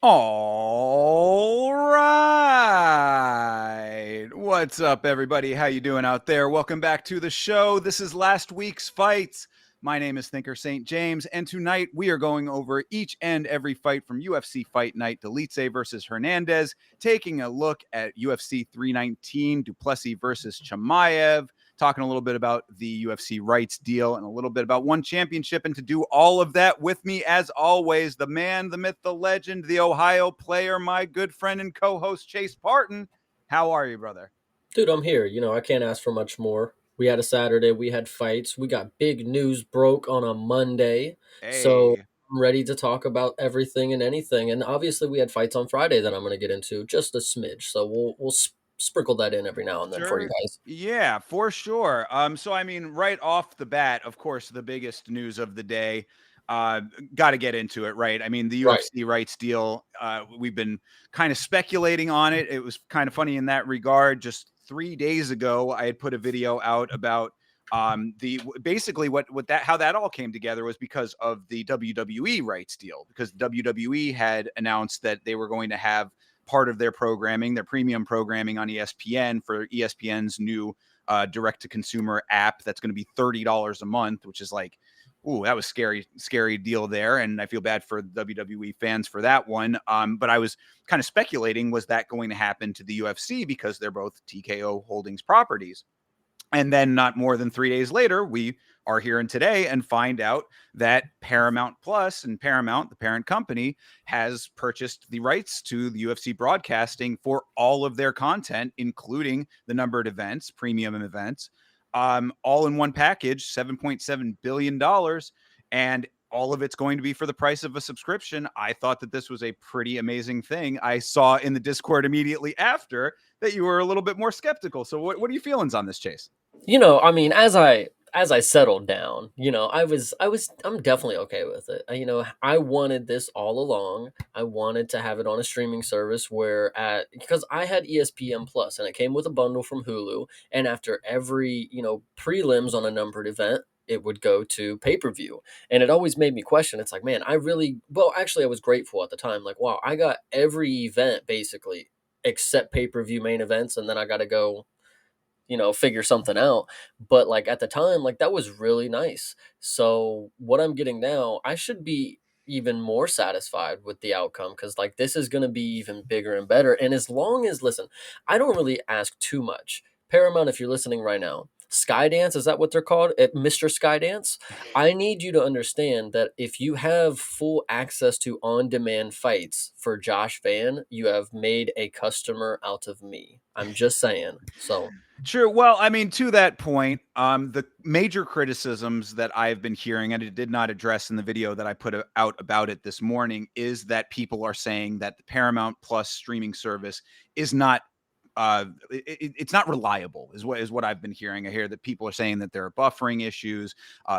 All right. What's up, everybody? How you doing out there? Welcome back to the show. This is last week's fights. My name is Thinker St. James, and tonight we are going over each and every fight from UFC Fight Night, Dolidze versus Hernandez, taking a look at UFC 319, Plessis versus Chimaev, talking a little bit about the UFC rights deal and a little bit about one championship. And to do all of that with me, as always, the man, the myth, the legend, the Ohio player, my good friend and co-host Chase Parton. How are you, brother? Dude, I'm here. I can't ask for much more. We had a Saturday, we had fights, we got big news broke on a Monday. So Hey, I'm ready to talk about everything and anything. And obviously, we had fights on Friday that I'm going to get into just a smidge. So we'll sprinkle that in every now and then for you sure. guys. Yeah, for sure. So I mean, right off the bat, of course, the biggest news of the day. Uh, Got to get into it, right? I mean, the Right. UFC rights deal. We've been kind of speculating on it. It was kind of funny in that regard. Just 3 days ago, I had put a video out about the basically what that how that all came together was because of the WWE rights deal, because WWE had announced that they were going to have part of their programming, their premium programming on ESPN for ESPN's new direct to consumer app that's going to be $30 a month, which is like, ooh, that was scary deal there. And I feel bad for WWE fans for that one. But I was kind of speculating, was that going to happen to the UFC because they're both TKO Holdings properties? And then not more than 3 days later, we are here and today and find out that Paramount Plus and Paramount, the parent company, has purchased the rights to the UFC broadcasting for all of their content, including the numbered events, premium events, all in one package, $7.7 billion. And all of it's going to be for the price of a subscription. I thought that this was a pretty amazing thing. I saw in the Discord immediately after that you were a little bit more skeptical. So, what are your feelings on this, Chase? I mean, as I settled down, I'm definitely okay with it. I wanted this all along. I wanted to have it on a streaming service where at because I had ESPN Plus and it came with a bundle from Hulu, and after every, prelims on a numbered event, it would go to pay-per-view. And it always made me question. It's like, man, actually I was grateful at the time. Like, wow, I got every event basically except pay-per-view main events, and then I got to go figure something out. But like at the time, like that was really nice. So what I'm getting now, I should be even more satisfied with the outcome because like this is going to be even bigger and better. And as long as, listen, I don't really ask too much. Paramount, if you're listening right now, Skydance, is that what they're called? At Mr. Skydance? I need you to understand that if you have full access to on demand fights for Josh Van, you have made a customer out of me. I'm just saying. So, True. Well, I mean, to that point, the major criticisms that I've been hearing, and it did not address in the video that I put out about it this morning, is that people are saying that the Paramount Plus streaming service is not it's not reliable is what I've been hearing. I hear that people are saying that there are buffering issues,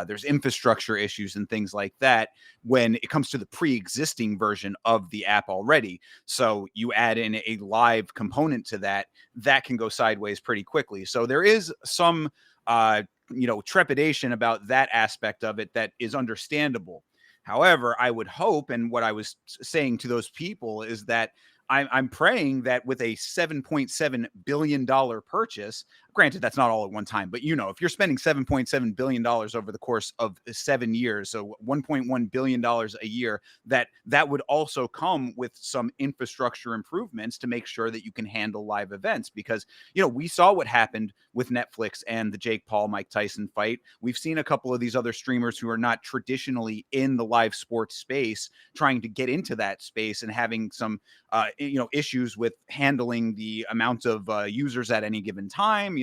there's infrastructure issues and things like that when it comes to the pre-existing version of the app already. So you add in a live component to that, that can go sideways pretty quickly. So there is some trepidation about that aspect of it that is understandable. However, I would hope, and what I was saying to those people is that I'm praying that with a $7.7 billion purchase, granted that's not all at one time, but if you're spending $7.7 billion over the course of 7 years, so $1.1 billion a year, that would also come with some infrastructure improvements to make sure that you can handle live events. Because we saw what happened with Netflix and the Jake Paul Mike Tyson fight. We've seen a couple of these other streamers who are not traditionally in the live sports space trying to get into that space and having some issues with handling the amount of users at any given time,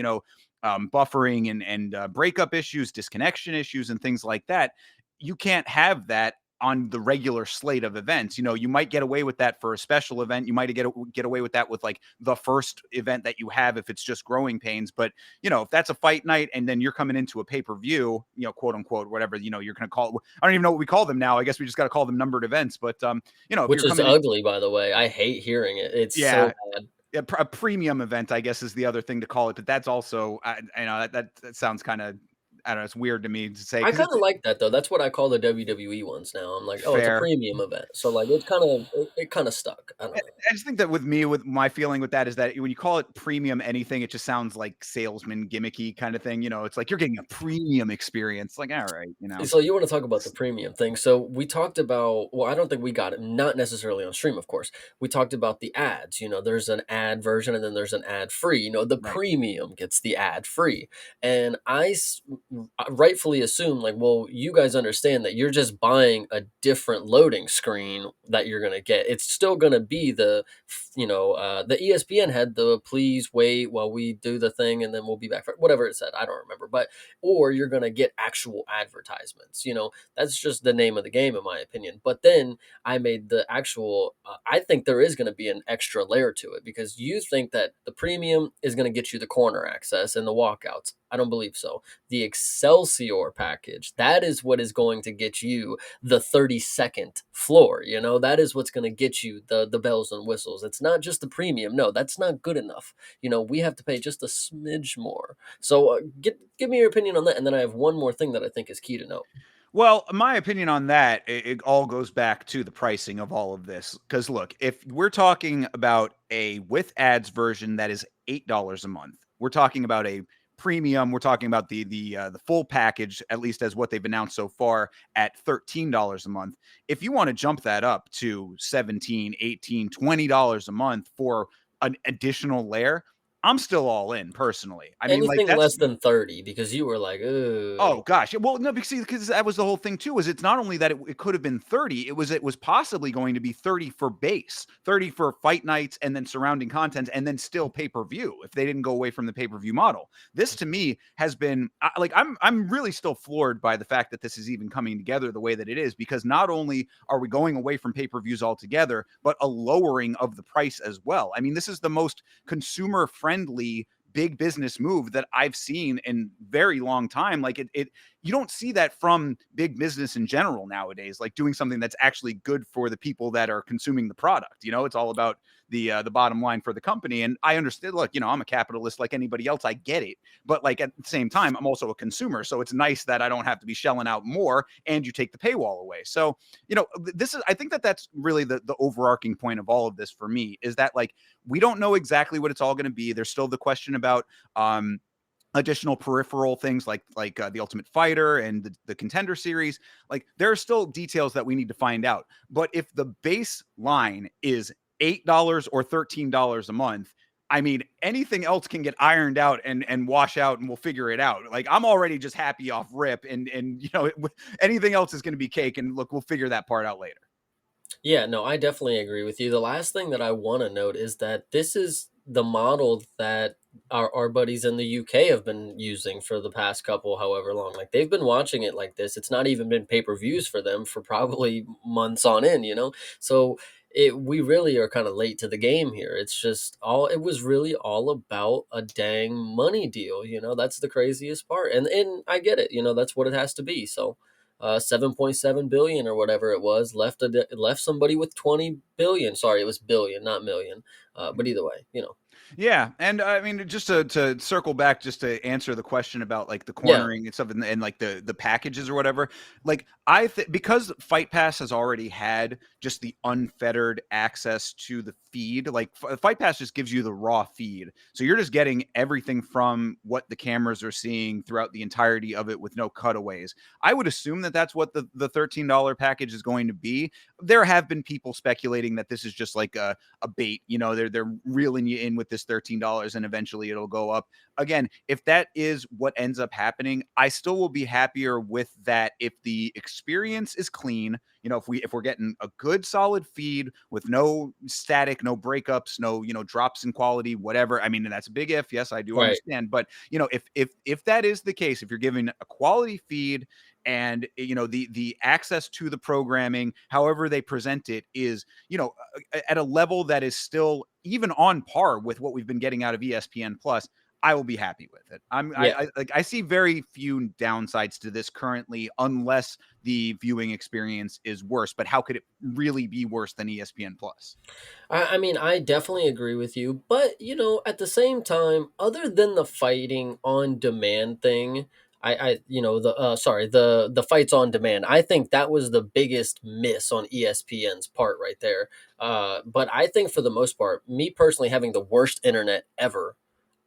buffering and breakup issues, disconnection issues, and things like that. You can't have that on the regular slate of events. You might get away with that for a special event. You might get away with that with like the first event that you have if it's just growing pains. But if that's a fight night and then you're coming into a pay-per-view, quote unquote, whatever you're going to call it. I don't even know what we call them now. I guess we just got to call them numbered events. But if which you're is coming in, ugly, by the way. I hate hearing it. It's so yeah, bad. a premium event, I guess, is the other thing to call it. But that's also, that sounds kind of I don't know. It's weird to me to say I because kind it's of like that though. That's what I call the WWE ones now. I'm like, oh, it's a fair. premium event, so like it's kind of it kind of stuck. I don't know. I just think that with me, with my feeling with that is that when you call it premium anything, it just sounds like salesman gimmicky kind of thing. It's like you're getting a premium experience. Like, all right, So you want to talk about the premium thing. So we talked about, well, I don't think we got it, not necessarily on stream, of course. We talked about the ads. There's an ad version and then there's an ad free. The right. premium gets the ad free. And I rightfully assume, like, well, you guys understand that you're just buying a different loading screen that you're going to get. It's still going to be the ESPN had the please wait while we do the thing and then we'll be back for whatever it said. I don't remember. But or you're going to get actual advertisements. That's just the name of the game, in my opinion. But then I made the actual, I think there is going to be an extra layer to it because you think that the premium is going to get you the corner access and the walkouts. I don't believe so. The Excelsior package, that is what is going to get you the 30-second floor. That is what's going to get you the bells and whistles. It's not just the premium. No, that's not good enough. We have to pay just a smidge more. So give me your opinion on that, and then I have one more thing that I think is key to note. Well, my opinion on that, it all goes back to the pricing of all of this. Because look, if we're talking about a with ads version that is $8 a month, we're talking about a premium. We're talking about the full package, at least as what they've announced so far, at $13 a month. If you want to jump that up to 17, 18, $20 a month for an additional layer, I'm still all in personally. I mean, like Anything that's less than 30, because you were like, Oh "Ooh." gosh. Well, no, because that was the whole thing too. Is it's not only that it could have been 30, it was possibly going to be 30 for base, 30 for fight nights and then surrounding content and then still pay-per-view if they didn't go away from the pay-per-view model. This to me has been like I'm really still floored by the fact that this is even coming together the way that it is, because not only are we going away from pay-per-views altogether, but a lowering of the price as well. I mean, this is the most consumer friendly big business move that I've seen in very long time. Like it you don't see that from big business in general nowadays, like doing something that's actually good for the people that are consuming the product. It's all about the bottom line for the company. And I understand, look, I'm a capitalist like anybody else. I get it. But like at the same time, I'm also a consumer. So it's nice that I don't have to be shelling out more and you take the paywall away. So, this is, I think that that's really the overarching point of all of this for me, is that like we don't know exactly what it's all going to be. There's still the question about additional peripheral things like the Ultimate Fighter and the Contender series. Like there are still details that we need to find out. But if the baseline is $8 or $13 a month, I mean, anything else can get ironed out and wash out, and we'll figure it out. Like I'm already just happy off rip, and anything else is going to be cake. And look, we'll figure that part out later. Yeah, no, I definitely agree with you. The last thing that I want to note is that this is the model that our buddies in the UK have been using for the past couple, however long. Like they've been watching it like this. It's not even been pay-per-views for them for probably months on end. So we really are kind of late to the game here. It was really all about a dang money deal. That's the craziest part. And I get it. That's what it has to be. So 7.7 billion or whatever it was left somebody with 20 billion. Sorry, it was billion, not million. But either way. Yeah, and I mean, just to circle back, just to answer the question about like the Yeah, cornering and stuff, and like the packages or whatever. Like because Fight Pass has already had just the unfettered access to the feed. Like Fight Pass just gives you the raw feed, so you're just getting everything from what the cameras are seeing throughout the entirety of it with no cutaways. I would assume that that's what the $13 package is going to be. There have been people speculating that this is just like a bait. They're reeling you in with this $13 and eventually it'll go up. Again, if that is what ends up happening, I still will be happier with that if the experience is clean. If we're getting a good solid feed with no static, no breakups, no drops in quality, whatever. I mean, that's a big if. Yes, I do right. understand, but if that is the case, if you're giving a quality feed and the access to the programming, however they present it, is at a level that is still even on par with what we've been getting out of ESPN Plus, I will be happy with it. Yeah. I see very few downsides to this currently, unless the viewing experience is worse. But how could it really be worse than ESPN Plus? I mean, I definitely agree with you, but at the same time, other than the fighting on demand thing, you know, the fights on demand. I think that was the biggest miss on ESPN's part right there. But I think for the most part, me personally having the worst internet ever,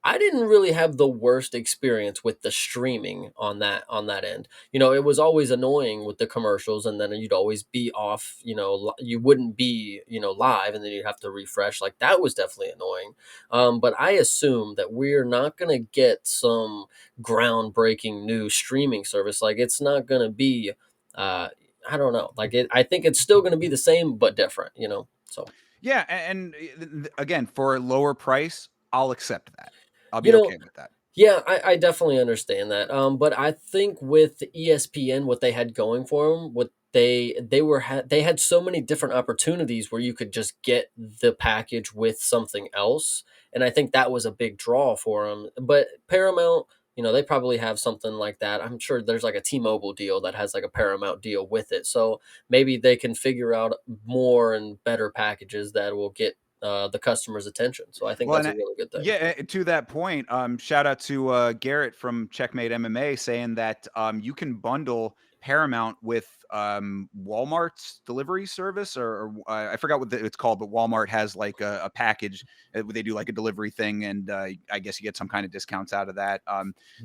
I didn't really have the worst experience with the streaming on that end. You know, it was always annoying with the commercials, and then you'd always be off. You know, you wouldn't be, you know, live, and then you'd have to refresh. Like that was definitely annoying. But I assume that we're not gonna get some groundbreaking new streaming service. Like it's not gonna be. Uh, I don't know. Like it, I think it's still gonna be the same but different. You know, so. Yeah, and again, for a lower price, I'll accept that. I'll You be know, okay with that. yeah, I definitely understand that. But I think with ESPN, what they had going for them, what they had so many different opportunities where you could just get the package with something else, and I think that was a big draw for them. But Paramount, you know, they probably have something like that. I'm sure there's like a T-Mobile deal that has like a Paramount deal with it, so maybe they can figure out more and better packages that will get the customer's attention. So I think Well, that's a really good thing. yeah, to that point, shout out to Garrett from Checkmate MMA saying that you can bundle Paramount with Walmart's delivery service, or I forgot what it's called, but Walmart has like a package where they do like a delivery thing, and I guess you get some kind of discounts out of that.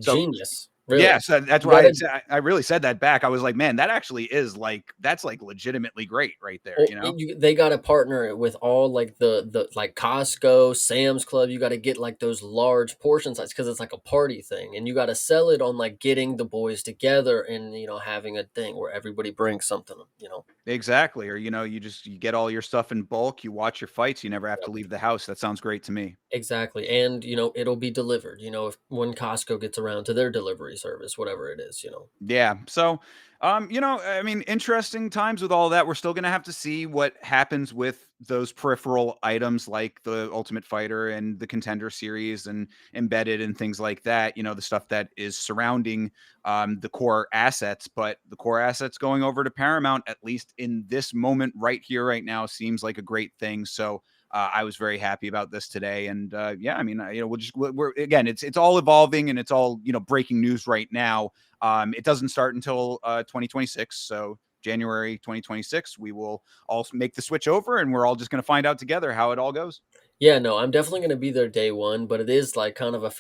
So Genius, really. yeah, so that's You why gotta I really said that back. I was like, man, that actually is like that's like legitimately great right there, oh, you know? they gotta partner it with all like the like Costco, Sam's Club. You gotta get like those large portion size because it's like a party thing, and you gotta sell it on like getting the boys together and you know having a thing where everybody brings something. You know. Exactly. Or, you get all your stuff in bulk, you watch your fights, you never have to Yep. leave the house. That sounds great to me. Exactly, and you know it'll be delivered. You know, if when Costco gets around to their delivery service, whatever it is. You know. Yeah. So, I mean, interesting times with all that. We're still going to have to see what happens with those peripheral items like the Ultimate Fighter and the Contender Series and embedded and things like that. The stuff that is surrounding the core assets. But the core assets going over to Paramount, at least in this moment right here, right now, seems like a great thing. So, I was very happy about this today, and yeah, I mean, we're again, it's all evolving and it's all breaking news right now. It doesn't start until 2026. So January 2026, we will all make the switch over and we're all just going to find out together how it all goes. Yeah, no, I'm definitely gonna be there day one, but it is like kind of a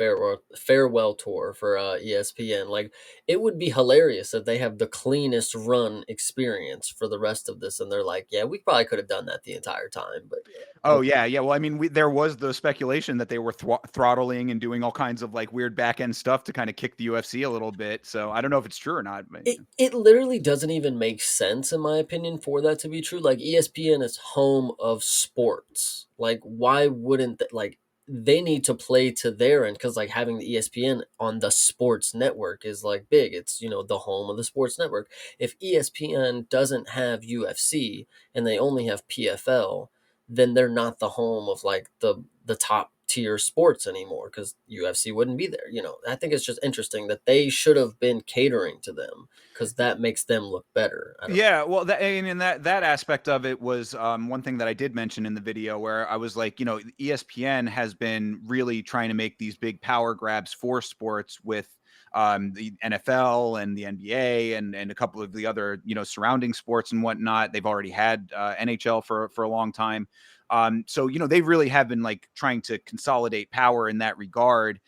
farewell tour for ESPN. Like, it would be hilarious if they have the cleanest run experience for the rest of this, and they're like, "Yeah, we probably could have done that the entire time," but you know, Oh yeah, yeah. Well, I mean, there was the speculation that they were throttling and doing all kinds of like weird back end stuff to kind of kick the UFC a little bit. So I don't know if it's true or not. But it literally doesn't even make sense in my opinion for that to be true. Like ESPN is home of sports. Like why wouldn't like they need to play to their end because like having the ESPN on the sports network is like big. It's you know the home of the sports network. If ESPN doesn't have UFC and they only have PFL, then they're not the home of like the top tier sports anymore because UFC wouldn't be there. You know, I think it's just interesting that they should have been catering to them because that makes them look better. I don't know. yeah, well, and in that aspect of it was one thing that I did mention in the video where I was like, ESPN has been really trying to make these big power grabs for sports with the NFL and the NBA and a couple of the other surrounding sports and whatnot. They've already had NHL for a long time, so they really have been like trying to consolidate power in that regard.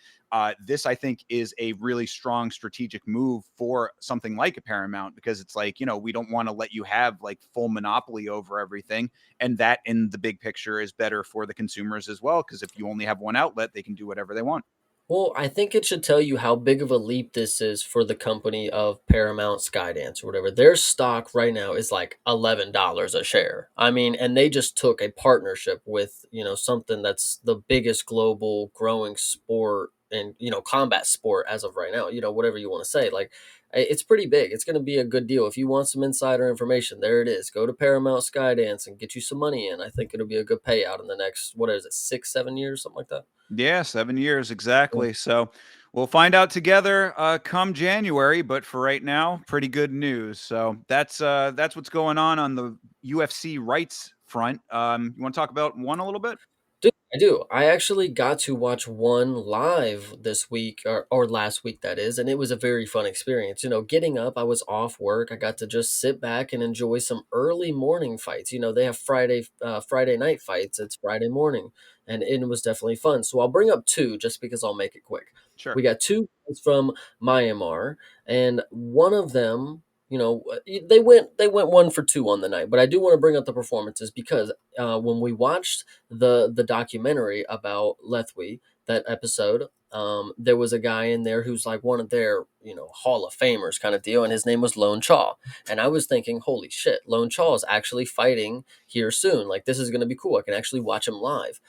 This, I think, is a really strong strategic move for something like a Paramount because it's like, we don't want to let you have like full monopoly over everything. And that in the big picture is better for the consumers as well. Because if you only have one outlet, they can do whatever they want. Well, I think it should tell you how big of a leap this is for the company of Paramount Skydance or whatever. Their stock right now is like $11 a share. I mean, and they just took a partnership with, you know, something that's the biggest global growing sport and, you know, combat sport as of right now, you know, whatever you want to say. Like, it's pretty big. It's going to be a good deal. If you want some insider information, there it is. Go to Paramount Skydance and get you some money in. I think it'll be a good payout in the next, what is it, 6, 7 years, something like that. Yeah, 7 years exactly. So we'll find out together come January. But for right now, pretty good news. So that's what's going on the UFC rights front. You want to talk about one a little bit? I do. I actually got to watch one live this week or last week that is, and it was a very fun experience. Getting up, I was off work. I got to just sit back and enjoy some early morning fights. They have Friday night fights. It's Friday morning, and it was definitely fun. So I'll bring up two just because I'll make it quick. Sure. We got two fights from Myanmar, and one of them, they went 1 for 2 on the night. But I do want to bring up the performances because when we watched the documentary about Lethwey, that episode, there was a guy in there who's like one of their Hall of Famers kind of deal, and his name was Lone Chaw. And I was thinking, holy shit, Lone Chaw is actually fighting here soon. Like this is going to be cool. I can actually watch him live.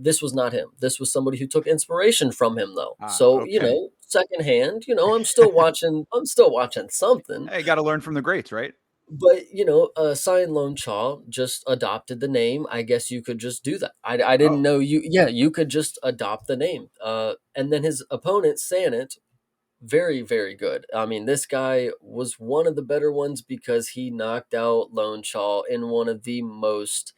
This was not him. This was somebody who took inspiration from him though. So Okay. secondhand, I'm still watching. I'm still watching something. Hey, got to learn from the greats, right? But Cyan Lone Chaw just adopted the name. I guess you could just do that. I didn't Oh. know you. Yeah, you could just adopt the name. And then his opponent, Sanit, very very good. I mean, this guy was one of the better ones because he knocked out Lone Chaw in one of the most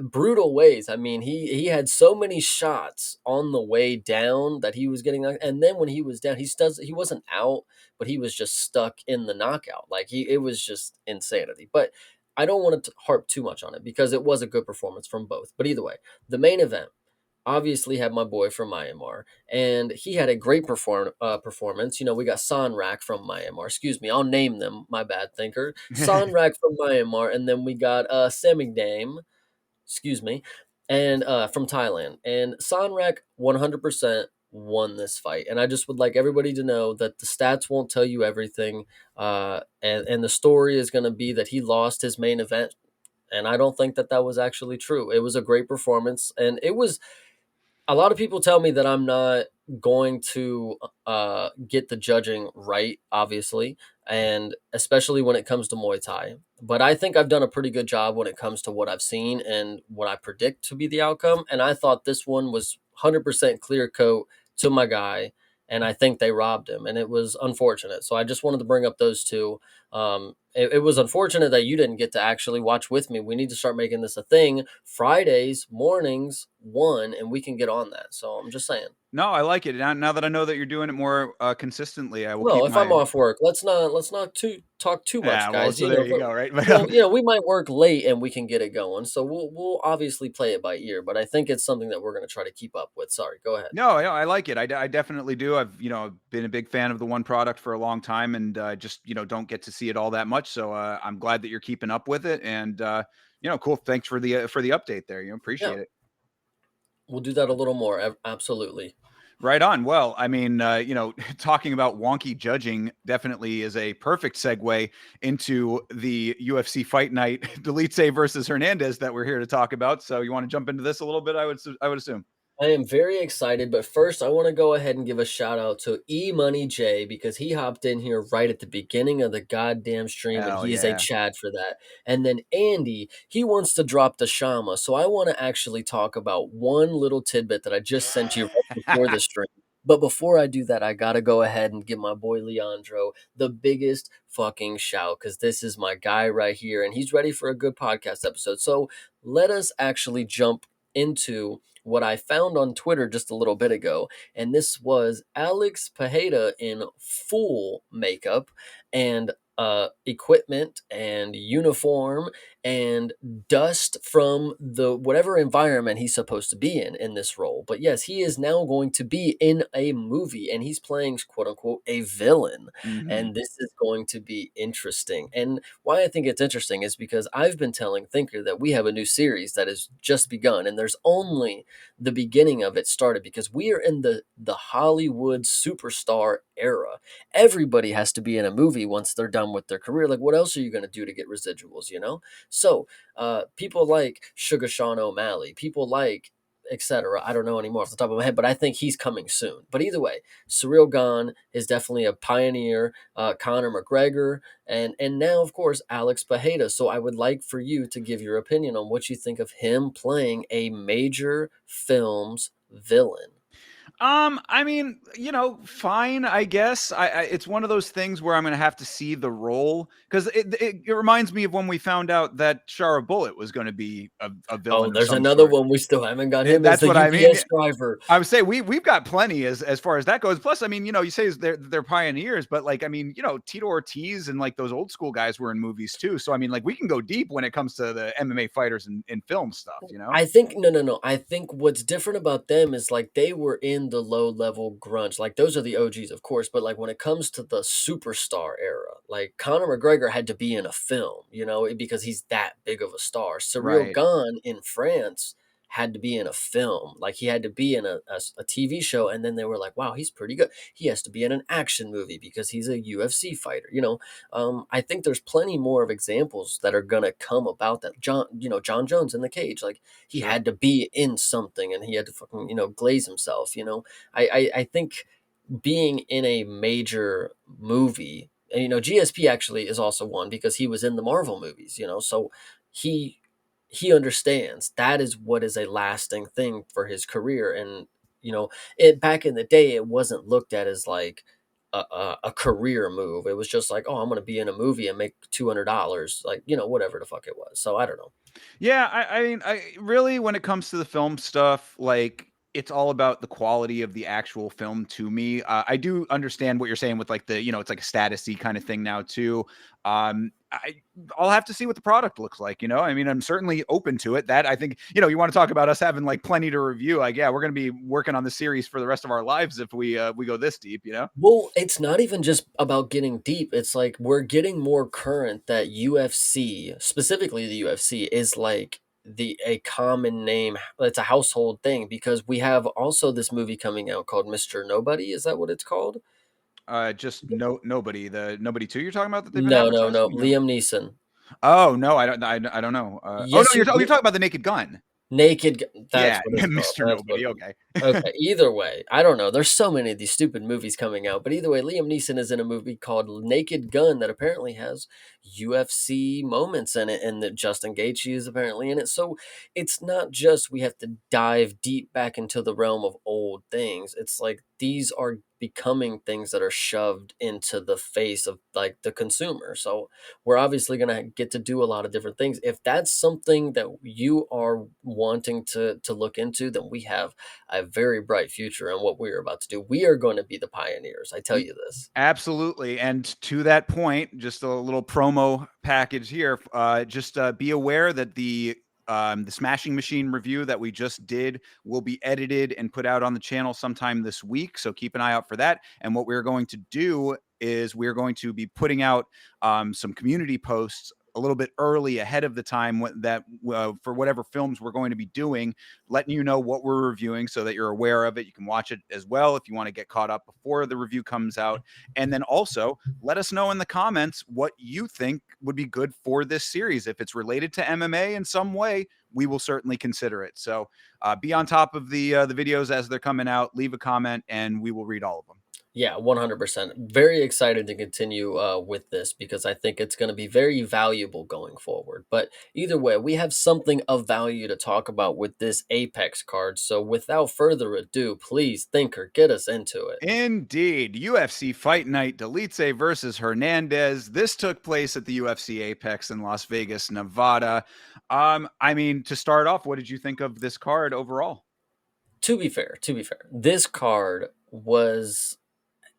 brutal ways. I mean, he had so many shots on the way down that he was getting, and then when he was down, he wasn't out, but he was just stuck in the knockout. Like it was just insanity. But I don't want to harp too much on it because it was a good performance from both. But either way, the main event obviously had my boy from Myanmar, and he had a great performance. We got Sanrak from Myanmar. Excuse me, I'll name them. My bad, thinker. Sanrak from Myanmar, and then we got Semigdame, excuse me, and from Thailand. And Sanrak 100% won this fight. And I just would like everybody to know that the stats won't tell you everything. And the story is going to be that he lost his main event. And I don't think that that was actually true. It was a great performance. And it was a lot of people tell me that I'm not going to get the judging right, obviously, and especially when it comes to Muay Thai. But I think I've done a pretty good job when it comes to what I've seen and what I predict to be the outcome. And I thought this one was 100% clear coat to my guy. And I think they robbed him, and it was unfortunate. So I just wanted to bring up those two. It was unfortunate that you didn't get to actually watch with me. We need to start making this a thing. Fridays mornings, one, and we can get on that. So I'm just saying. No, I like it. Now that I know that you're doing it more consistently, I will Well, keep if I'm my. off work, let's not talk too much, Yeah, well, guys. so there you go, right? But We might work late and we can get it going. So we'll obviously play it by ear, but I think it's something that we're going to try to keep up with. Sorry, go ahead. no, I like it. I definitely do. I've been a big fan of the one product for a long time, and just don't get to see it all that much. So I'm glad that you're keeping up with it, and cool. Thanks for the update there. Yeah, Appreciate it. we'll do that a little more. Absolutely. Right on. Well, I mean, talking about wonky judging definitely is a perfect segue into the UFC Fight Night Dolidze versus Hernandez that we're here to talk about. So, you want to jump into this a little bit? I would assume. I am very excited, but first I want to go ahead and give a shout out to E Money J because he hopped in here right at the beginning of the goddamn stream and Hell he is a yeah. Chad for that. And then Andy, he wants to drop the Shama. So I want to actually talk about one little tidbit that I just sent you right before the stream. But before I do that, I got to go ahead and give my boy Leandro the biggest fucking shout because this is my guy right here and he's ready for a good podcast episode. So let us actually jump into what I found on Twitter just a little bit ago, and this was Alex Pajeda in full makeup and equipment and uniform and dust from the whatever environment he's supposed to be in this role. But yes, he is now going to be in a movie and he's playing quote unquote a villain. Hmm. And this is going to be interesting. And why I think it's interesting is because I've been telling Thinker that we have a new series that has just begun and there's only the beginning of it started because we are in the Hollywood superstar era. Everybody has to be in a movie once they're done with their career. Like, what else are you going to do to get residuals? So people like Sugar Sean O'Malley, people like etc. I don't know anymore off the top of my head, but I think he's coming soon. But either way, Surreal Gone is definitely a pioneer. Conor McGregor, and now of course Alex Pajeda. So I would like for you to give your opinion on what you think of him playing a major film's villain. I mean, fine, I guess. It's one of those things where I'm gonna have to see the role because it reminds me of when we found out that Shara Bullet was going to be a Oh, villain of there's some another sort. one we still haven't got him as That's the what I mean. UPS driver. I would say we've got plenty as far as that goes. Plus, I mean, you say they're pioneers, but like, I mean, Tito Ortiz and like those old school guys were in movies too. So I mean, like, we can go deep when it comes to the MMA fighters and film stuff. I think no. I think what's different about them is like they were in the low level grunge. Like those are the OGs, of course, but like when it comes to the superstar era, like Conor McGregor had to be in a film, because he's that big of a star. Cyril Right. Gane in France had to be in a film. Like he had to be in a TV show, and then they were like, wow, he's pretty good. He has to be in an action movie because he's a UFC fighter, I think there's plenty more of examples that are gonna come about that. John Jones in the cage, like he Sure. had to be in something and he had to fucking glaze himself. I think being in a major movie, and GSP actually is also one because he was in the Marvel movies. So he understands that is what is a lasting thing for his career. And it back in the day it wasn't looked at as like a career move. It was just like, oh, I'm gonna be in a movie and make $200, like whatever the fuck it was. So I don't know. Yeah, I mean, I really, when it comes to the film stuff, like, it's all about the quality of the actual film to me. I do understand what you're saying with like it's like a statusy kind of thing now too. I'll have to see what the product looks like. I mean, I'm certainly open to it. That I think, you want to talk about us having like plenty to review. Like, yeah, we're going to be working on the series for the rest of our lives if we go this deep. Well, it's not even just about getting deep. It's like we're getting more current that UFC, specifically the UFC, is like a common name. It's a household thing because we have also this movie coming out called Mr. Nobody. Is that what it's called? Just nobody. The Nobody 2 you're talking about that they've been No, no, no. advertising? No. Liam Neeson. Oh no, I don't know. Oh no, Yes, you're talking about the Naked Gun. That's Yeah, what it's called. Mr. That's what Nobody. Okay. Okay, either way, I don't know. There's so many of these stupid movies coming out, but either way, Liam Neeson is in a movie called Naked Gun that apparently has UFC moments in it, and that Justin Gaethje is apparently in it. So it's not just we have to dive deep back into the realm of old things. It's like these are becoming things that are shoved into the face of like the consumer. So we're obviously going to get to do a lot of different things. If that's something that you are wanting to look into, then we have a very bright future in what we're about to do. We are going to be the pioneers. I tell Y- you this. Absolutely. And to that point, just a little promo package here. Just be aware that the Smashing Machine review that we just did will be edited and put out on the channel sometime this week. So keep an eye out for that. And what we're going to do is we're going to be putting out some community posts a little bit early ahead of the time that for whatever films we're going to be doing, letting you know what we're reviewing so that you're aware of it. You can watch it as well if you want to get caught up before the review comes out. And then also let us know in the comments what you think would be good for this series. If it's related to MMA in some way, we will certainly consider it. So be on top of the videos as they're coming out. Leave a comment, and we will read all of them. Yeah, 100%. Very excited to continue with this because I think it's going to be very valuable going forward. But either way, we have something of value to talk about with this Apex card. So without further ado, please, Thinker, get us into it. Indeed. UFC Fight Night, Dolidze versus Hernandez. This took place at the UFC Apex in Las Vegas, Nevada. I mean, to start off, what did you think of this card overall? To be fair, this card was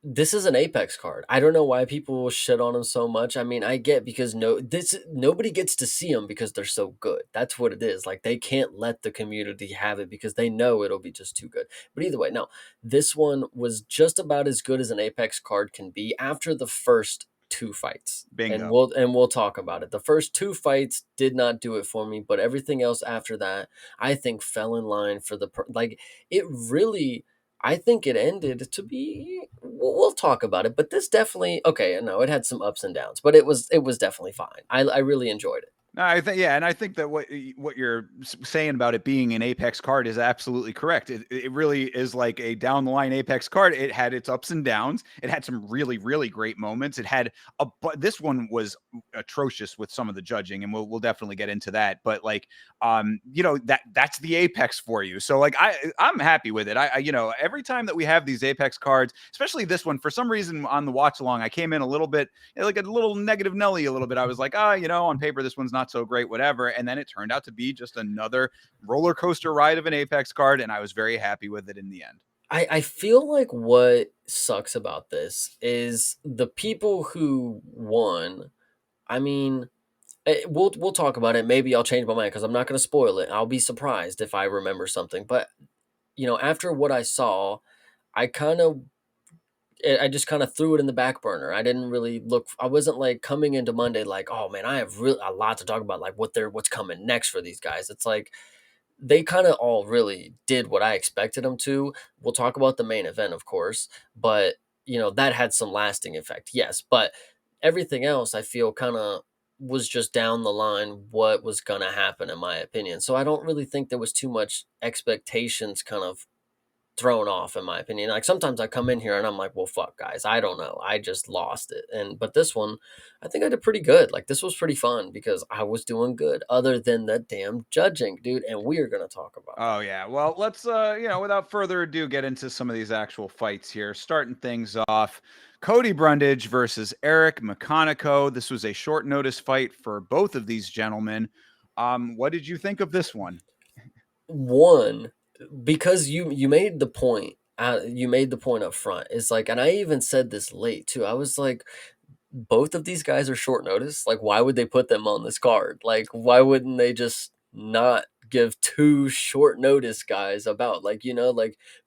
this is an Apex card. I don't know why people shit on him so much. I mean, I get because nobody gets to see them because they're so good. That's what it is. Like they can't let the community have it because they know it'll be just too good. But either way, no. This one was just about as good as an Apex card can be after the first two fights. And Bingo. we'll talk about it. The first two fights did not do it for me, but everything else after that, I think fell in line for like it really I think it ended to be. We'll talk about it, but this definitely okay. No, it had some ups and downs, but it was definitely fine. I really enjoyed it. No, I think yeah, and I think that what you're saying about it being an Apex card is absolutely correct. It really is like a down the line Apex card. It had its ups and downs. It had some really great moments. It had but this one was atrocious with some of the judging, and we'll definitely get into that. But like, that's the Apex for you. So like, I'm happy with it. Every time that we have these Apex cards, especially this one, for some reason on the watch along, I came in a little bit like a little negative Nelly a little bit. I was like, on paper, this one's not so great, whatever. And then it turned out to be just another roller coaster ride of an Apex card. And I was very happy with it in the end. I feel like what sucks about this is the people who won. I mean, we'll talk about it. Maybe I'll change my mind because I'm not going to spoil it. I'll be surprised if I remember something. But after what I saw, I kind of I just kind of threw it in the back burner. I didn't really look. I wasn't like coming into Monday like, oh man, I have really a lot to talk about. Like what's coming next for these guys. It's like they kind of all really did what I expected them to. We'll talk about the main event, of course, but that had some lasting effect. Yes, but everything else I feel kind of was just down the line what was going to happen in my opinion. So I don't really think there was too much expectations kind of thrown off in my opinion. Like sometimes I come in here and I'm like, well, fuck guys, I don't know. I just lost it. But this one, I think I did pretty good. Like this was pretty fun because I was doing good other than the damn judging, dude. And we are going to talk about Oh yeah. Well, let's without further ado, get into some of these actual fights here. Starting things off, Cody Brundage versus Eric McConico. This was a short notice fight for both of these gentlemen. What did you think of this one? one because you made the point. You made the point up front. It's like, and I even said this late too. I was like, both of these guys are short notice. Like, why would they put them on this card? Like, why wouldn't they just not give two short notice guys about like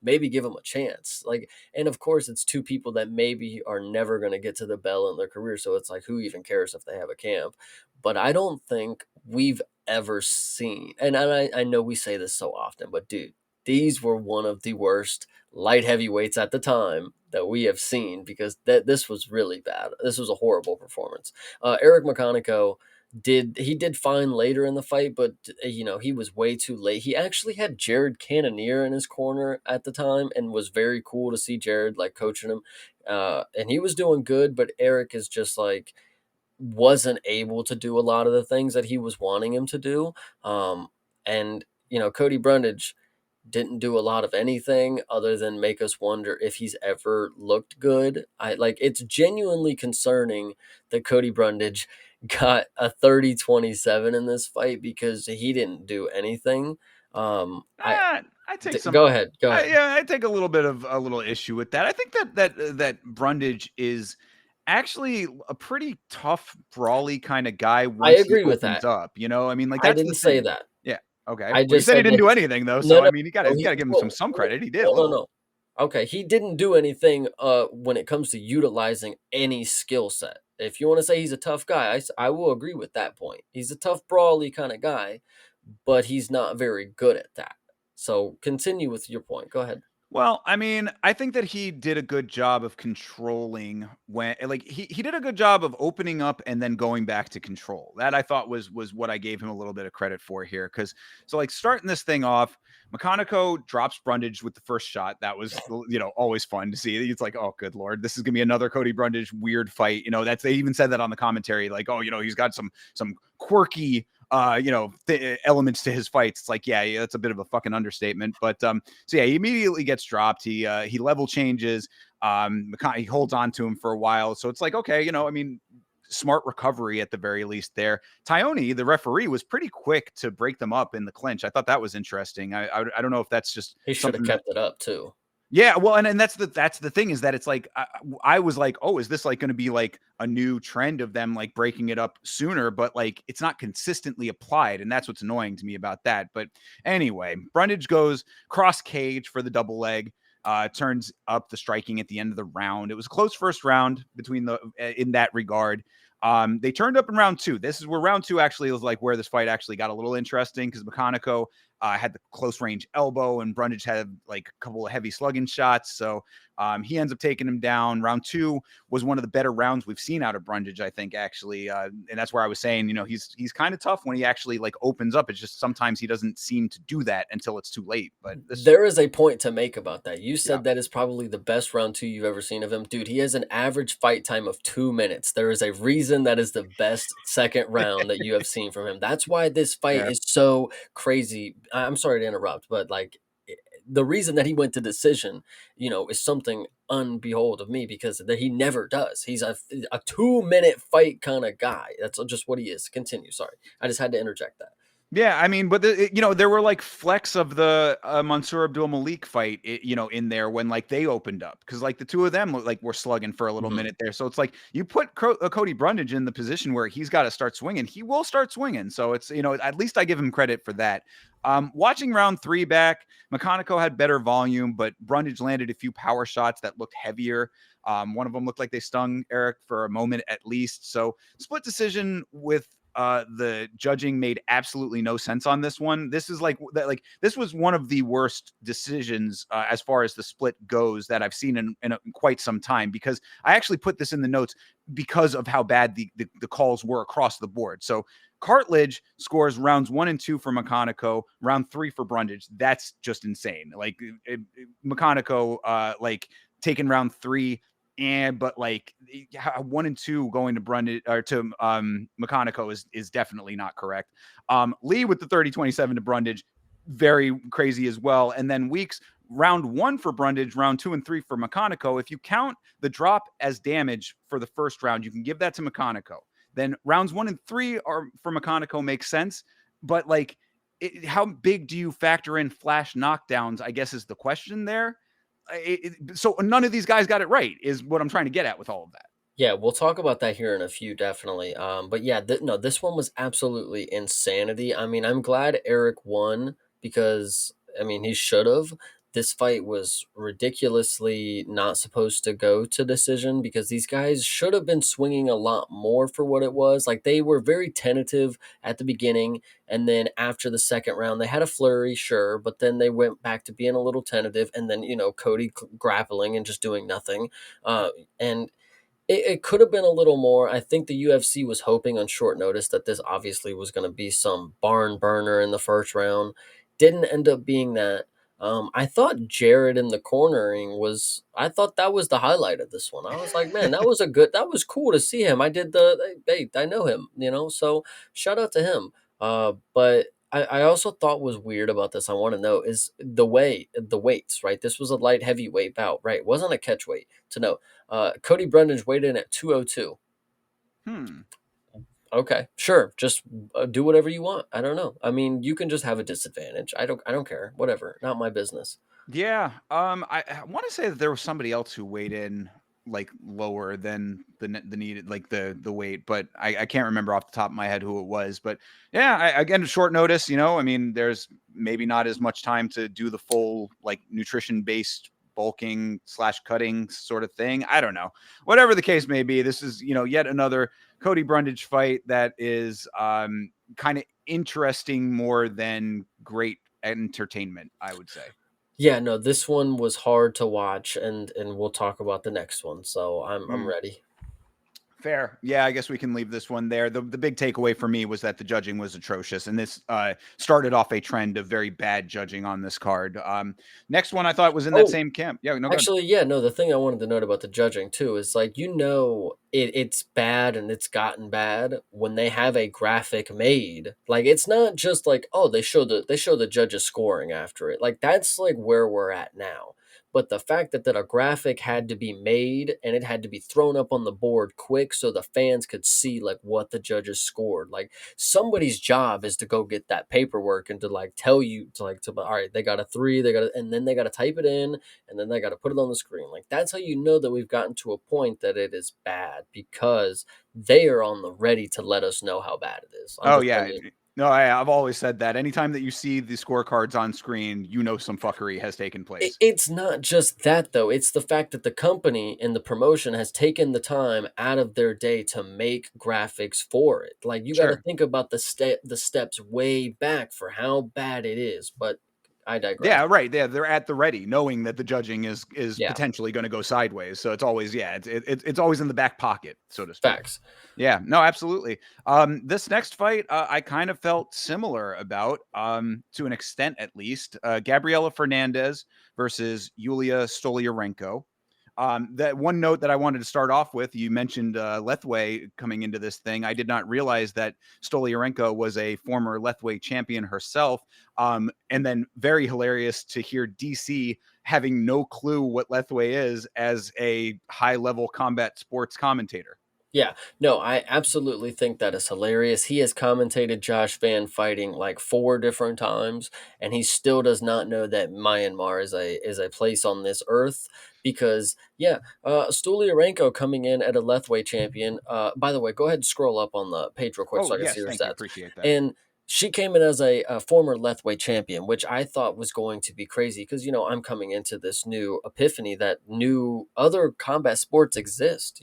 maybe give them a chance? Like, and of course, it's two people that maybe are never going to get to the bell in their career. So it's like, who even cares if they have a camp? But I don't think we've ever seen, and I know we say this so often, but dude, these were one of the worst light heavyweights at the time that we have seen because this was really bad. This was a horrible performance. Eric McConico did fine later in the fight, but he was way too late. He actually had Jared Cannonier in his corner at the time, and was very cool to see Jared like coaching him, and he was doing good. But Eric is just like wasn't able to do a lot of the things that he was wanting him to do, and Cody Brundage didn't do a lot of anything other than make us wonder if he's ever looked good. It's genuinely concerning that Cody Brundage got a 30-27 in this fight because he didn't do anything. I take some. Go ahead. Go ahead. Yeah, I take a little bit of a little issue with that. I think that Brundage is actually a pretty tough, brawly kind of guy I once he agree with opens that. up. I mean, like I that's the didn't say thing. that. Yeah. Okay. I Well, you just said he said didn't that do anything though, no, so I no, mean, you no, gotta give him some credit. He did a no, little. no. Okay, he didn't do anything when it comes to utilizing any skill set. If you want to say he's a tough guy, I will agree with that point. He's a tough, brawly kind of guy, but he's not very good at that. So continue with your point. Go ahead. Well, I mean, I think that he did a good job of controlling when like he did a good job of opening up and then going back to control. That I thought was what I gave him a little bit of credit for here. Cause so like starting this thing off, McConico drops Brundage with the first shot. That was always fun to see. It's like, oh good Lord, this is gonna be another Cody Brundage weird fight. That's they even said that on the commentary, like, oh, he's got some quirky elements to his fights. It's like, yeah, that's a bit of a fucking understatement. But so yeah, he immediately gets dropped. He level changes. He holds on to him for a while. So it's like, okay, I mean, smart recovery at the very least there. Tyone, the referee, was pretty quick to break them up in the clinch. I thought that was interesting. I don't know if that's just He should have kept it up too. Yeah, well, and that's the thing is that it's like I was like, oh, is this like going to be like a new trend of them like breaking it up sooner? But like it's not consistently applied, and that's what's annoying to me about that. But anyway, Brundage goes cross cage for the double leg. Turns up the striking at the end of the round. It was a close first round between in that regard. They turned up in round two. This is where round two actually was like where this fight actually got a little interesting because McConico had the close range elbow, and Brundage had like a couple of heavy slugging shots. So he ends up taking him down. Round 2 was one of the better rounds we've seen out of Brundage, I think, actually. And that's where I was saying, he's kind of tough when he actually like opens up. It's just sometimes he doesn't seem to do that until it's too late. But this, There is a point to make about that. You yeah. said that is probably the best round 2 you've ever seen of him. Dude, he has an average fight time of 2 minutes. There is a reason that is the best second round that you have seen from him. That's why this fight Yeah. is so crazy. I'm sorry to interrupt, but like the reason that he went to decision, is something unbehold of me because that he never does. He's a 2 minute fight kind of guy. That's just what he is. Continue. Sorry. I just had to interject that. Yeah, I mean, but there were like flecks of the Mansour Abdul Malik fight, in there when like they opened up because like the two of them like were slugging for a little Mhm. minute there. So it's like you put Cody Brundage in the position where he's got to start swinging, he will start swinging. So it's at least I give him credit for that. Watching round 3 back, McConaughey had better volume, but Brundage landed a few power shots that looked heavier. One of them looked like they stung Eric for a moment at least. So split decision with the judging made absolutely no sense on this one. This is like that. Like this was one of the worst decisions as far as the split goes that I've seen in quite some time. Because I actually put this in the notes because of how bad the calls were across the board. So Cartledge scores rounds 1 and 2 for McConaughey, round 3 for Brundage. That's just insane. Like McConaughey, like taking round 3 but like 1 and 2 going to Brundage or to McConaughey is definitely not correct. Lee with the 30-27 to Brundage, very crazy as well. And then Weeks, round 1 for Brundage, round 2 and 3 for McConaughey. If you count the drop as damage for the first round, you can give that to McConaughey. Then rounds 1 and 3 are for McConaughey, makes sense. But like, how big do you factor in flash knockdowns? I guess is the question there. So none of these guys got it right is what I'm trying to get at with all of that. Yeah, we'll talk about that here in a few, definitely. But yeah, no, this one was absolutely insanity. I mean, I'm glad Eric won because I mean he should have. This fight was ridiculously not supposed to go to decision because these guys should have been swinging a lot more for what it was. Like they were very tentative at the beginning, and then after the second round, they had a flurry, sure, but then they went back to being a little tentative, and then Cody grappling and just doing nothing. And it could have been a little more. I think the UFC was hoping on short notice that this obviously was going to be some barn burner in the first round. Didn't end up being that. I thought Jared in the cornering was. I thought that was the highlight of this one. I was like, man, that was a good. That was cool to see him. I did the. Hey, I know him. So shout out to him. But I also thought was weird about this. I want to know is the weights, right? This was a light heavyweight bout, right? It wasn't a catch weight to know. Cody Brundage weighed in at 202. Hmm. Okay, sure. Just do whatever you want. I don't know. I mean, you can just have a disadvantage. I don't care. Whatever. Not my business. Yeah. I want to say that there was somebody else who weighed in like lower than the needed like the weight, but I can't remember off the top of my head who it was. But yeah, again, short notice. I mean, there's maybe not as much time to do the full like nutrition based bulking / cutting sort of thing. I don't know. Whatever the case may be, this is yet another Cody Brundage fight that is kind of interesting more than great entertainment, I would say. Yeah, no, this one was hard to watch, and we'll talk about the next one. So I'm Hmm. ready. Fair. Yeah, I guess we can leave this one there. The big takeaway for me was that the judging was atrocious, and this started off a trend of very bad judging on this card. Next one I thought was in that Oh, same camp. Yeah, no good. actually, yeah, no, the thing I wanted to note about the judging too is like it's bad and it's gotten bad when they have a graphic made. Like it's not just like, oh, they show the judges scoring after it. Like that's like where we're at now. But the fact that a graphic had to be made and it had to be thrown up on the board quick so the fans could see like what the judges scored. Like somebody's job is to go get that paperwork and to like tell you to all right, they got a 3, and then they got to type it in and then they got to put it on the screen. Like that's how you know that we've gotten to a point that it is bad because they are on the ready to let us know how bad it is. I'm Oh just yeah, telling you. No, I've always said that. Anytime that you see the scorecards on screen, you know some fuckery has taken place. It's not just that though. It's the fact that the company and the promotion has taken the time out of their day to make graphics for it. Like you got to Sure. think about the steps way back for how bad it is. But I digress. Yeah, right. Yeah, they're at the ready, knowing that the judging is Yeah, potentially going to go sideways. So it's always, yeah, it's always in the back pocket, so to speak. facts. Yeah, no, absolutely. This next fight, I kind of felt similar about, to an extent at least. Gabriela Fernandez versus Yulia Stolyarenko. That one note that I wanted to start off with, you mentioned Lethway coming into this thing. I did not realize that Stolyarenko was a former Lethway champion herself. And then very hilarious to hear DC having no clue what Lethway is as a high level combat sports commentator. Yeah, no, I absolutely think that is hilarious. He has commentated Josh Van fighting like 4 different times, and he still does not know that Myanmar is a place on this earth. Because yeah, Stulyarenko coming in at a Lethway champion. By the way, go ahead and scroll up on the page real quick Oh, so I can see yes, her thank you. stats. Appreciate that. And she came in as a former Lethway champion, which I thought was going to be crazy because I'm coming into this new epiphany that new other combat sports exist.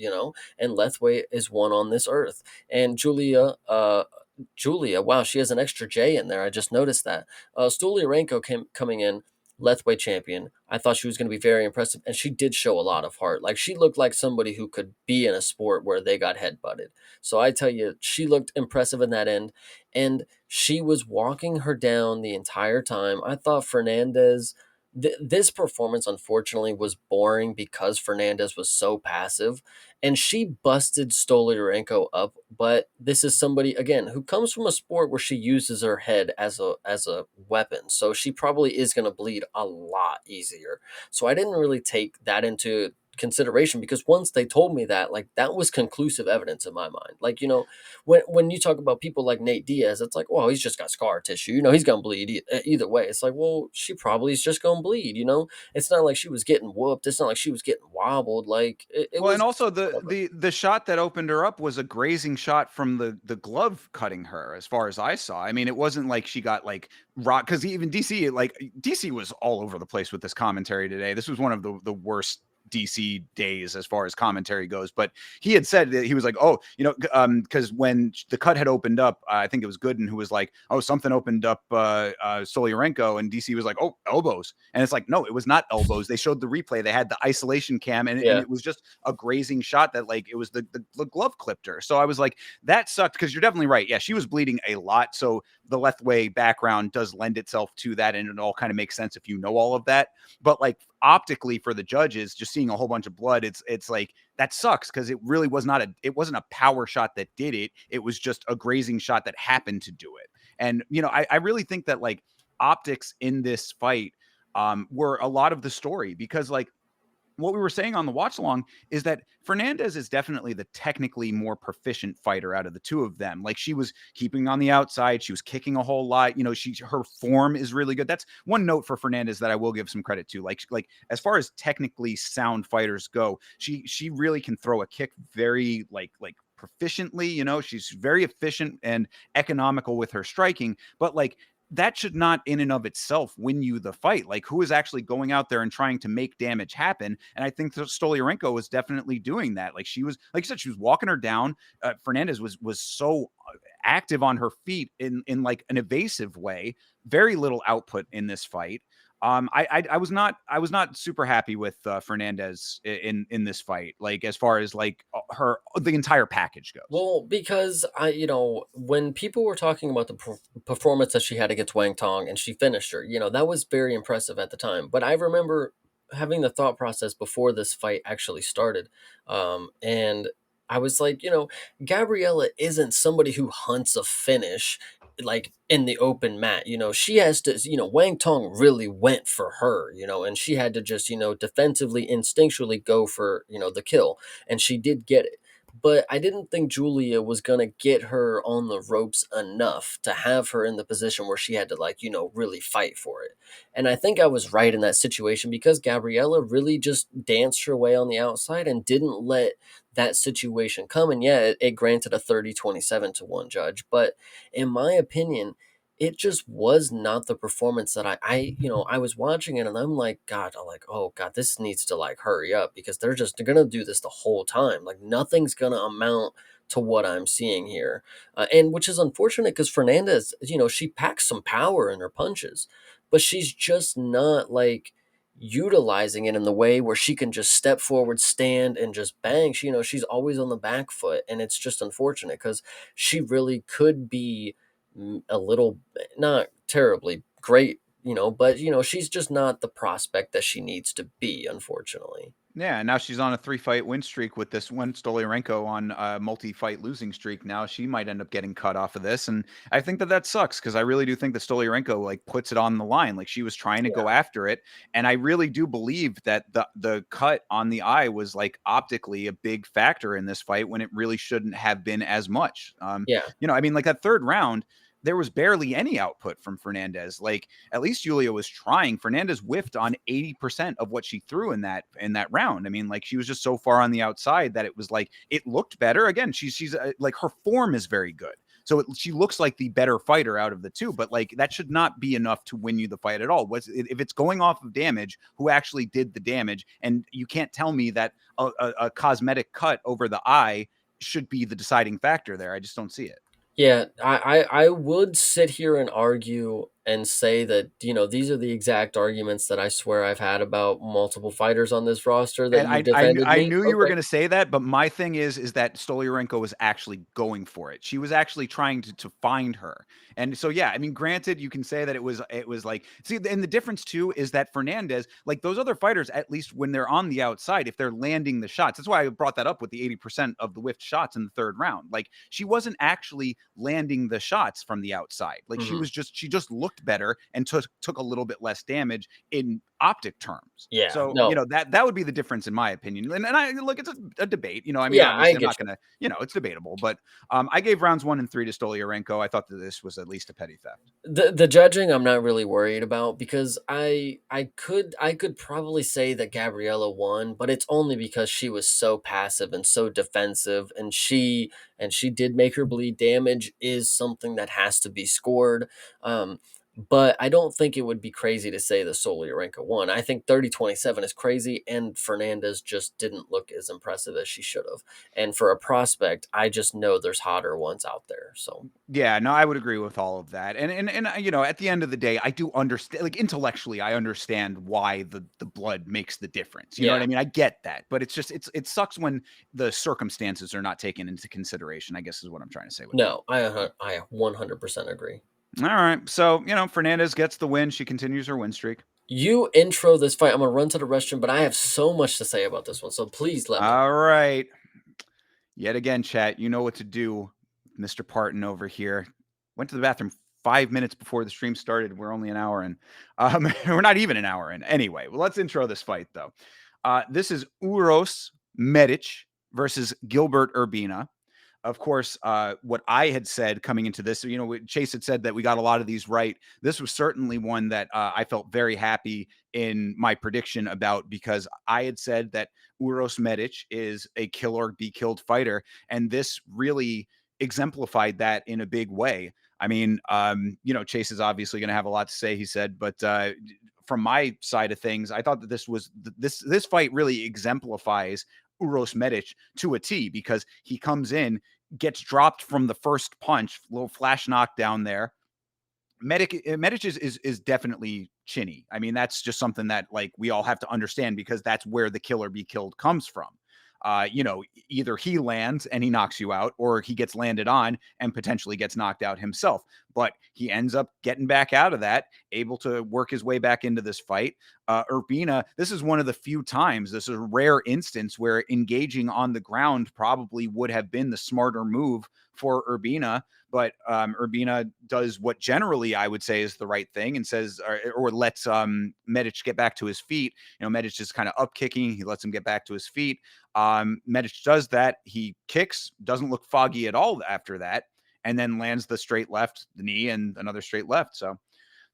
And Lethway is one on this earth. And Julia, wow, she has an extra J in there. I just noticed that. Stulyarenko came coming in, Lethway champion. I thought she was going to be very impressive, and she did show a lot of heart. Like she looked like somebody who could be in a sport where they got headbutted. So I tell you, she looked impressive in that end, and she was walking her down the entire time. I thought Fernandez. This performance, unfortunately, was boring because Fernandez was so passive and she busted Stolyarenko up. But this is somebody again who comes from a sport where she uses her head as a weapon, so she probably is going to bleed a lot easier. So I didn't really take that into consideration because once they told me that, like that was conclusive evidence in my mind. Like when you talk about people like Nate Diaz, it's like, well, he's just got scar tissue. He's gonna bleed either way. It's like, well, she probably is just gonna bleed. It's not like she was getting whooped. It's not like she was getting wobbled. Like it Well, and was also whatever. the shot that opened her up was a grazing shot from the glove cutting her, as far as I saw. I mean, it wasn't like she got like rock, because even DC, like DC was all over the place with this commentary today. This was one of the worst DC days as far as commentary goes. But he had said that he was like, oh, because when the cut had opened up, I think it was Gooden who was like, oh, something opened up Stolyarenko, and DC was like, oh, elbows, and it's like, no, it was not elbows. They showed the replay. They had the isolation cam, and Yeah. it was just a grazing shot that like it was the glove clipped her. So I was like, that sucked, because you're definitely right. Yeah, she was bleeding a lot. So the Lethway background does lend itself to that, and it all kind of makes sense if you know all of that. But like optically for the judges, just seeing a whole bunch of blood, it's like that sucks, because it wasn't a power shot that did it. It was just a grazing shot that happened to do it. And I really think that like optics in this fight were a lot of the story, because like what we were saying on the watch along is that Fernandez is definitely the technically more proficient fighter out of the two of them. Like she was keeping on the outside, she was kicking a whole lot. Her form is really good. That's one note for Fernandez that I will give some credit to. Like as far as technically sound fighters go, she really can throw a kick very like proficiently. She's very efficient and economical with her striking, but like that should not in and of itself win you the fight. Like who is actually going out there and trying to make damage happen? And I think Stolyarenko was definitely doing that. Like she was, like you said, she was walking her down. Fernandez was so active on her feet in like an evasive way. Very little output in this fight. I was not super happy with Fernandez in this fight. Like as far as like her the entire package goes. Well, because when people were talking about the performance that she had against Wang Tong and she finished her, that was very impressive at the time. But I remember having the thought process before this fight actually started. And I was like, Gabriella isn't somebody who hunts a finish like in the open mat. She has to, Wang Tong really went for her, and she had to just, defensively, instinctually go for, the kill. And she did get it, but I didn't think Julia was gonna get her on the ropes enough to have her in the position where she had to like, really fight for it. And I think I was right in that situation because Gabriella really just danced her way on the outside and didn't let that situation come. And yeah, it granted a 30-27 to one judge, but in my opinion, it just was not the performance that I was watching it and I'm like, God, I'm like, oh God, this needs to like hurry up because they're gonna do this the whole time. Like nothing's gonna amount to what I'm seeing here. And which is unfortunate because Fernandez, she packs some power in her punches, but she's just not like utilizing it in the way where she can just step forward, stand, and just bang. She's always on the back foot, and it's just unfortunate because she really could be a little, not terribly great, but she's just not the prospect that she needs to be, unfortunately. Yeah, and now she's on a 3-fight win streak with this one Stolyarenko on a multi-fight losing streak. Now she might end up getting cut off of this, and I think that sucks because I really do think that Stolyarenko like puts it on the line. Like she was trying to go Yeah. after it, and I really do believe that the cut on the eye was like optically a big factor in this fight when it really shouldn't have been as much. Yeah. I mean, like that third round, there was barely any output from Fernandez. Like at least Julia was trying. Fernandez whiffed on 80% of what she threw in that round. I mean, like she was just so far on the outside that it was like it looked better. Again, she's like her form is very good. So she looks like the better fighter out of the two, but like that should not be enough to win you the fight at all. If it's going off of damage, who actually did the damage? And you can't tell me that a cosmetic cut over the eye should be the deciding factor there. I just don't see it. Yeah, I would sit here and argue and say that, these are the exact arguments that I swear I've had about multiple fighters on this roster that And you've I kn defended I me. knew you were Okay. gonna say that, but my thing is that Stolyarenko was actually going for it. She was actually trying to find her. And so, yeah, I mean, granted, you can say that it was like see, and the difference too is that Fernandez, like those other fighters, at least when they're on the outside, if they're landing the shots, that's why I brought that up with the 80% of the whiffed shots in the third round. Like she wasn't actually landing the shots from the outside. Like Hmm. she just looked better and took a little bit less damage in optic terms. Yeah, So, no. that would be the difference in my opinion. And I look, it's a debate. I mean, Yeah, I obviously, I'm get not you. gonna, it's debatable. But I gave rounds 1 and 3 to Stolyarenko. I thought that this was at least a petty theft. The judging I'm not really worried about because I could probably say that Gabriella won, but it's only because she was so passive and so defensive, and she did make her bleed. Damage is something that has to be scored. Um but I don't think it would be crazy to say the Solyarenko won. I think 30-27 is crazy, and Fernandez just didn't look as impressive as she should have. And for a prospect, I just know there's hotter ones out there. So Yeah, no, I would agree with all of that. And at the end of the day, I do understand, like intellectually, I understand why the blood makes the difference. You know what yeah. I mean? I get that, but it's just it sucks when the circumstances are not taken into consideration. I guess is what I'm trying to say with that. No, I 100% agree. All right, so Fernandez gets the win. She continues her win streak. You intro this fight. I'm gonna run to the restroom, but I have so much to say about this one. So please let me. All right. Yet again, chat, you know what to do. Mr. Parton over here went to the bathroom 5 minutes before the stream started. We're only an hour in. We're not even an hour in. Anyway, well, let's intro this fight, though. This is Uros Medic versus Gilbert Urbina. Of course, what I had said coming into this, Chase had said that we got a lot of these right. This was certainly one that I felt very happy in my prediction about because I had said that Uros Medic is a kill or be killed fighter, and this really exemplified that in a big way. I mean, Chase is obviously going to have a lot to say, he said, but from my side of things, I thought that this fight really exemplifies Uros Medic to a T because he comes in, gets dropped from the first punch, little flash knockdown there. Medic is definitely chinny. I mean, that's just something that like we all have to understand because that's where the kill or be killed comes from. Either he lands and he knocks you out, or he gets landed on and potentially gets knocked out himself. But he ends up getting back out of that, able to work his way back into this fight. Urbina, this is one of the few times, this is a rare instance where engaging on the ground probably would have been the smarter move for Urbina. But Urbina does what generally I would say is the right thing and says, or lets Medic get back to his feet. Medic is kind of up kicking. He lets him get back to his feet. Medic does that. He kicks, doesn't look foggy at all after that, and then lands the straight left, the knee, and another straight left. So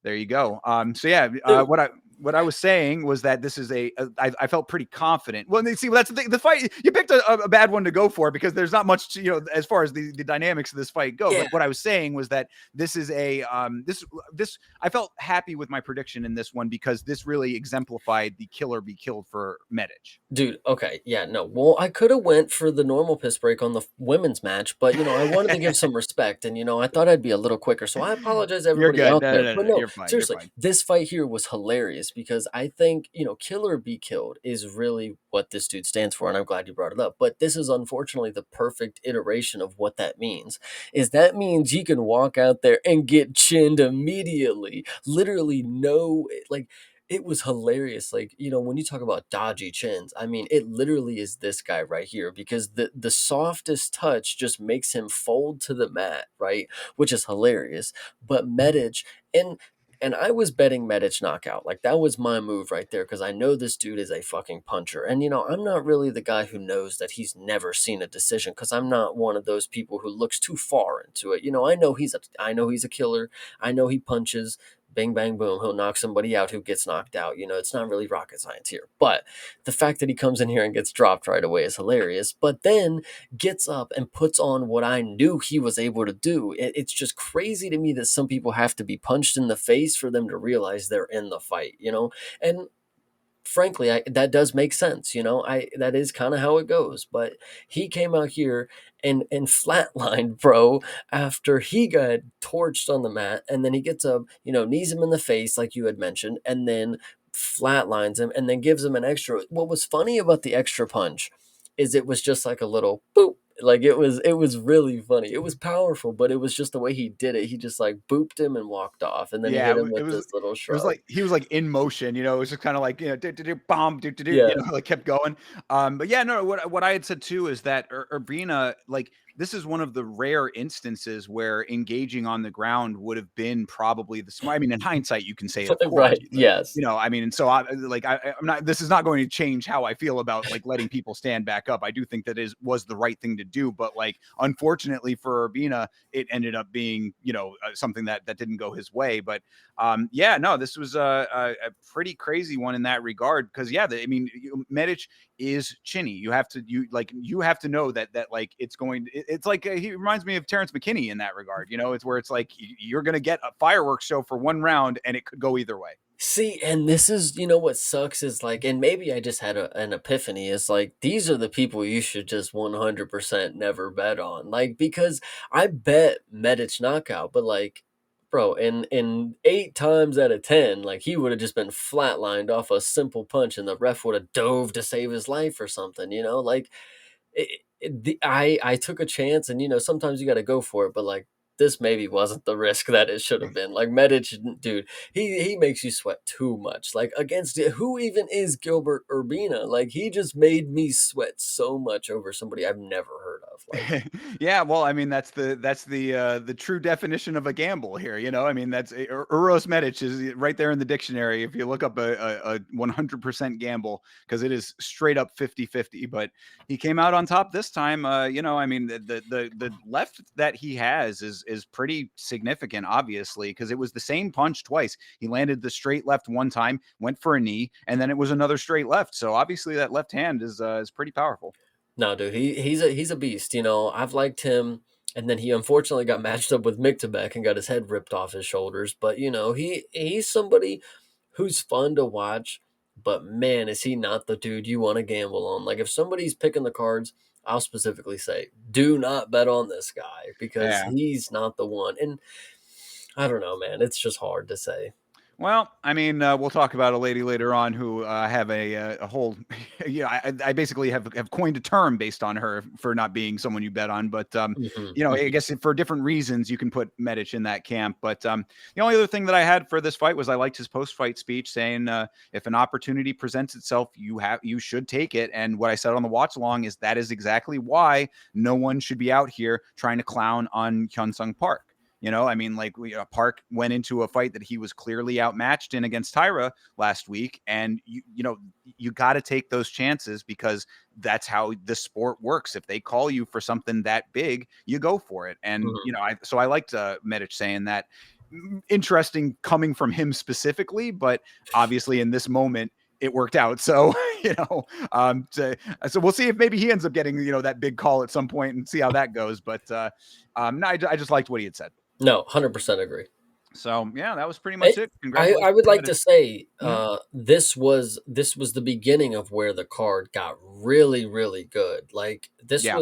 there you go. So yeah, Dude, what I what I was saying was that this is I felt pretty confident. Well, see, that's the thing. The fight, you picked a bad one to go for because there's not much, as far as the dynamics of this fight go. Yeah. But what I was saying was that this is this I felt happy with my prediction in this one because this really exemplified the killer be killed for Medic. Dude, okay, yeah, no. Well, I could have went for the normal piss break on the women's match, but I wanted to give some respect, and I thought I'd be a little quicker. So I apologize, to You're everybody good. out No, there. no, no, But no. no, You're fine. You're seriously, fine. this fight here was hilarious because I think "Killer Be Killed" is really what this dude stands for, and I'm glad you brought it up. But this is unfortunately the perfect iteration of what that means. Is that means you can walk out there and get chinned immediately, literally no like it was hilarious. Like, when you talk about dodgy chins, I mean, it literally is this guy right here because the softest touch just makes him fold to the mat, right? Which is hilarious. But Medic and I was betting Medic knockout. Like that was my move right there because I know this dude is a fucking puncher. And I'm not really the guy who knows that he's never seen a decision because I'm not one of those people who looks too far into it. I know he's a killer. I know he punches. Bang, bang, boom. He'll knock somebody out who gets knocked out. It's not really rocket science here. But the fact that he comes in here and gets dropped right away is hilarious. But then gets up and puts on what I knew he was able to do. It's just crazy to me that some people have to be punched in the face for them to realize they're in the fight. And frankly, that does make sense. That is kind of how it goes. But he came out here and flatlined, bro, after he got torched on the mat, and then he gets up, knees him in the face, like you had mentioned, and then flatlines him, and then gives him an extra. What was funny about the extra punch is it was just like a little boop. Like it was really funny. It was powerful, but it was just the way he did it. He just like booped him and walked off, and then he Yeah, hit him it with was this little it was shrug. like he was like in motion, it was just kind of like, bomb, Yeah, like kept going. But yeah, no, what I had said too is that Urbina, like this is one of the rare instances where engaging on the ground would have been probably the smart. I mean, in hindsight, you can say it, of course, right. but Yes. I mean, and so I'm not. This is not going to change how I feel about like letting people stand back up. I do think that was the right thing to do, but like unfortunately for Urbina, it ended up being something that didn't go his way. But yeah, no, this was a pretty crazy one in that regard because I mean, Medic is chinny. You have to know that like it's like he reminds me of Terrence McKinney in that regard. It's where it's like you're gonna get a fireworks show for one round and it could go either way. See, and this is, what sucks is like, and maybe I just had an epiphany. Is like, these are the people you should just 100% never bet on. Like, because I bet Medic knockout, but like, bro, in 8 times out of 10, like, he would have just been flatlined off a simple punch and the ref would have dove to save his life or something. Like, I took a chance, and sometimes you got to go for it, but like this maybe wasn't the risk that it should have been. Like Medic, dude, he makes you sweat too much. Like against it, who even is Gilbert Urbina? Like he just made me sweat so much over somebody I've never heard of. Like Yeah, well, I mean the true definition of a gamble here. I mean that's Uros Medic is right there in the dictionary. If you look up a 100% gamble, because it is straight up 50-50. But he came out on top this time. I mean the left that he has is pretty significant, obviously, because it was the same punch twice. He landed the straight left one time, went for a knee, and then it was another straight left. So obviously that left hand is pretty powerful. no, dude, he's a beast. I've liked him. And then he unfortunately got matched up with Mictabek and got his head ripped off his shoulders. But he's somebody who's fun to watch, but man, is he not the dude you want to gamble on. Like if somebody's picking the cards, I'll specifically say, do not bet on this guy because Yeah. he's not the one. And I don't know, man. It's just hard to say. Well, I mean, we'll talk about a lady later on who have a whole, I basically have coined a term based on her for not being someone you bet on. But, I guess for different reasons, you can put Medic in that camp. But the only other thing that I had for this fight was I liked his post-fight speech saying, if an opportunity presents itself, you should take it. And what I said on the watch along is that is exactly why no one should be out here trying to clown on Hyun-Sung Park. I mean, like Park went into a fight that he was clearly outmatched in against Tyra last week, and you got to take those chances because that's how the sport works. If they call you for something that big, you go for it. And Mhm. so I liked Medic saying that. interesting coming from him specifically, but obviously in this moment it worked out. So, so we'll see if maybe he ends up getting, that big call at some point and see how that goes. But no, I just liked what he had said. No, 100% agree. So yeah, that was pretty much I it. I Congratulations. would like To to say Mhm. this was the beginning of where the card got really really good. Like Yeah.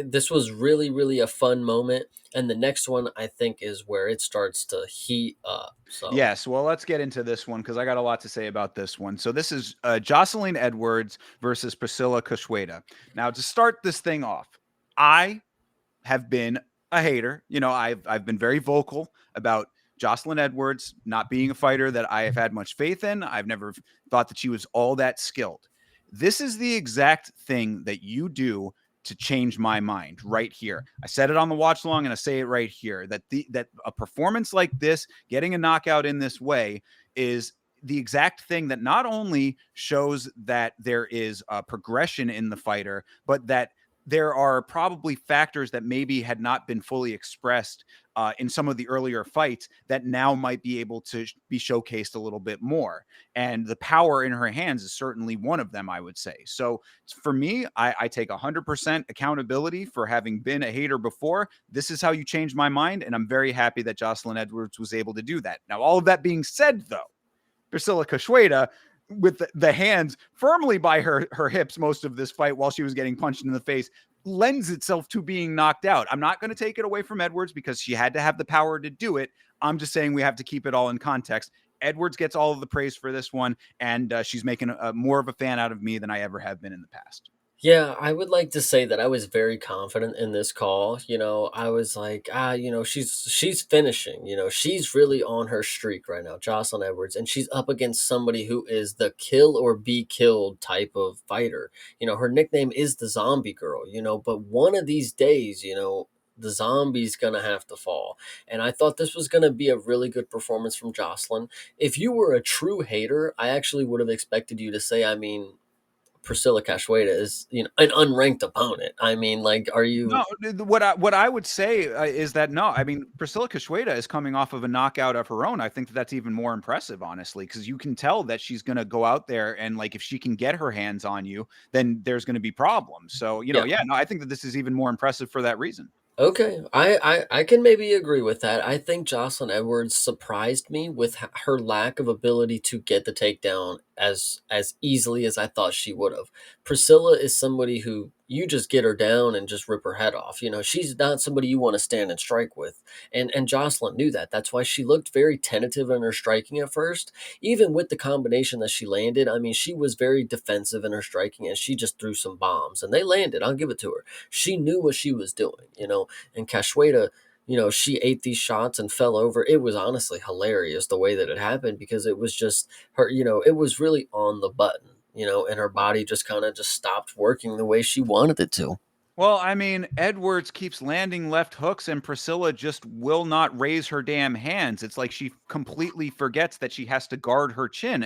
this was really really a fun moment, and the next one I think is where it starts to heat up. So Yes. Well, let's get into this one because I got a lot to say about this one. So this is Jocelyn Edwards versus Priscilla Cachueta. Now, to start this thing off, I have been a hater. I've been very vocal about Jocelyn Edwards not being a fighter that I have had much faith in. I've never thought that she was all that skilled. This is the exact thing that you do to change my mind right here. I said it on the watch along and I say it right here that a performance like this, getting a knockout in this way is the exact thing that not only shows that there is a progression in the fighter, but that there are probably factors that maybe had not been fully expressed in some of the earlier fights that now might be able to be showcased a little bit more. And the power in her hands is certainly one of them, I would say. So for me, I take 100% accountability for having been a hater before. This is how you change my mind. And I'm very happy that Jocelyn Edwards was able to do that. Now, all of that being said, though, Priscilla Cachueta with the hands firmly by her hips most of this fight while she was getting punched in the face lends itself to being knocked out. I'm not going to take it away from Edwards because she had to have the power to do it. I'm just saying we have to keep it all in context. Edwards gets all of the praise for this one, and she's making more of a fan out of me than I ever have been in the past. yeah, I would like to say that I was very confident in this call. I was like, she's finishing. She's really on her streak right now, Jocelyn Edwards, and she's up against somebody who is the kill or be killed type of fighter. Her nickname is the Zombie Girl. But one of these days, the zombie's gonna have to fall. And I thought this was gonna be a really good performance from Jocelyn. If you were a true hater, I actually would have expected you to say, Priscilla Cachoeira is, an unranked opponent. I mean, like, are you? No, what I would say is that no, I mean Priscilla Cachueta is coming off of a knockout of her own. I think that's even more impressive, honestly, because you can tell that she's going to go out there and like if she can get her hands on you, then there's going to be problems. So Yeah. yeah, no, I think that this is even more impressive for that reason. Okay, I can maybe agree with that. I think Jocelyn Edwards surprised me with her lack of ability to get the takedown as easily as I thought she would have. Priscilla is somebody who you just get her down and just rip her head off. She's not somebody you want to stand and strike with. And Jocelyn knew that. That's why she looked very tentative in her striking at first. Even with the combination that she landed, I mean, she was very defensive in her striking and she just threw some bombs and they landed. I'll give it to her. She knew what she was doing. And Cachueta, she ate these shots and fell over. It was honestly hilarious the way that it happened because it was just her, it was really on the button, and her body just kind of just stopped working the way she wanted it to. Well, I mean, Edwards keeps landing left hooks and Priscilla just will not raise her damn hands. It's like she completely forgets that she has to guard her chin.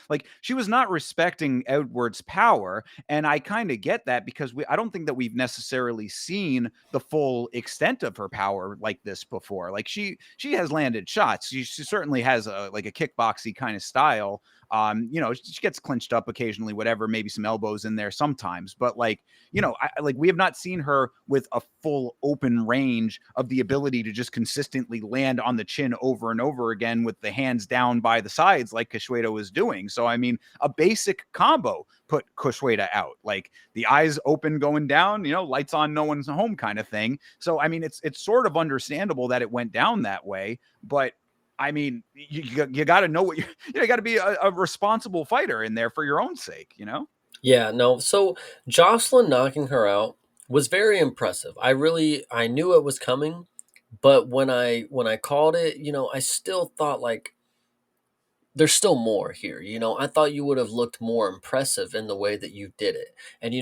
Like she was not respecting Edwards' power, and I kind of get that because I don't think that we've necessarily seen the full extent of her power like this before. Like she has landed shots. She certainly has a like a kickboxy kind of style. She gets clinched up occasionally, whatever, maybe some elbows in there sometimes, but like we have not seen her with a full open range of the ability to just consistently land on the chin over and over again with the hands down by the sides like Cachueta was doing. So, I mean, a basic combo put Cachueta out, like the eyes open going down, lights on, no one's home kind of thing. So, I mean, it's sort of understandable that it went down that way, but I mean, you got to know what you got to be a responsible fighter in there for your own sake. Yeah, no. So Jocelyn knocking her out was very impressive. I knew it was coming, but when I called it, I still thought like there's still more here. I thought you would have looked more impressive in the way that you did it. And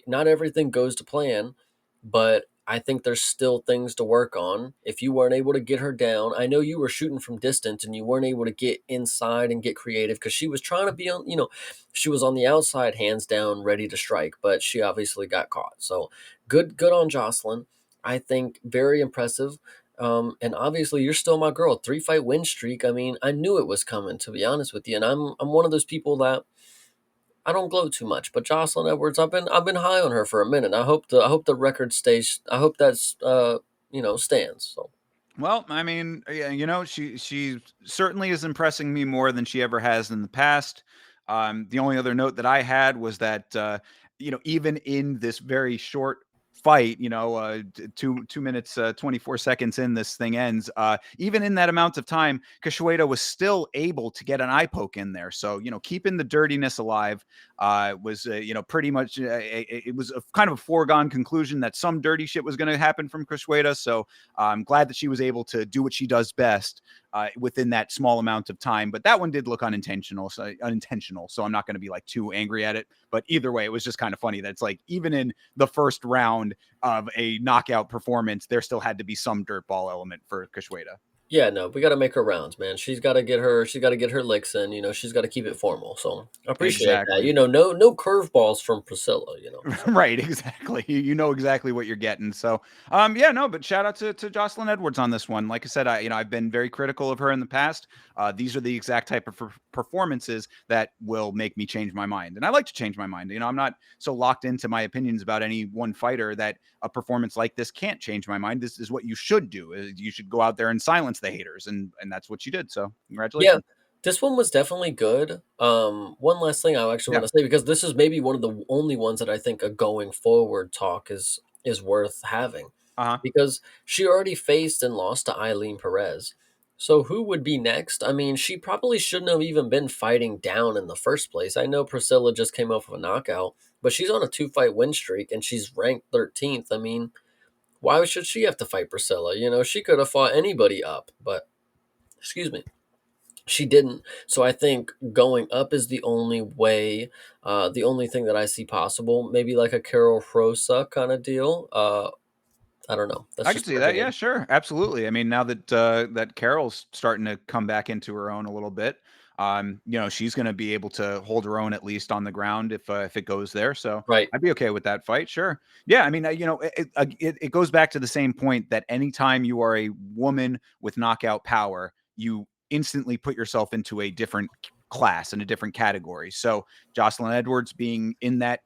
not everything goes to plan, but I think there's still things to work on. If you weren't able to get her down, I know you were shooting from distance and you weren't able to get inside and get creative because she was trying to be on, she was on the outside, hands down, ready to strike, but she obviously got caught. So good on Jocelyn. I think very impressive. And obviously, you're still my girl. 3-fight win streak. I mean, I knew it was coming, to be honest with you. And I'm one of those people that I don't gloat too much. But Jocelyn Edwards, I've been high on her for a minute. I hope the record stays. I hope that's stands. So Well, I mean, yeah, she certainly is impressing me more than she ever has in the past. The only other note that I had was that even in this very short fight, 2 minutes 24 seconds in, this thing ends. Even in that amount of time, Cachoeira was still able to get an eye poke in there. So keeping the dirtiness alive was pretty much it was a kind of a foregone conclusion that some dirty shit was going to happen from Cachoeira. So I'm glad that she was able to do what she does best within that small amount of time. But that one did look unintentional. So I'm not going to be like too angry at it. But either way, it was just kind of funny that it's like even in the first round of a knockout performance, there still had to be some dirtball element for Cachoeira. yeah, no, we got to make her rounds, man. She's got to get her licks in. She's got to keep it formal. So I appreciate that. Exactly. No curveballs from Priscilla. So. Right, exactly. You know exactly what you're getting. So, yeah, no, but shout out to Jocelyn Edwards on this one. Like I said, I've been very critical of her in the past. These are the exact type of performances that will make me change my mind, and I like to change my mind. I'm not so locked into my opinions about any one fighter that a performance like this can't change my mind. This is what you should do. You should go out there and silence the haters, and that's what you did. So, Yeah, congratulations. this one was definitely good. One last thing I actually Yeah. want to say, because this is maybe one of the only ones that I think a going forward talk is worth having, Uh huh. because she already faced and lost to Eileen Perez. So who would be next? I mean, she probably shouldn't have even been fighting down in the first place. I know Priscilla just came off of a knockout, but she's on a 2-fight win streak and she's ranked 13th. I mean, why should she have to fight Priscilla? She could have fought anybody up, but excuse me, she didn't. So I think going up is the only way, the only thing that I see possible. Maybe like a Carol Rosa kind of deal. I don't know. That's I could just see my that. Yeah, opinion. sure. Absolutely. I mean, now that Carol's starting to come back into her own a little bit, she's going to be able to hold her own at least on the ground if it goes there. So Right. I'd be okay with that fight. Sure. Yeah. I mean, it goes back to the same point that anytime you are a woman with knockout power, you instantly put yourself into a different class and a different category. So Jocelyn Edwards being in that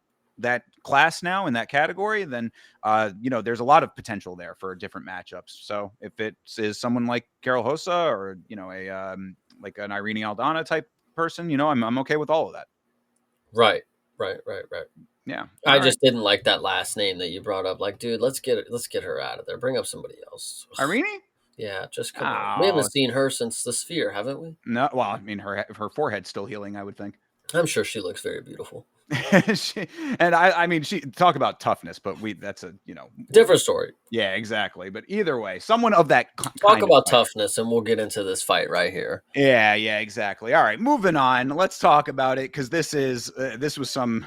class now in that category, then there's a lot of potential there for different matchups. So if it is someone like Carol Hosa or a like an Irene Aldana type person, I'm okay with all of that. Right. Right. Right. Right. Yeah. I All right. just didn't like that last name that you brought up. Like, dude, let's get her out of there. Bring up somebody else. Irene? Yeah, just come on. We Oh haven't seen her since the Sphere, haven't we? no. Well, I mean her forehead's still healing, I would think. I'm sure she looks very beautiful. she, and I mean she talk about toughness, but that's a Different story. yeah, exactly. But either way, someone of that Talk kind of about fighter. toughness, and we'll get into this fight right here. Yeah, yeah, exactly. All right, moving on. Let's talk about it because this was some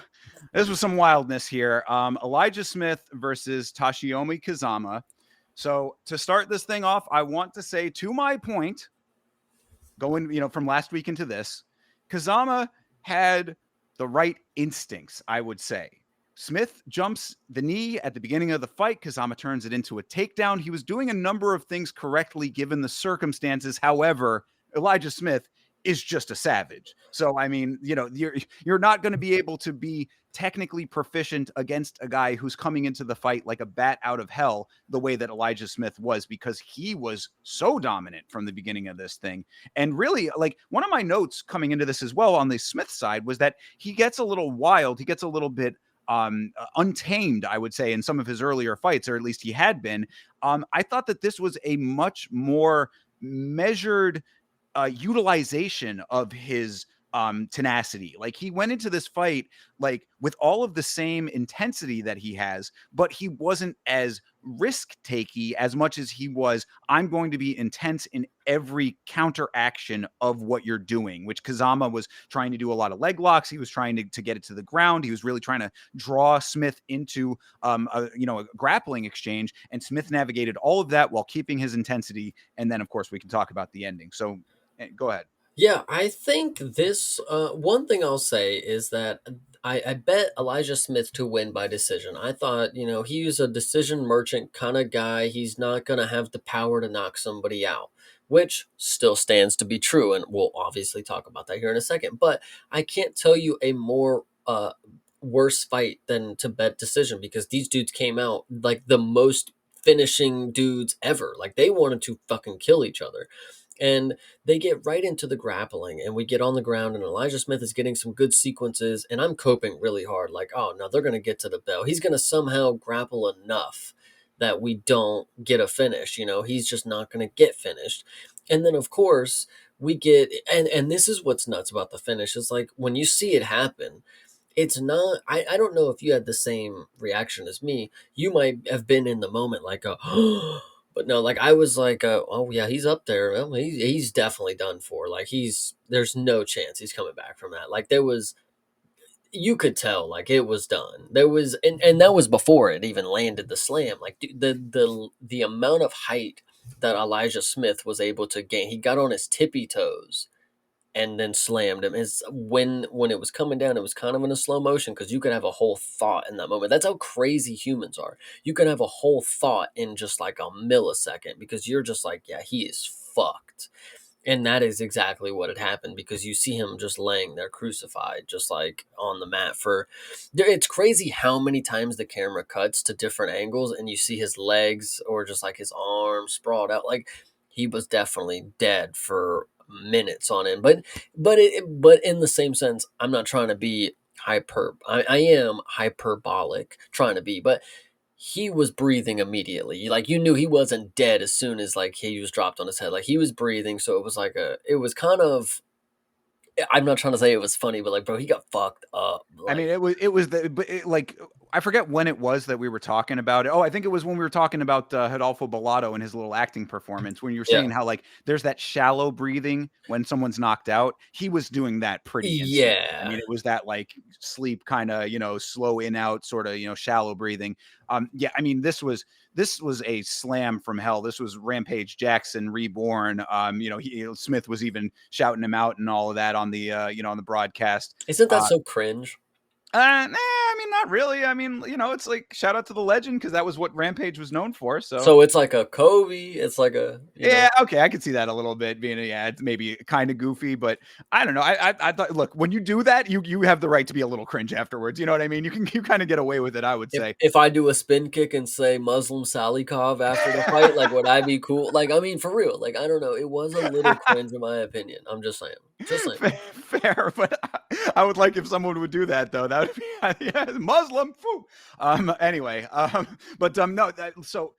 wildness here. Elijah Smith versus Toshiomi Kazama. So to start this thing off, I want to say to my point, going from last week into this, Kazama had the right instincts, I would say. Smith jumps the knee at the beginning of the fight. Kazama turns it into a takedown. He was doing a number of things correctly given the circumstances. However, Elijah Smith is just a savage. So I mean, you're not going to be able to be technically proficient against a guy who's coming into the fight like a bat out of hell the way that Elijah Smith was, because he was so dominant from the beginning of this thing. And really, like, one of my notes coming into this as well on the Smith side was that he gets a little wild. He gets a little bit untamed, I would say, in some of his earlier fights, or at least he had been. I thought that this was a much more measured utilization of his tenacity. Like, he went into this fight like with all of the same intensity that he has, but he wasn't as risk takey as much as he was, I'm going to be intense in every counter action of what you're doing, which Kazama was trying to do a lot of leg locks. He was trying to get it to the ground. He was really trying to draw Smith into a grappling exchange, and Smith navigated all of that while keeping his intensity. And then of course we can talk about the ending. So go ahead. Yeah, I think this. One thing I'll say is that I bet Elijah Smith to win by decision. I thought, he's a decision merchant kind of guy. He's not going to have the power to knock somebody out, which still stands to be true. And we'll obviously talk about that here in a second. But I can't tell you a more worse fight than to bet decision, because these dudes came out like the most finishing dudes ever. Like they wanted to fucking kill each other. And they get right into the grappling, and we get on the ground, and Elijah Smith is getting some good sequences, and I'm coping really hard. Like, oh no, they're gonna get to the bell. He's gonna somehow grapple enough that we don't get a finish. He's just not gonna get finished. And then of course we get, and this is what's nuts about the finish, is like when you see it happen, it's not, I don't know if you had the same reaction as me. You might have been in the moment like a but no, like I was like, oh yeah, he's up there. Well, he's definitely done for. Like there's no chance he's coming back from that. Like there was, you could tell, like it was done. There was, and that was before it even landed the slam. Like dude, the amount of height that Elijah Smith was able to gain, he got on his tippy toes and then slammed him. Is when it was coming down, it was kind of in a slow motion, because you could have a whole thought in that moment. That's how crazy humans are. You can have a whole thought in just like a millisecond, because you're just like, yeah, he is fucked. And that is exactly what had happened, because you see him just laying there crucified, just like on the mat for. It's crazy how many times the camera cuts to different angles and you see his legs or just like his arms sprawled out. Like he was definitely dead for minutes on end. But in the same sense, I'm not trying to be I am hyperbolic trying to be, but he was breathing immediately. Like you knew he wasn't dead as soon as like he was dropped on his head. Like he was breathing, so it was like it was kind of. I'm not trying to say it was funny, but like, bro, he got fucked up. I Like, mean, like, I forget when it was that we were talking about it. Oh, I think it was when we were talking about Rodolfo Bellato and his little acting performance, when you were yeah, saying how like there's that shallow breathing when someone's knocked out. He was doing that pretty instantly. I yeah. mean, it was that like sleep kind of, slow in out sort of, shallow breathing. Yeah, I mean, this was a slam from hell. This was Rampage Jackson reborn. Smith was even shouting him out and all of that on the on the broadcast. Isn't that Uh, so cringe? nah, I mean, not really. I mean, it's like shout out to the legend, because that was what Rampage was known for. So So it's like a Kobe. It's like a yeah, okay, I could see that a little bit being, yeah, it's maybe kind of goofy, but I don't know. I thought, look, when you do that, you have the right to be a little cringe afterwards. You know what I mean? You kind of get away with it, I would say. If I do a spin kick and say Muslim Salikov after the fight, like would I be cool? Like I mean, for real. Like I don't know. It was a little cringe in my opinion. I'm just saying. Just saying. Fair, but I would like if someone would do that though. That would be yeah, Muslim. Phew. Anyway, but no. So,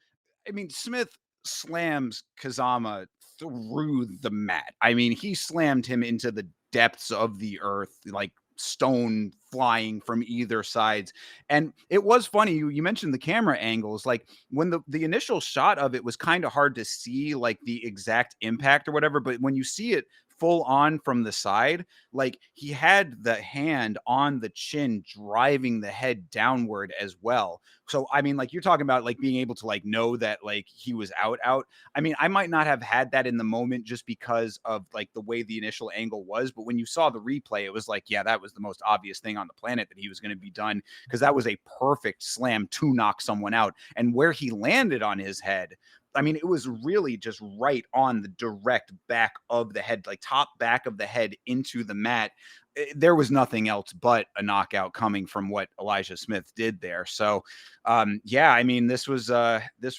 I mean, Smith slams Kazama through the mat. I mean, he slammed him into the depths of the earth, like stone flying from either sides. And it was funny, you mentioned the camera angles. Like when the initial shot of it was kind of hard to see like the exact impact or whatever, but when you see it full on from the side, like he had the hand on the chin driving the head downward as well. So I mean, like you're talking about like being able to like know that like he was out. I mean, I might not have had that in the moment just because of like the way the initial angle was, but when you saw the replay, it was like, yeah, that was the most obvious thing on the planet that he was going to be done, because that was a perfect slam to knock someone out. And where he landed on his head, I mean, it was really just right on the direct back of the head, like top back of the head into the mat. There was nothing else but a knockout coming from what Elijah Smith did there. So, yeah, I mean, this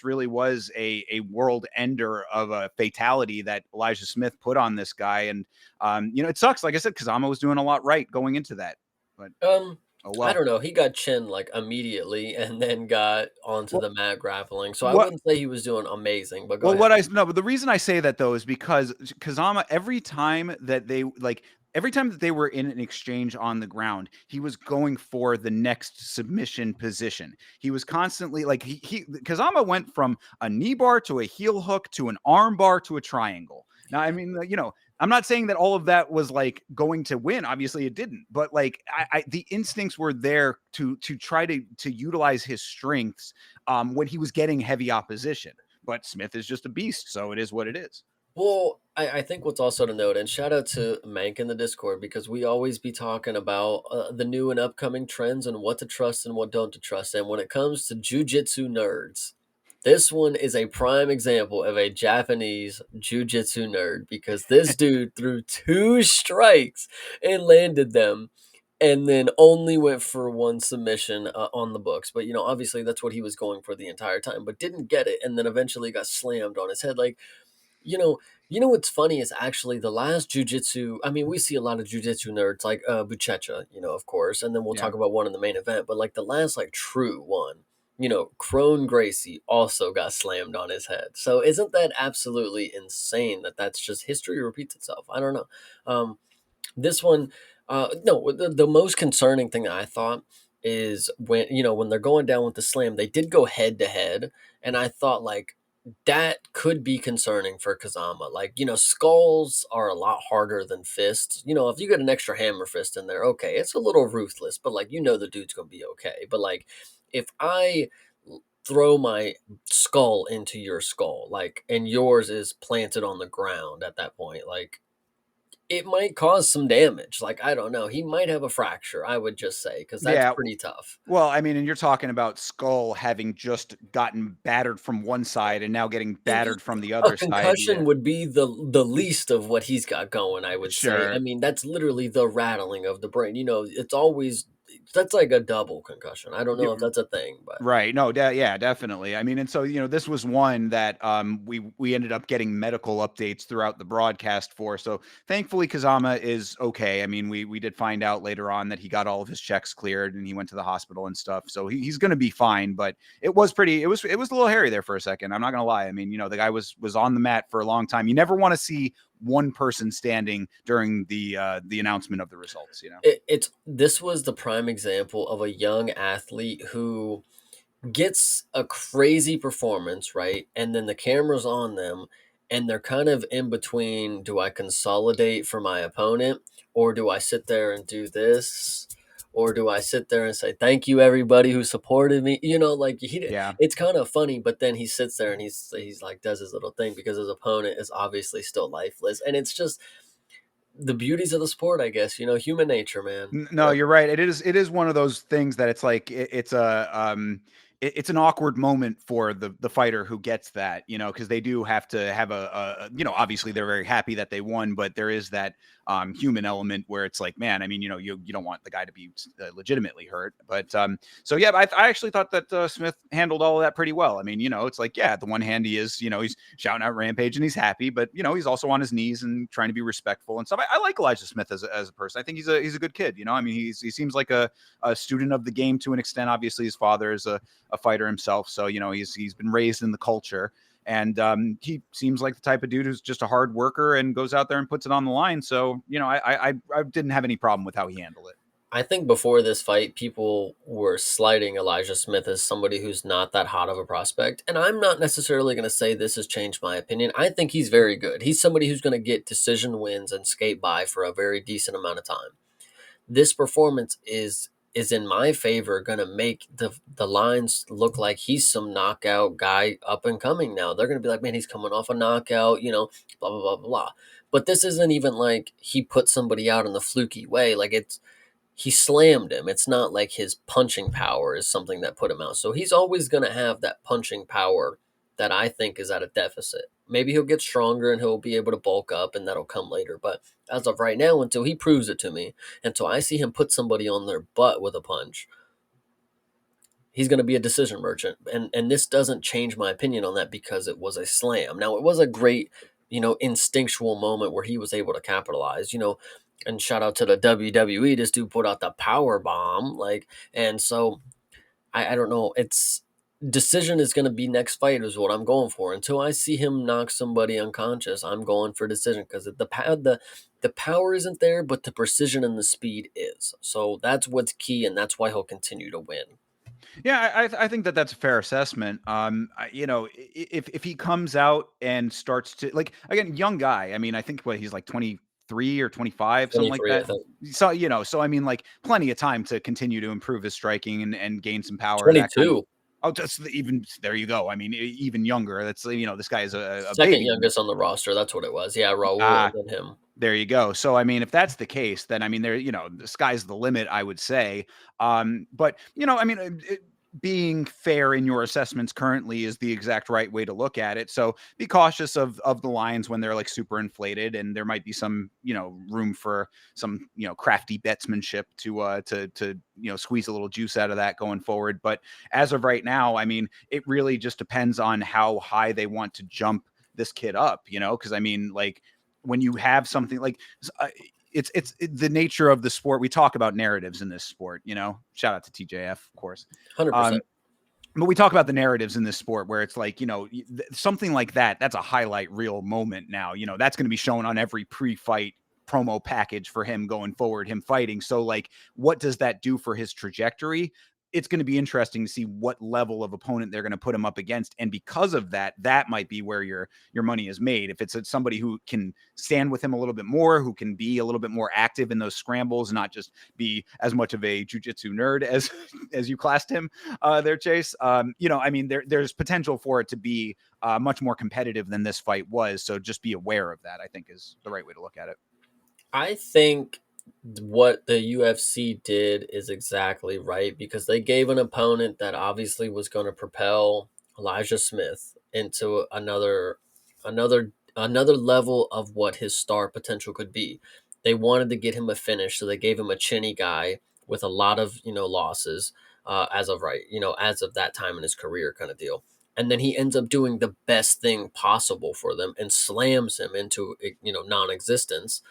really was a world ender of a fatality that Elijah Smith put on this guy. And, it sucks. Like I said, Kazama was doing a lot right going into that, but Um, oh I well. don't know. He got chin like immediately and then got onto Well, the mat grappling. So I what wouldn't say he was doing amazing, but go Well, ahead. what I no, but the reason I say that though is because Kazama, every time that they were in an exchange on the ground, he was going for the next submission position. He was constantly like he Kazama went from a knee bar to a heel hook to an arm bar to a triangle. Now, I mean, I'm not saying that all of that was like going to win. Obviously, it didn't. But like, the instincts were there to try to utilize his strengths when he was getting heavy opposition. But Smith is just a beast, so it is what it is. Well, I think what's also to note, and shout out to Mank in the Discord because we always be talking about the new and upcoming trends and what to trust and what don't to trust. And when it comes to jujitsu nerds, this one is a prime example of a Japanese jujitsu nerd because this dude threw two strikes and landed them. And then only went for one submission on the books, but obviously that's what he was going for the entire time, but didn't get it, and then eventually got slammed on his head. Like, you know, what's funny is actually the last jujitsu. I mean, we see a lot of jujitsu nerds like Buchecha, of course, and then we'll Yeah. talk about one in the main event. But like the last like true one, Crone Gracie also got slammed on his head. So isn't that absolutely insane that that's just history repeats itself? I don't know. This one, no, the most concerning thing that I thought is when they're going down with the slam, they did go head to head, and I thought like that could be concerning for Kazama. Like, skulls are a lot harder than fists. If you get an extra hammer fist in there, okay, it's a little ruthless, but like the dude's gonna be okay. But like if I throw my skull into your skull, like, and yours is planted on the ground at that point, like it might cause some damage. Like, I don't know. He might have a fracture, I would just say, because that's Yeah. pretty tough. Well, I mean, and you're talking about Skull having just gotten battered from one side and now getting battered from the A other side. Yeah. concussion would be the least of what he's got going, I would say. I Sure. mean, that's literally the rattling of the brain. It's always that's like a double concussion. I don't know if that's a thing, but Right. No, yeah, definitely. I mean, and so, this was one that we ended up getting medical updates throughout the broadcast for. So thankfully Kazama is okay. I mean, we did find out later on that he got all of his checks cleared and he went to the hospital and stuff. So he's gonna be fine. But it was a little hairy there for a second. I'm not gonna lie. I mean, the guy was on the mat for a long time. You never want to see one person standing during the announcement of the results. it's this was the prime example of a young athlete who gets a crazy performance, right? And then the camera's on them, and they're kind of in between, do I consolidate for my opponent, or do I sit there and do this? Or do I sit there and say thank you everybody who supported me? Like Yeah. it's kind of funny, but then he sits there and he's like does his little thing because his opponent is obviously still lifeless, and it's just the beauties of the sport, I guess. Human nature, man. No, you're right. It is one of those things that it's like it's an awkward moment for the fighter who gets that, because they do have to have obviously they're very happy that they won, but there is that human element where it's like, man, I mean, you don't want the guy to be legitimately hurt. But so yeah, I actually thought that Smith handled all of that pretty well. I mean, it's like, yeah, the one hand he is, he's shouting out Rampage and he's happy, but he's also on his knees and trying to be respectful and stuff. I like Elijah Smith as a person. I think he's a good kid. I mean, he seems like a student of the game to an extent. Obviously, his father is a fighter himself, so he's been raised in the culture. And he seems like the type of dude who's just a hard worker and goes out there and puts it on the line. So, I didn't have any problem with how he handled it. I think before this fight, people were slighting Elijah Smith as somebody who's not that hot of a prospect. And I'm not necessarily going to say this has changed my opinion. I think he's very good. He's somebody who's going to get decision wins and skate by for a very decent amount of time. This performance is in my favor going to make the lines look like he's some knockout guy up and coming now. They're going to be like, man, he's coming off a knockout, blah blah blah blah. But this isn't even like he put somebody out in the fluky way. Like he slammed him. It's not like his punching power is something that put him out. So he's always going to have that punching power that I think is at a deficit. Maybe he'll get stronger and he'll be able to bulk up and that'll come later. But as of right now, until he proves it to me, until I see him put somebody on their butt with a punch, he's going to be a decision merchant. And this doesn't change my opinion on that because it was a slam. Now, it was a great, instinctual moment where he was able to capitalize, and shout out to the WWE. This dude put out the power bomb. And so I don't know. It's decision is going to be next fight is what I'm going for. Until I see him knock somebody unconscious, I'm going for decision because the power isn't there, but the precision and the speed is. So that's what's key, and that's why he'll continue to win. Yeah, I think that that's a fair assessment. If he comes out and starts to, like, again, young guy. I mean, I think he's like 23 or 25, something like 23, I that. think. So so I mean, like, plenty of time to continue to improve his striking and gain some power. That kind of 22. Oh, just even there you go. I mean, even younger. That's this guy is a Second baby. youngest on the roster. That's what it was. Yeah, Raul Ah, and then him. there you go. So, I mean, if that's the case, then I mean, the sky's the limit, I would say. But I mean, being fair in your assessments currently is the exact right way to look at it. So be cautious of the lines when they're like super inflated, and there might be some room for some crafty betsmanship to squeeze a little juice out of that going forward. But as of right now, I mean, it really just depends on how high they want to jump this kid up. Because I mean, like when you have something like it's the nature of the sport. We talk about narratives in this sport, shout out to TJF, of course. 100%. um but we talk about the narratives in this sport where it's like, something like that's a highlight reel moment now. That's going to be shown on every pre-fight promo package for him going forward, him fighting. So like, what does that do for his trajectory? It's going to be interesting to see what level of opponent they're going to put him up against. And because of that, that might be where your money is made. If it's somebody who can stand with him a little bit more, who can be a little bit more active in those scrambles, not just be as much of a jiu-jitsu nerd as you classed him there, Chase. I mean, there's potential for it to be much more competitive than this fight was. So just be aware of that, I think, is the right way to look at it. I think what the UFC did is exactly right because they gave an opponent that obviously was going to propel Elijah Smith into another level of what his star potential could be. They wanted to get him a finish, so they gave him a chinny guy with a lot of losses as of that time in his career, kind of deal. And then he ends up doing the best thing possible for them and slams him into non-existence.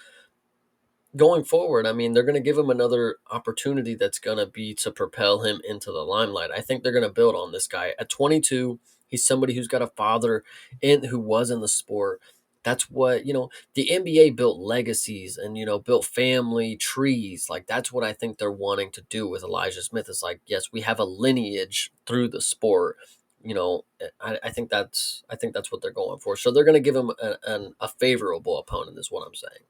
Going forward, I mean, they're going to give him another opportunity that's going to be to propel him into the limelight. I think they're going to build on this guy. At 22, he's somebody who's got a father who was in the sport. That's what, the NBA built legacies and, built family trees. Like, that's what I think they're wanting to do with Elijah Smith. It's like, yes, we have a lineage through the sport. I think that's what they're going for. So they're going to give him a favorable opponent, is what I'm saying.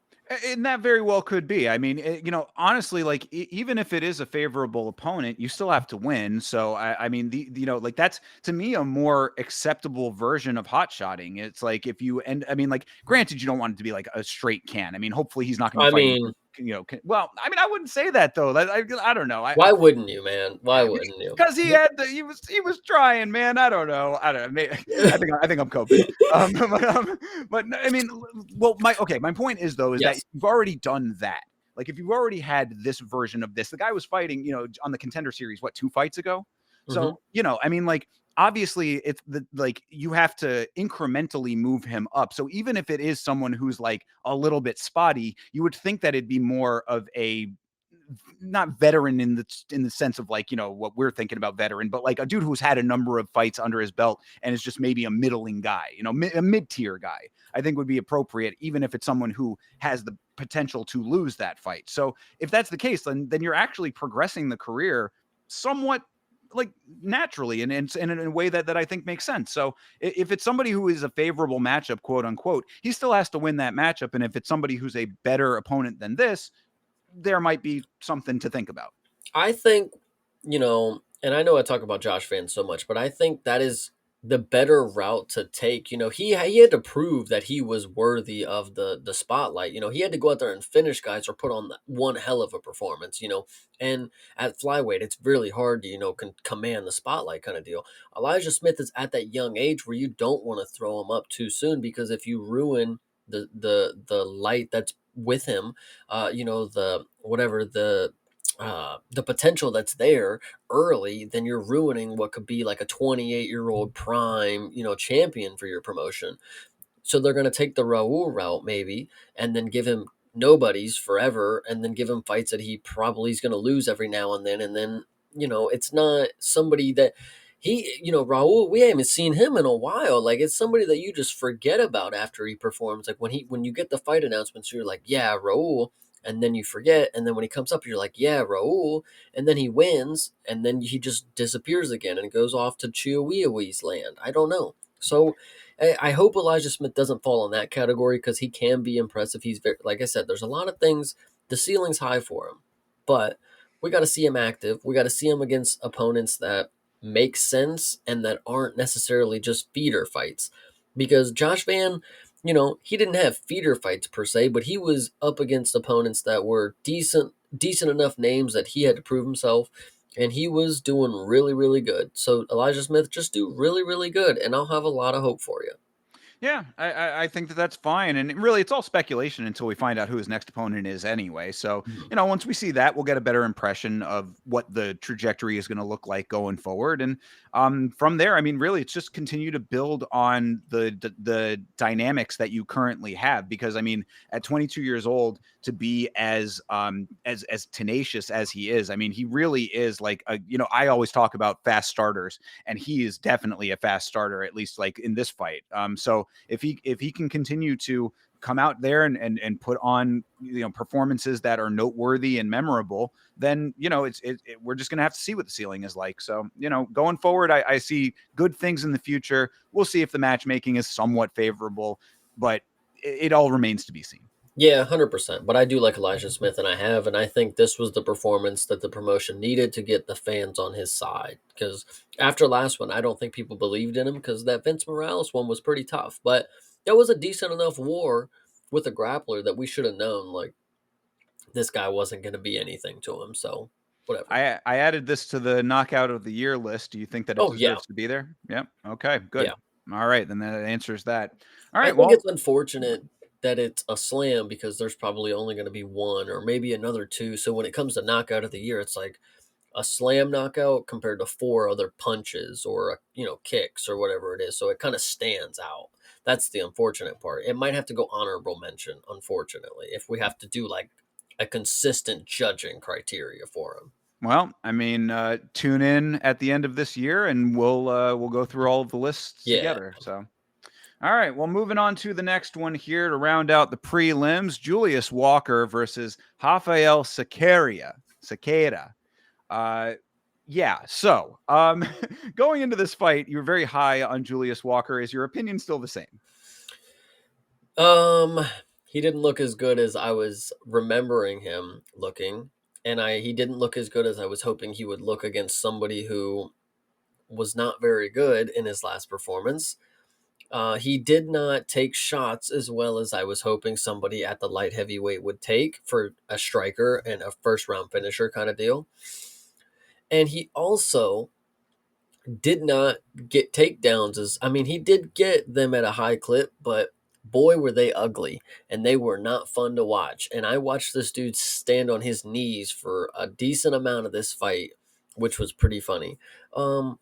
And that very well could be. I mean, honestly, like even if it is a favorable opponent, you still have to win. So I mean, like that's to me a more acceptable version of hot shotting. It's like if you and I mean, like granted, you don't want it to be like a straight can. I mean, hopefully he's not going to be I fighting. mean, Well, I mean, I wouldn't say that though. I don't know. why wouldn't you, man? Why wouldn't you? Because he was trying, man. I don't know. I think I'm coping. But I mean, well, my point is though is that Yes. you've already done that. Like if you've already had this version of this, the guy was fighting, on the Contender Series, what, 2 fights ago? Hmm. So I mean, like obviously it's like you have to incrementally move him up. So even if it is someone who's like a little bit spotty, you would think that it'd be more of a not veteran in the sense of like what we're thinking about veteran, but like a dude who's had a number of fights under his belt and is just maybe a middling guy, a mid-tier guy. I think would be appropriate, even if it's someone who has the potential to lose that fight. So if that's the case, then you're actually progressing the career somewhat like naturally and in a way that I think makes sense. So if it's somebody who is a favorable matchup, quote unquote, he still has to win that matchup. And if it's somebody who's a better opponent than this, there might be something to think about. I think, and I know I talk about Josh Van so much, but I think that is the better route to take. He had to prove that he was worthy of the spotlight. He had to go out there and finish guys or put on one hell of a performance. And at flyweight, it's really hard to command the spotlight kind of deal. Elijah Smith is at that young age where you don't want to throw him up too soon because if you ruin the light that's with him, the potential that's there early, then you're ruining what could be like a 28-year-old prime, champion for your promotion. So they're going to take the Raul route maybe, and then give him nobodies forever, and then give him fights that he probably is going to lose every now and then. And then, it's not somebody that Raul, we haven't seen him in a while. Like it's somebody that you just forget about after he performs. Like when you get the fight announcements, you're like, yeah, Raul. And then you forget, and then when he comes up, you're like, "Yeah, Raul," and then he wins, and then he just disappears again and goes off to Chihuahua's land. I don't know. So I hope Elijah Smith doesn't fall in that category because he can be impressive. He's very, like I said, there's a lot of things. The ceiling's high for him, but we got to see him active. We got to see him against opponents that make sense and that aren't necessarily just feeder fights. Because Josh Van, he didn't have feeder fights per se, but he was up against opponents that were decent enough names that he had to prove himself, and he was doing really, really good. So Elijah Smith, just do really, really good, and I'll have a lot of hope for you. Yeah, I think that that's fine, and really, it's all speculation until we find out who his next opponent is anyway. So, Mhm. once we see that, we'll get a better impression of what the trajectory is going to look like going forward, and from there, I mean, really, it's just continue to build on the dynamics that you currently have. Because I mean, at 22 years old, to be as tenacious as he is, I mean, he really is like a I always talk about fast starters, and he is definitely a fast starter, at least like in this fight. So if he can continue to come out there and put on performances that are noteworthy and memorable, then we're just gonna have to see what the ceiling is like. So going forward, I see good things in the future. We'll see if the matchmaking is somewhat favorable, but it all remains to be seen. Yeah, 100%. But I do like Elijah Smith, and I think this was the performance that the promotion needed to get the fans on his side. Because after last one, I don't think people believed in him because that Vince Morales one was pretty tough. But it was a decent enough war with a grappler that we should have known, like, this guy wasn't going to be anything to him. So, whatever. I added this to the knockout of the year list. Do you think that it Oh, yeah. deserves to be there? Yep. Okay, good. Yeah. All right, then that answers that. All I right, think well, it's unfortunate that it's a slam because there's probably only going to be one or maybe another two. So when it comes to knockout of the year, it's like a slam knockout compared to four other punches or kicks or whatever it is. So it kind of stands out. That's the unfortunate part. It might have to go honorable mention, unfortunately, if we have to do like a consistent judging criteria for him. well, I mean, tune in at the end of this year, and we'll go through all of the lists Yeah. together. So, all right, well, moving on to the next one here to round out the prelims: Julius Walker versus Rafael Sequeira. Uh, yeah. So, going into this fight, you were very high on Julius Walker. Is your opinion still the same? Um, he didn't look as good as I was remembering him looking, and he didn't look as good as I was hoping he would look against somebody who was not very good in his last performance. He did not take shots as well as I was hoping somebody at the light heavyweight would take for a striker and a first round finisher kind of deal. And he also did not get takedowns as I mean, he did get them at a high clip, but boy were they ugly and they were not fun to watch. And I watched this dude stand on his knees for a decent amount of this fight, which was pretty funny. Um,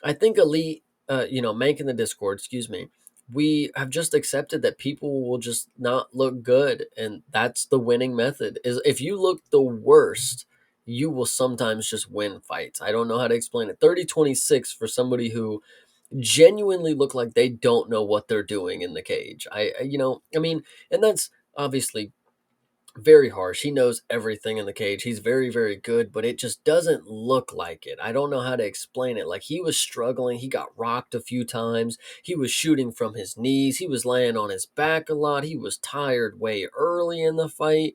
I think Elite, Mank in the Discord, excuse me, we have just accepted that people will just not look good, and that's the winning method. Is if you look the worst, you will sometimes just win fights. I don't know how to explain it. 30-26 for somebody who genuinely look like they don't know what they're doing in the cage. I mean, and that's obviously very harsh. He knows everything in the cage. He's very, very good, but it just doesn't look like it. I don't know how to explain it. Like he was struggling. He got rocked a few times. He was shooting from his knees. He was laying on his back a lot. He was tired way early in the fight.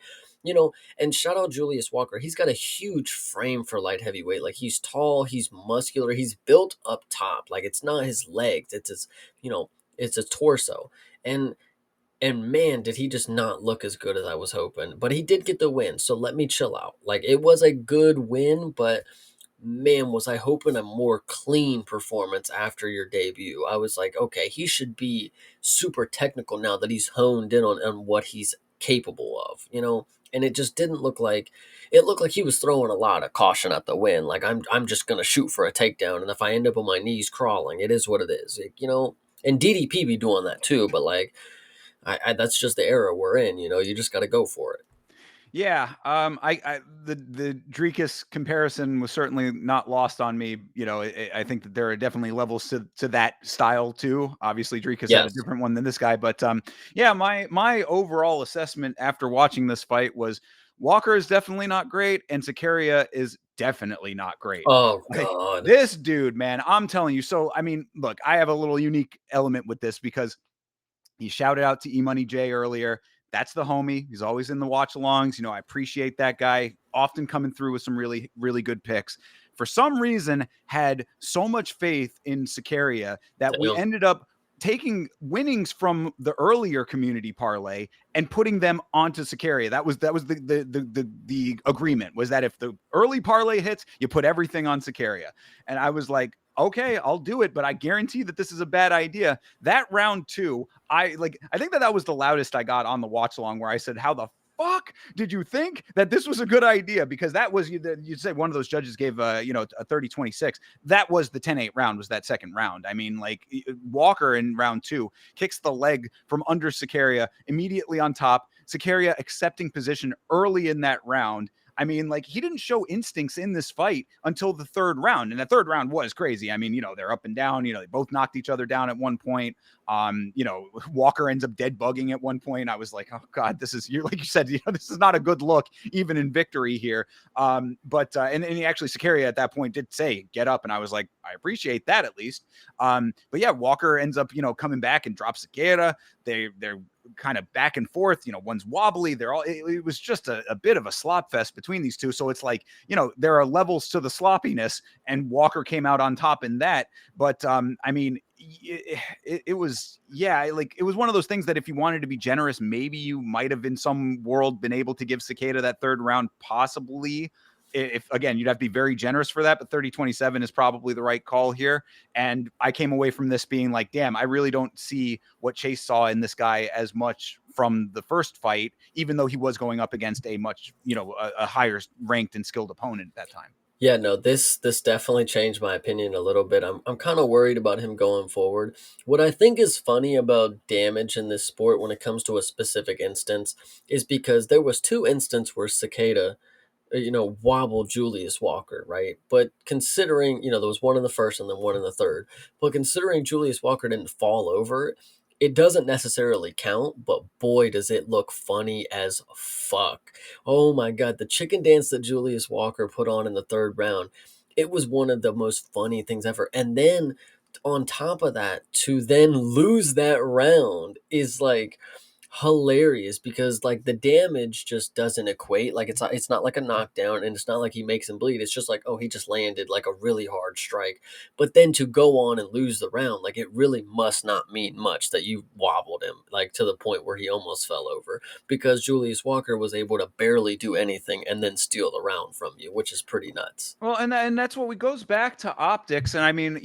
And shout out Julius Walker. He's got a huge frame for light heavyweight. Like he's tall, he's muscular, he's built up top. Like it's not his legs, it's it's a torso. And man, did he just not look as good as I was hoping. But he did get the win, so let me chill out. Like it was a good win, but man, was I hoping a more clean performance after your debut. I was like, okay, he should be super technical now that he's honed in on what he's capable of. And it just didn't look like it looked like he was throwing a lot of caution at the wind. Like I'm just gonna shoot for a takedown, and if I end up on my knees crawling, it is what it is. And DDP be doing that too, but like that's just the era we're in. You just got to go for it. Yeah, the Drekis comparison was certainly not lost on me. I think that there are definitely levels to that style too. Obviously, Drekis had a Yes. different one than this guy, but yeah, my overall assessment after watching this fight was Walker is definitely not great, and Sakaria is definitely not great. Oh Like God. this dude, man, I'm telling you. So, I mean, look, I have a little unique element with this because he shouted out to E Money J earlier. That's the homie. He's always in the watch alongs. I appreciate that guy often coming through with some really, really good picks. for some reason had so much faith in Sakaria that we Damn. ended up taking winnings from the earlier community parlay and putting them onto Sakaria. That was the agreement, was that if the early parlay hits, you put everything on Sakaria. And I was like, okay, I'll do it, but I guarantee that this is a bad idea. That round 2, I think that was the loudest I got on the watch along, where I said, how the fuck did you think that this was a good idea? Because that was, you said one of those judges gave a 30-26. That was the 10-8 round, was that second round. I mean, like, Walker in round 2 kicks the leg from under Sakaria immediately on top. Sakaria accepting position early in that round. I mean, like, he didn't show instincts in this fight until the third round. And the third round was crazy. I mean, they're up and down, they both knocked each other down at one point. Walker ends up dead bugging at one point. I was like, oh God, like you said, this is not a good look, even in victory here. And he actually, Sakaria at that point did say, get up. And I was like, I appreciate that at least. But yeah, Walker ends up, coming back and drops Sakaria. They're kind of back and forth, one's wobbly. It was just a bit of a slop fest between these two. So it's like, there are levels to the sloppiness, and Walker came out on top in that. But I mean, it was one of those things that if you wanted to be generous, maybe you might have in some world been able to give Cicada that third round, possibly. If again, you'd have to be very generous for that, but 30-27 is probably the right call here. And I came away from this being like, damn, I really don't see what Chase saw in this guy as much from the first fight, even though he was going up against a much, a higher ranked and skilled opponent at that time. Yeah, no, this definitely changed my opinion a little bit. I'm kind of worried about him going forward. What I think is funny about damage in this sport when it comes to a specific instance is because there was 2 instances where Cicada wobble Julius Walker, right? But considering, there was one in the first and then one in the third. But considering Julius Walker didn't fall over, it doesn't necessarily count, but boy, does it look funny as fuck. Oh my God, the chicken dance that Julius Walker put on in the third round, it was one of the most funny things ever. And then on top of that, to then lose that round is like hilarious, because like the damage just doesn't equate. Like it's not like a knockdown, and it's not like he makes him bleed. It's just like, oh, he just landed like a really hard strike. But then to go on and lose the round, like it really must not mean much that you wobbled him like to the point where he almost fell over, because Julius Walker was able to barely do anything and then steal the round from you, which is pretty nuts. Well, and that's what goes back to optics. And I mean,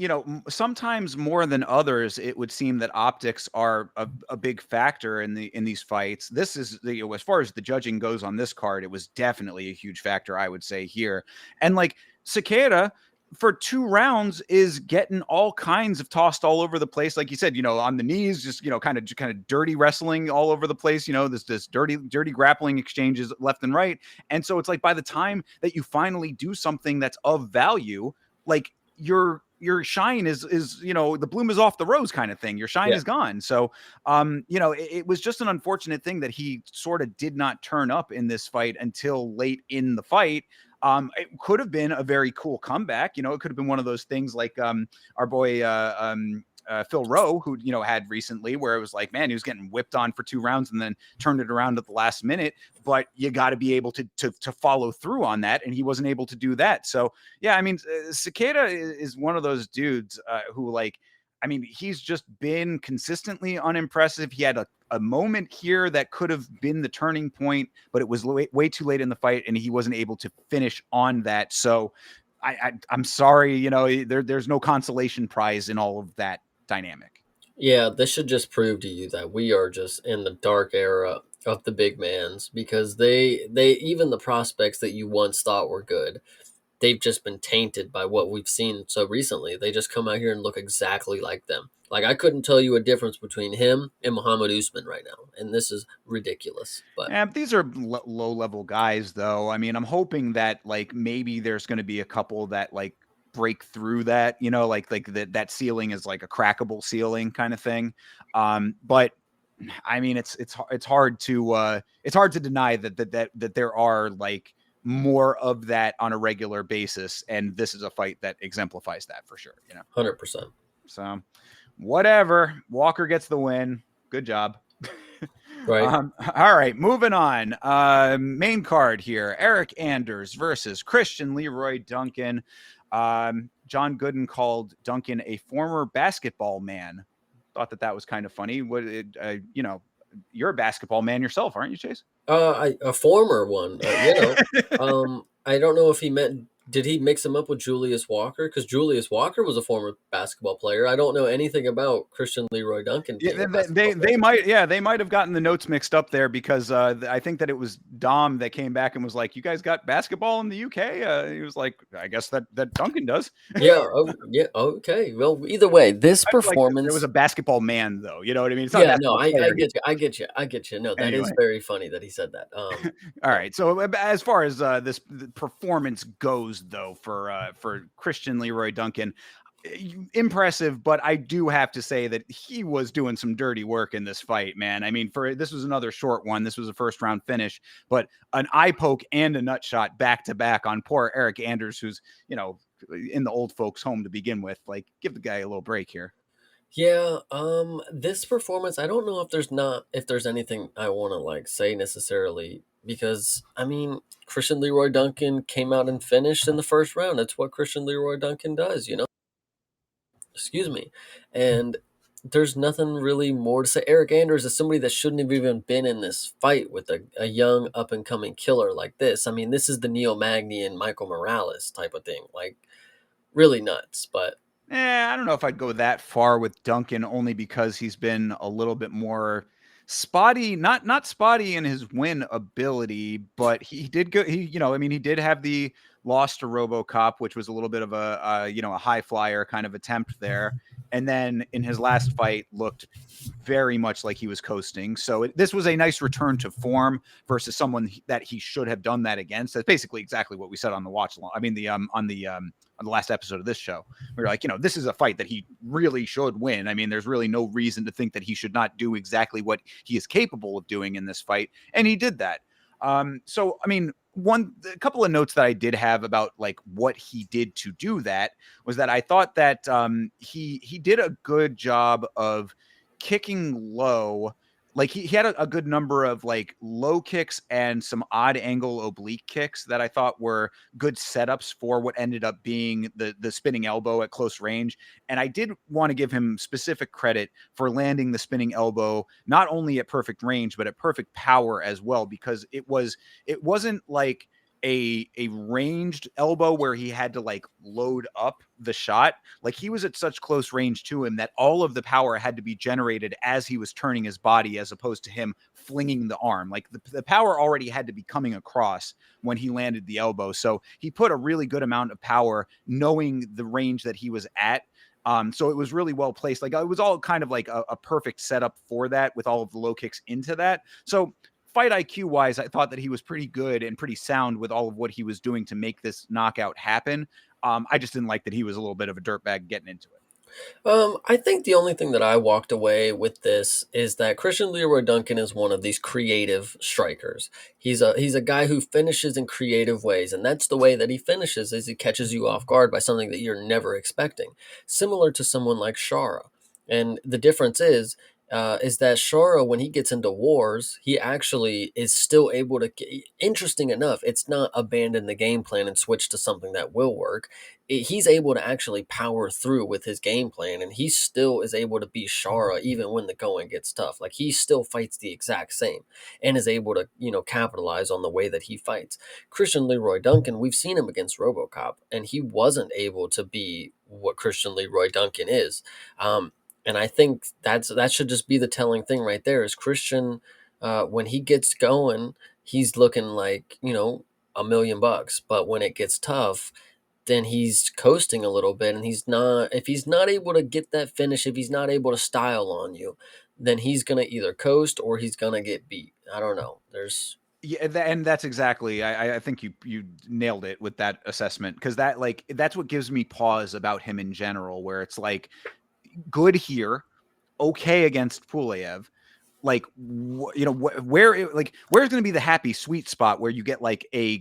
sometimes more than others, it would seem that optics are a big factor in these fights. This is as far as the judging goes on this card, it was definitely a huge factor, I would say, here. And like Cicada, for 2 rounds, is getting all kinds of tossed all over the place. Like you said, on the knees, just, kind of dirty wrestling all over the place, this dirty grappling exchanges left and right. And so it's like, by the time that you finally do something that's of value, like your shine is the bloom is off the rose kind of thing. Your shine is gone. So, it was just an unfortunate thing that he sort of did not turn up in this fight until late in the fight. It could have been a very cool comeback. It could have been one of those things like our boy Phil Rowe, who had recently, where it was like, man, he was getting whipped on for 2 rounds and then turned it around at the last minute. But you got to be able to follow through on that, and he wasn't able to do that. So yeah, I mean, Cicada is one of those dudes who, like, I mean, he's just been consistently unimpressive. He had a moment here that could have been the turning point, but it was way too late in the fight, and he wasn't able to finish on that. So I'm sorry, there's no consolation prize in all of that dynamic. Yeah, this should just prove to you that we are just in the dark era of the big mans, because they even the prospects that you once thought were good, they've just been tainted by what we've seen so recently. They just come out here and look exactly like them. Like, I couldn't tell you a difference between him and Muhammad Usman right now, and this is ridiculous. But Yeah, these are low level guys, though. I mean, I'm hoping that like maybe there's going to be a couple that like break through that, like that ceiling is like a crackable ceiling kind of thing. But I mean, it's hard to deny that there are like more of that on a regular basis, and this is a fight that exemplifies that for sure. 100%. So whatever, Walker gets the win. Good job. Right. All right, moving on. Main card here: Eric Anders versus Christian Leroy Duncan. John Gooden called Duncan a former basketball man. Thought that was kind of funny. You're a basketball man yourself, aren't you, Chase? A former one, I don't know if he meant, did he mix him up with Julius Walker? Because Julius Walker was a former basketball player. I don't know anything about Christian Leroy Duncan being Yeah, a basketball player. they might have gotten the notes mixed up there because I think that it was Dom that came back and was like, "You guys got basketball in the UK?" He was like, "I guess that Duncan does." Yeah. Oh, yeah. Okay. Well, either way, this I like that there was performance. a basketball man, though. You know what I mean? It's not a Yeah. No, basketball I player. get you. I get you. I get you. No, that is Anyway, very funny that he said that. all Yeah. right. So as far as this performance goes, though, for Christian Leroy Duncan, impressive, but I do have to say that he was doing some dirty work in this fight, man. I mean, for this was another short one. This was a first round finish, but an eye poke and a nut shot back to back on poor Eric Anders, who's in the old folks' home to begin with. Like, give the guy a little break here. Yeah, this performance, I don't know if there's anything I want to like say necessarily, because I mean, Christian Leroy Duncan came out and finished in the first round. That's what Christian Leroy Duncan does, you know. Excuse me. And there's nothing really more to say. Eric Anders is somebody that shouldn't have even been in this fight with a young up and coming killer like this. I mean, this is the Neo Magny and Michael Morales type of thing. Like, really nuts, but I don't know if I'd go that far with Duncan, only because he's been a little bit more spotty. Not spotty in his win ability, but he did go. I mean, he did have the loss to RoboCop, which was a little bit of a high flyer kind of attempt there, and then in his last fight looked very much like he was coasting. So this was a nice return to form versus someone that he should have done that against. That's basically exactly what we said on the watch along. I mean, on the last episode of this show. We were like, this is a fight that he really should win. I mean, there's really no reason to think that he should not do exactly what he is capable of doing in this fight. And he did that. So, I mean, a couple of notes that I did have about like what he did to do that was that I thought that he did a good job of kicking low. Like he had a good number of like low kicks and some odd angle oblique kicks that I thought were good setups for what ended up being the spinning elbow at close range. And I did want to give him specific credit for landing the spinning elbow, not only at perfect range, but at perfect power as well, because it wasn't like a ranged elbow where he had to like load up the shot. Like he was at such close range to him that all of the power had to be generated as he was turning his body, as opposed to him flinging the arm. Like the power already had to be coming across when he landed the elbow. So he put a really good amount of power knowing the range that he was at. So it was really well placed. Like it was all kind of like a perfect setup for that, with all of the low kicks into that. So fight IQ wise, I thought that he was pretty good and pretty sound with all of what he was doing to make this knockout happen. I just didn't like that he was a little bit of a dirtbag getting into it. I think the only thing that I walked away with this is that Christian Leroy Duncan is one of these creative strikers. He's a guy who finishes in creative ways, and that's the way that he finishes, is he catches you off guard by something that you're never expecting, similar to someone like Shara. And the difference is that Shara, when he gets into wars, he actually is still able to. Interesting enough, it's not abandon the game plan and switch to something that will work. He's able to actually power through with his game plan, and he still is able to beat Shara even when the going gets tough. Like he still fights the exact same and is able to capitalize on the way that he fights. Christian Leroy Duncan, we've seen him against RoboCop, and he wasn't able to be what Christian Leroy Duncan is. And I think that should just be the telling thing right there. Is Christian, when he gets going, he's looking like $1 million, but when it gets tough, then he's coasting a little bit, and he's not. If he's not able to get that finish, if he's not able to style on you, then he's gonna either coast or he's gonna get beat. I don't know. There's Yeah, and that's exactly. I think you nailed it with that assessment, because that's what gives me pause about him in general, where it's like good here, okay against Pulev. Like where's going to be the happy sweet spot where you get like a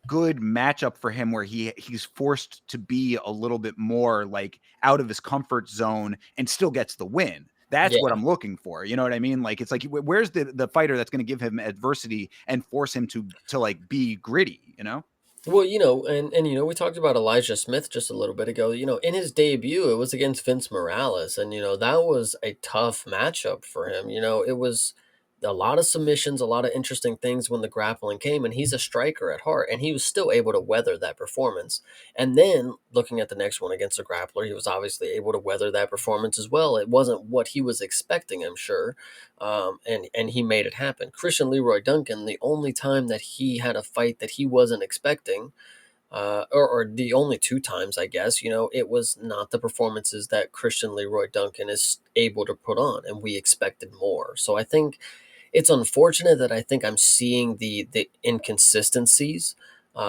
good matchup for him, where he's forced to be a little bit more like out of his comfort zone and still gets the win. That's what Yeah. I'm looking for. You know what I mean? Like, it's like, where's the fighter that's going to give him adversity and force him to like be gritty, you know? Well, and we talked about Elijah Smith just a little bit ago. In his debut, it was against Vince Morales, and that was a tough matchup for him. It was a lot of submissions, a lot of interesting things when the grappling came, and he's a striker at heart, and he was still able to weather that performance. And then looking at the next one against a grappler, he was obviously able to weather that performance as well. It wasn't what he was expecting, I'm sure, and he made it happen. Christian Leroy Duncan, the only time that he had a fight that he wasn't expecting, or the only two times, I guess, it was not the performances that Christian Leroy Duncan is able to put on, and we expected more. So I think it's unfortunate that I think I'm seeing the inconsistencies.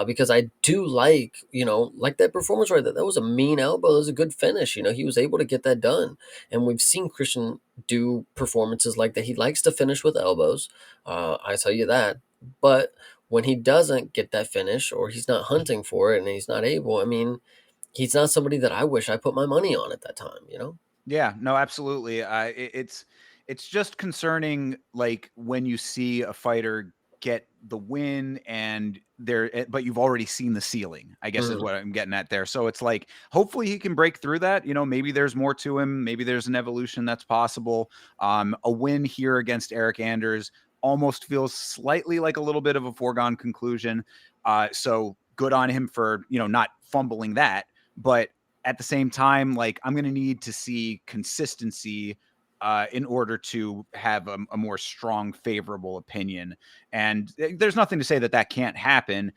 Because I do like that performance right there. That was a mean elbow. That was a good finish. He was able to get that done. And we've seen Christian do performances like that. He likes to finish with elbows. I tell you that. But when he doesn't get that finish or he's not hunting for it and he's not able, I mean, he's not somebody that I wish I put my money on at that time. Yeah, no, absolutely. It's just concerning, like when you see a fighter get the win and but you've already seen the ceiling, I guess is Mhm. what I'm getting at there. So it's like, hopefully he can break through that. Maybe there's more to him. Maybe there's an evolution that's possible. A win here against Eric Anders almost feels slightly like a little bit of a foregone conclusion. So good on him for not fumbling that, but at the same time, like, I'm going to need to see consistency in order to have a more strong, favorable opinion. And there's nothing to say that can't happen.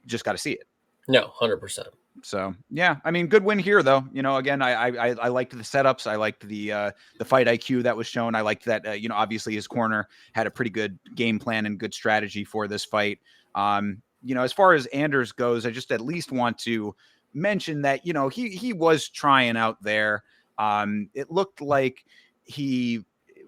Just got to see it. No, 100%. So yeah, I mean, good win here though. Again, I liked the setups. I liked the fight IQ that was shown. I liked that obviously his corner had a pretty good game plan and good strategy for this fight. As far as Anders goes, I just at least want to mention that he was trying out there. It looked like he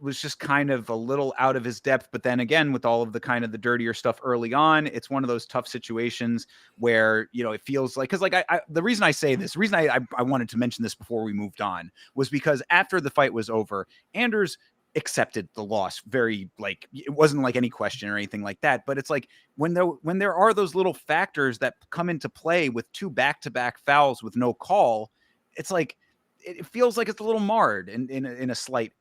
was just kind of a little out of his depth, but then again, with all of the kind of the dirtier stuff early on, it's one of those tough situations where it feels like, because like the reason I say this, the reason I wanted to mention this before we moved on was because after the fight was over, Anders accepted the loss very, like, it wasn't like any question or anything like that, but it's like when there are those little factors that come into play with two back-to-back fouls with no call, it's like it feels like it's a little marred in a slight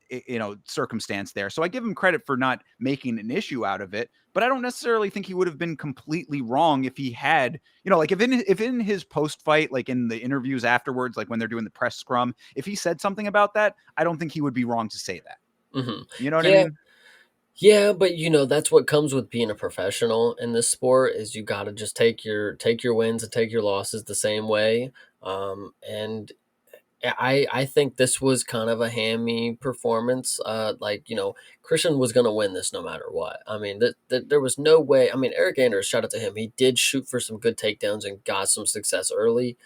circumstance there. So I give him credit for not making an issue out of it, but I don't necessarily think he would have been completely wrong if he had, like if in his post fight, like in the interviews afterwards, like when they're doing the press scrum, if he said something about that, I don't think he would be wrong to say that. Hmm. You know what I Yeah. mean? Yeah, but that's what comes with being a professional in this sport is you got to just take your wins and take your losses the same way. And I think this was kind of a hammy performance. Christian was going to win this no matter what. I mean, there was no way. I mean, Eric Anders, shout out to him. He did shoot for some good takedowns and got some success early.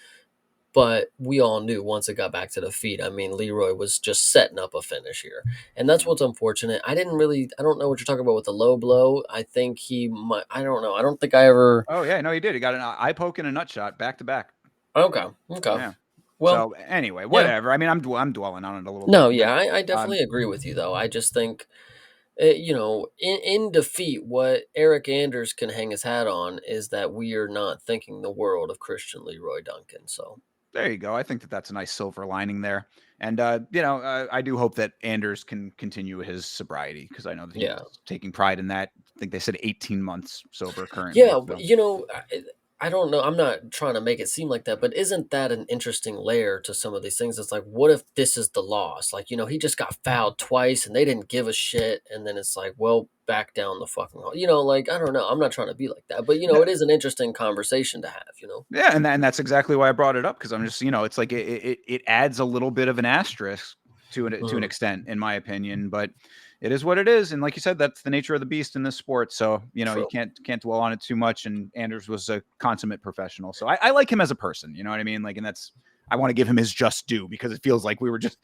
But we all knew once it got back to the feet, I mean, Leroy was just setting up a finish here. And that's Yeah. what's unfortunate. I don't know what you're talking about with the low blow. I think he might, I don't know. I don't think I ever. Oh yeah, no, he did. He got an eye poke and a nut shot back to back. Okay. Okay. Yeah. Well, So anyway, yeah. whatever. I mean, I'm dwelling on it a little No, bit, but yeah, I um, definitely agree with you, though. I just think, in defeat, what Eric Anders can hang his hat on is that we are not thinking the world of Christian Leroy Duncan. So, there you go. I think that's a nice silver lining there. And I do hope that Anders can continue his sobriety because I know that he's yeah. taking pride in that. I think they said 18 months sober currently. Yeah, So I don't know. I'm not trying to make it seem like that, but isn't that an interesting layer to some of these things? It's like, what if this is the loss? Like, he just got fouled twice and they didn't give a shit. And then it's like, well, back down the fucking hall. Like, I don't know. I'm not trying to be like that, but, no, it is an interesting conversation to have. yeah, and that's exactly why I brought it up because I'm just it's like it adds a little bit of an asterisk to an Mhm. extent, in my opinion, but it is what it is, and like you said, that's the nature of the beast in this sport. So you True. can't dwell on it too much. And Anders was a consummate professional, so I like him as a person. You know what I mean? Like, and that's I want to give him his just due because it feels like we were just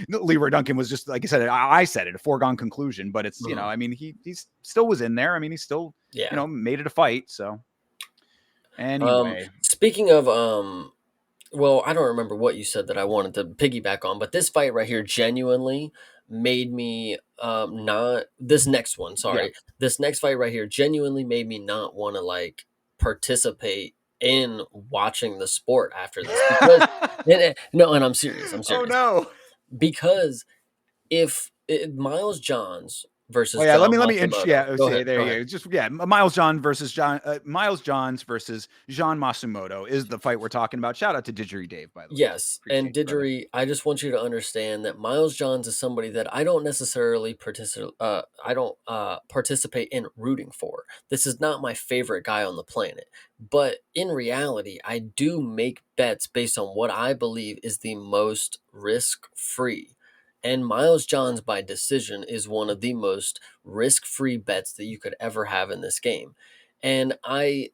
Leroy Duncan was just like I said, I said it a foregone conclusion, but it's Mhm. I mean he's still was in there. I mean he still Yeah. made it a fight. So anyway. Speaking of, well, I don't remember what you said that I wanted to piggyback on, but this fight right here, genuinely, made me not this next one. Yeah. Sorry, this next fight right here genuinely made me not want to like participate in watching the sport after this because no, and I'm serious. I'm Oh serious no. because if Miles Johns Oh versus yeah, let John me Matsumoto, yeah, go say ahead, there go you ahead. go. Just Miles Johns versus Jean Masumoto is the fight we're talking about. Shout out to Didgeridoo Dave, by the way. Yes, and Appreciate you, brother. Didgery, I just want you to understand that Miles Johns is somebody that I don't necessarily participate in rooting for. This is not my favorite guy on the planet, but in reality, I do make bets based on what I believe is the most risk-free. And Miles Johns by decision is one of the most risk-free bets that you could ever have in this game. And I've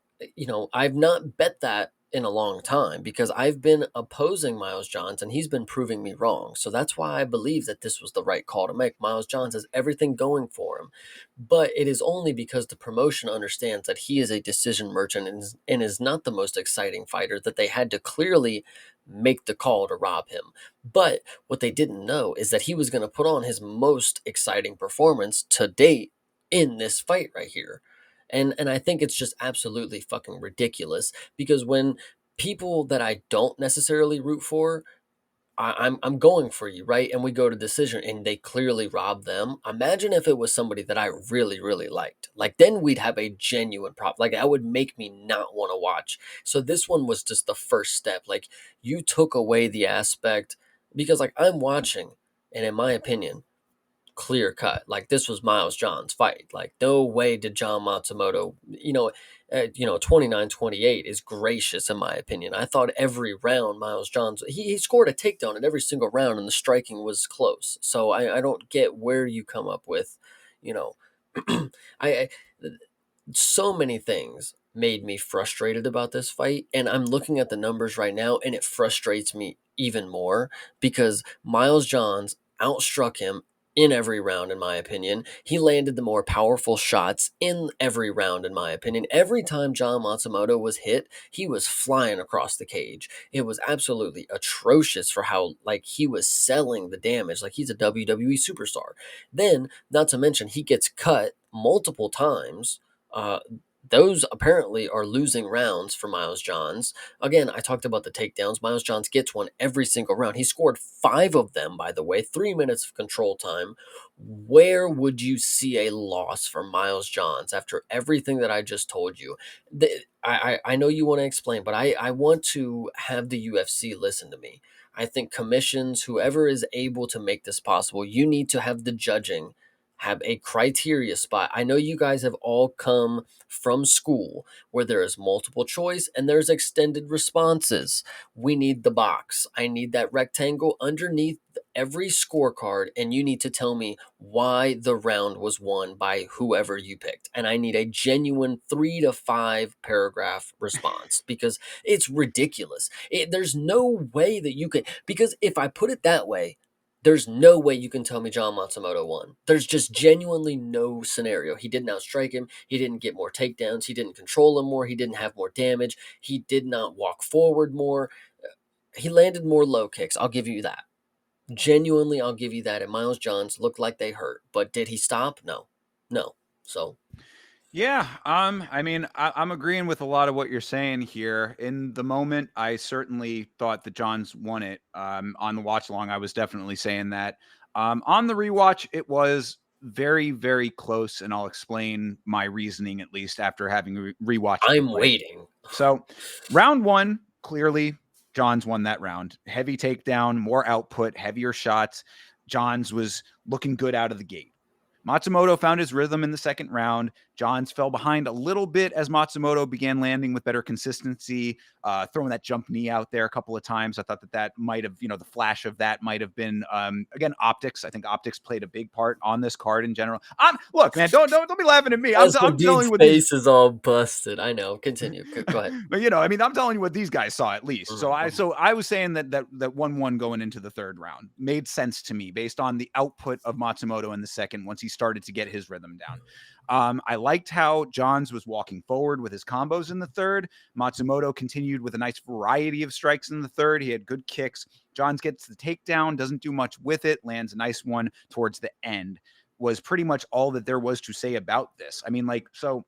not bet that in a long time because I've been opposing Miles Johns and he's been proving me wrong. So that's why I believe that this was the right call to make. Miles Johns has everything going for him, but it is only because the promotion understands that he is a decision merchant and is not the most exciting fighter that they had to clearly make the call to rob him. But what they didn't know is that he was going to put on his most exciting performance to date in this fight right here. And I think it's just absolutely fucking ridiculous because when people that I don't necessarily root for, I'm going for you, right? And we go to decision and they clearly rob them. Imagine if it was somebody that I really, really liked. Like then we'd have a genuine problem. Like that would make me not want to watch. So this one was just the first step. Like you took away the aspect because like I'm watching, and in my opinion, clear cut. Like this was Miles John's fight. Like no way did John Matsumoto, 29-28 is gracious in my opinion. I thought every round Miles John's he scored a takedown in every single round and the striking was close. So I don't get where you come up with, you know, I so many things made me frustrated about this fight and I'm looking at the numbers right now and it frustrates me even more because Miles Johns outstruck him in every round in my opinion. He landed the more powerful shots in every round in my opinion. Every time John Matsumoto was hit, he was flying across the cage. It was absolutely atrocious for how like he was selling the damage like he's a WWE superstar. Then, not to mention he gets cut multiple times. uh, those apparently are losing rounds for Miles Johns. Again, I talked about the takedowns. Miles Johns gets one every single round. He scored 5 of them, by the way, 3 minutes of control time. Where would you see a loss for Miles Johns after everything that I just told you? I know you want to explain, but I want to have the UFC listen to me. I think commissions, whoever is able to make this possible, you need to have the judging have a criteria spot. I know you guys have all come from school where there is multiple choice and there's extended responses. We need the box. I need that rectangle underneath every scorecard, and you need to tell me why the round was won by whoever you picked. And I need a genuine 3 to 5 paragraph response because it's ridiculous. There's no way that you can, because if I put it that way, there's no way you can tell me John Matsumoto won. There's just genuinely no scenario. He didn't outstrike him. He didn't get more takedowns. He didn't control him more. He didn't have more damage. He did not walk forward more. He landed more low kicks. I'll give you that. Genuinely, I'll give you that. And Miles Johns looked like they hurt. But did he stop? No. No. So Yeah, I mean, I'm agreeing with a lot of what you're saying here. In the moment, I certainly thought that Johns won it. On the watch along, I was definitely saying that. On the rewatch, it was very, very close, and I'll explain my reasoning at least after having rewatched the I'm fight. waiting. So, round one, clearly, Johns won that round. Heavy takedown, more output, heavier shots. Johns was looking good out of the gate. Matsumoto found his rhythm in the second round. Johns fell behind a little bit as Matsumoto began landing with better consistency, throwing that jump knee out there a couple of times. I thought that might have, the flash of that might have been, again, optics. I think optics played a big part on this card in general. Look, man, don't be laughing at me. I'm telling Deed's you what these face is all busted. I know. Continue. Go ahead. but I mean, I'm telling you what these guys saw at least. So Mhm. I was saying that 1-1 going into the third round made sense to me based on the output of Matsumoto in the second once he started to get his rhythm down. I liked how Johns was walking forward with his combos in the third. Matsumoto continued with a nice variety of strikes in the third. He had good kicks. Johns gets the takedown, doesn't do much with it, lands a nice one towards the end. Was pretty much all that there was to say about this. I mean, like, so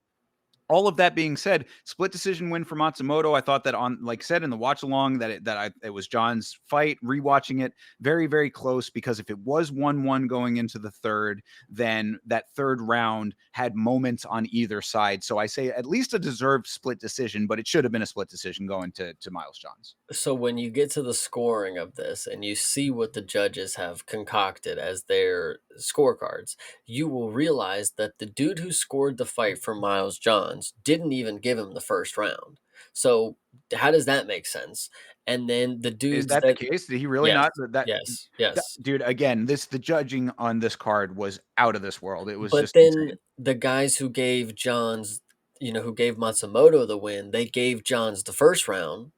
all of that being said, split decision win for Matsumoto. I thought that on, like said in the watch along, that it was John's fight. Rewatching it, very very close, because if it was 1-1 going into the third, then that third round had moments on either side. So I say at least a deserved split decision, but it should have been a split decision going to Miles Johns. So when you get to the scoring of this and you see what the judges have concocted as their scorecards, you will realize that the dude who scored the fight for Miles Johns didn't even give him the first round. So how does that make sense? And then the Is dudes that the that case? Did he really yes, not? yes, yes. Dude, again, the judging on this card was out of this world. It was But just then insane. the guys who gave Johns, who gave Matsumoto the win, they gave Johns the first round,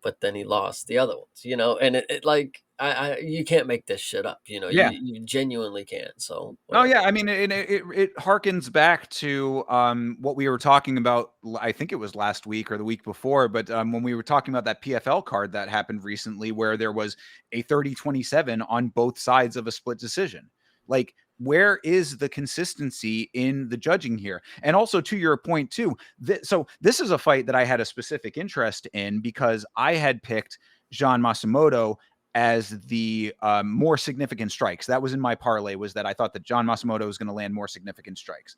but then he lost the other ones, and it like you can't make this shit up, Yeah. you genuinely can't. So Oh whatever. yeah, I mean, it harkens back to what we were talking about. I think it was last week or the week before, but when we were talking about that PFL card that happened recently, where there was a 30-27 on both sides of a split decision. Like, where is the consistency in the judging here? And also, to your point too, so this is a fight that I had a specific interest in because I had picked Jean Masumoto as the more significant strikes. That was in my parlay, was that I thought that John Masumoto was going to land more significant strikes.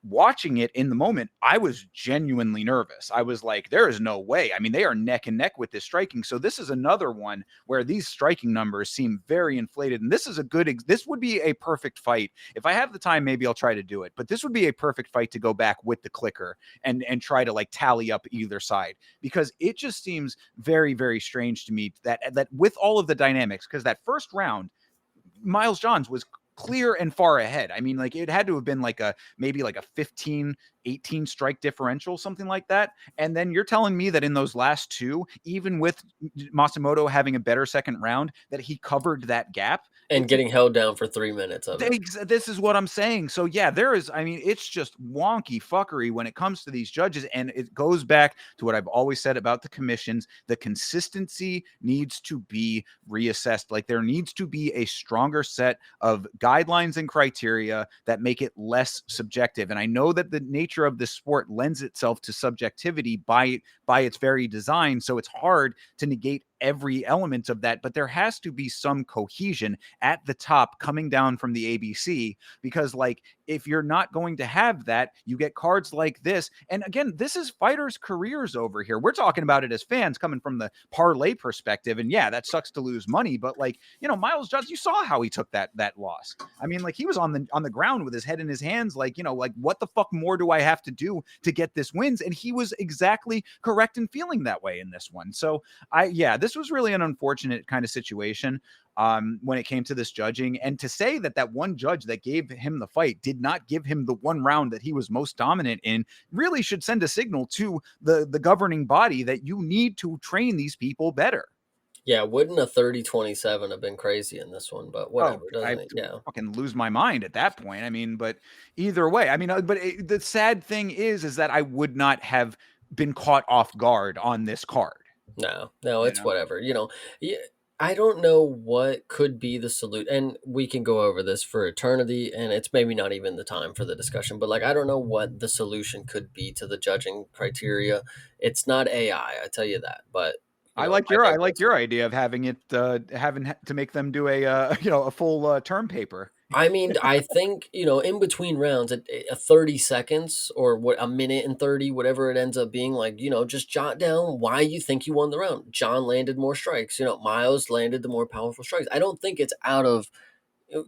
Watching it in the moment, I was genuinely nervous. I was like, there is no way. I mean, they are neck and neck with this striking. So this is another one where these striking numbers seem very inflated. And this is this would be a perfect fight. If I have the time, maybe I'll try to do it. But this would be a perfect fight to go back with the clicker and try to like tally up either side, because it just seems very, very strange to me that with all of the dynamics, because that first round, Miles Johns was clear and far ahead. I mean, like, it had to have been like maybe like a 15-18 strike differential, something like that. And then you're telling me that in those last two, even with Matsumoto having a better second round, that he covered that gap. And getting held down for 3 minutes of it. This is what I'm saying. So yeah, I mean, it's just wonky fuckery when it comes to these judges. And it goes back to what I've always said about the commissions. The consistency needs to be reassessed. Like, there needs to be a stronger set of guidelines and criteria that make it less subjective. And I know that the nature of this sport lends itself to subjectivity by its very design. So it's hard to negate every element of that, but there has to be some cohesion at the top coming down from the ABC, because like, if you're not going to have that, you get cards like this. And again, this is fighters' careers over here. We're talking about it as fans coming from the parlay perspective. And yeah, that sucks to lose money, but like, Miles Johns, you saw how he took that loss. I mean, like, he was on the ground with his head in his hands, like, like, what the fuck more do I have to do to get this wins? And he was exactly correct in feeling that way in this one. So this was really an unfortunate kind of situation when it came to this judging. And to say that one judge that gave him the fight did not give him the one round that he was most dominant in really should send a signal to the governing body that you need to train these people better. Yeah, wouldn't a 30-27 have been crazy in this one? But Oh, whatever, I doesn't it? Yeah. fucking lose my mind at that point. I mean, but either way, I mean, the sad thing is that I would not have been caught off guard on this card. No, You it's know, whatever. Yeah, I don't know what could be the solution, and we can go over this for eternity, and it's maybe not even the time for the discussion. But like, I don't know what the solution could be to the judging criteria. It's not AI, I tell you that. But I I digress. like your idea of having it to make them do a a full term paper. I mean, I think, in between rounds, a 30 seconds or a minute and 30, whatever it ends up being, like, just jot down why you think you won the round. John landed more strikes, Miles landed the more powerful strikes. I don't think it's out of,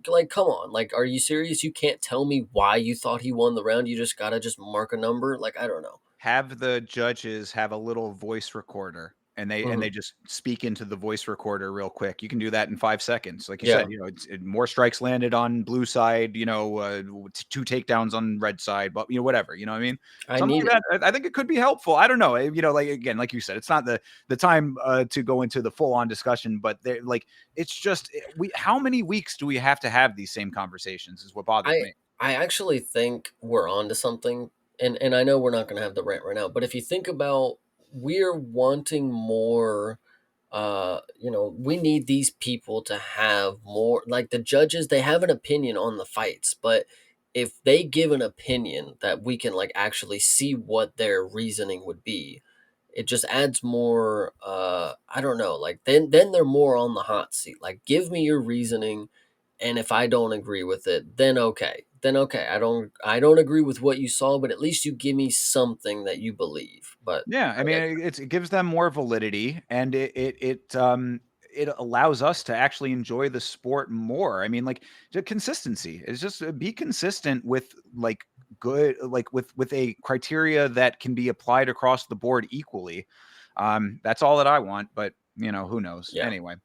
like, come on. Like, are you serious? You can't tell me why you thought he won the round. You just got to just mark a number. Like, I don't know. Have the judges have a little voice recorder, and they Mhm. just speak into the voice recorder real quick. You can do that in 5 seconds. Like you Yeah, said, more strikes landed on blue side, two takedowns on red side, but whatever, you know what I mean? I Something need like it. that. I think it could be helpful. I don't know. Like, again, like you said, it's not the time to go into the full on discussion, but like, it's just how many weeks do we have to have these same conversations is what bothers I me. I actually think we're onto something, and I know we're not going to have the rant right now, but if you think about, we're wanting more. We need these people to have more. Like the judges, they have an opinion on the fights, but if they give an opinion that we can like actually see what their reasoning would be, it just adds more. I don't know. Like then they're more on the hot seat. Like give me your reasoning, and if I don't agree with it, then okay. Then okay. I don't agree with what you saw, but at least you give me something that you believe. But Yeah, I like mean, I, it gives them more validity, and it allows us to actually enjoy the sport more. I mean, like the consistency is just be consistent with like good, like with a criteria that can be applied across the board equally. That's all that I want, but who knows? yeah. Anyway.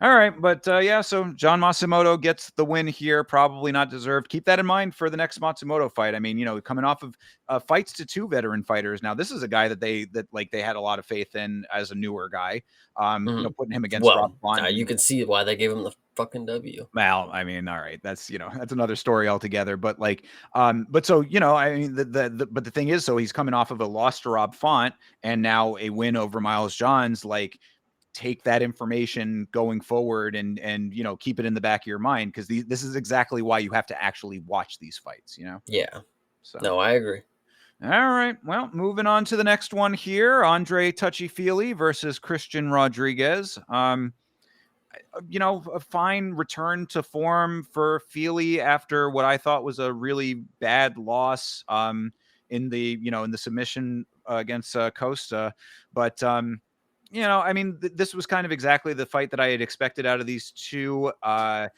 All right, but yeah, so John Matsumoto gets the win here, probably not deserved. Keep that in mind for the next Matsumoto fight. I mean, coming off of fights to two veteran fighters. Now, this is a guy that they had a lot of faith in as a newer guy. Mhm. Putting him against Rob Well, Font. you can see why they gave him the fucking W. Well, I mean, all right, that's another story altogether. But like, but so I mean, but the thing is, so he's coming off of a loss to Rob Font and now a win over Miles Johns. Like, take that information going forward and keep it in the back of your mind, because this is exactly why you have to actually watch these fights. Yeah. So No, I agree. all right, well, moving on to the next one here. Andre Touchy Feely versus Christian Rodriguez. A fine return to form for Feely after what I thought was a really bad loss in the submission against Costa. But I mean, this was kind of exactly the fight that I had expected out of these two. I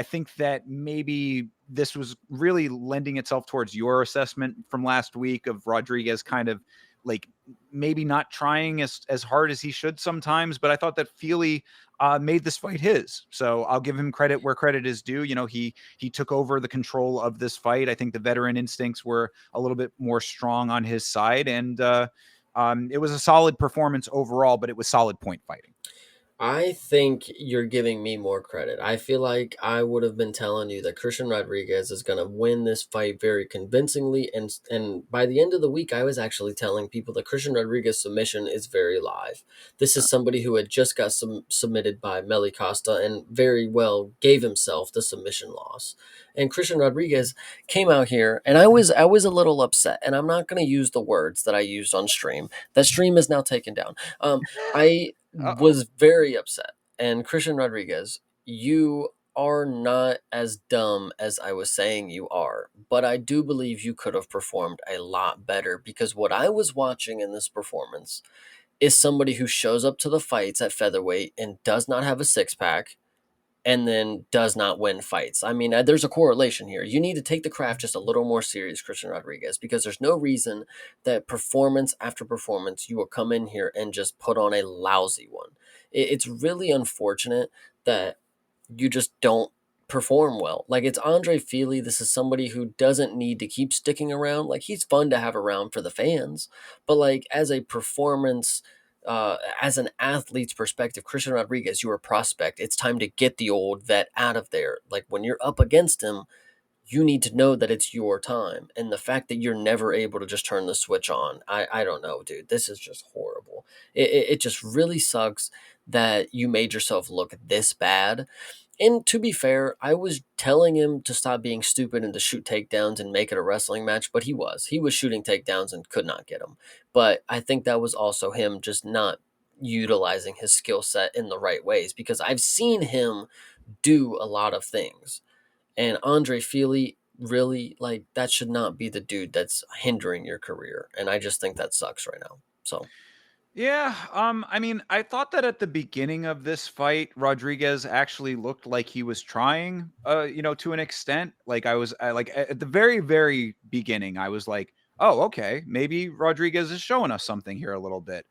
think that maybe this was really lending itself towards your assessment from last week of Rodriguez kind of like maybe not trying as hard as he should sometimes, but I thought that Feely made this fight his. So I'll give him credit where credit is due. He took over the control of this fight. I think the veteran instincts were a little bit more strong on his side, and it was a solid performance overall, but it was solid point fighting. I think you're giving me more credit. I feel like I would have been telling you that Christian Rodriguez is going to win this fight very convincingly, and by the end of the week, I was actually telling people that Christian Rodriguez submission is very live. This is somebody who had just got submitted by Meli Costa and very well gave himself the submission loss. And Christian Rodriguez came out here, and I was a little upset, and I'm not going to use the words that I used on stream. That stream is now taken down. I Uh-oh. was very upset. And Christian Rodriguez, you are not as dumb as I was saying you are, but I do believe you could have performed a lot better, because what I was watching in this performance is somebody who shows up to the fights at featherweight and does not have a six pack and then does not win fights. I mean, there's a correlation here. You need to take the craft just a little more serious, Christian Rodriguez, because there's no reason that performance after performance you will come in here and just put on a lousy one. It's really unfortunate that you just don't perform well. Like it's Andre Feely. This is somebody who doesn't need to keep sticking around. Like he's fun to have around for the fans, but like as a performance, as an athlete's perspective, Christian Rodriguez, you're a prospect. It's time to get the old vet out of there. Like when you're up against him, you need to know that it's your time. And the fact that you're never able to just turn the switch on, I don't know, dude. This is just horrible. It just really sucks that you made yourself look this bad. And to be fair, I was telling him to stop being stupid and to shoot takedowns and make it a wrestling match, but he was. He was shooting takedowns and could not get them. But I think that was also him just not utilizing his skill set in the right ways, because I've seen him do a lot of things. And Andre Feely, really, like, that should not be the dude that's hindering your career. And I just think that sucks right now. So, Yeah, I mean, I thought that at the beginning of this fight, Rodriguez actually looked like he was trying, to an extent. Like like at the very, very beginning, I was like, oh, okay, maybe Rodriguez is showing us something here a little bit.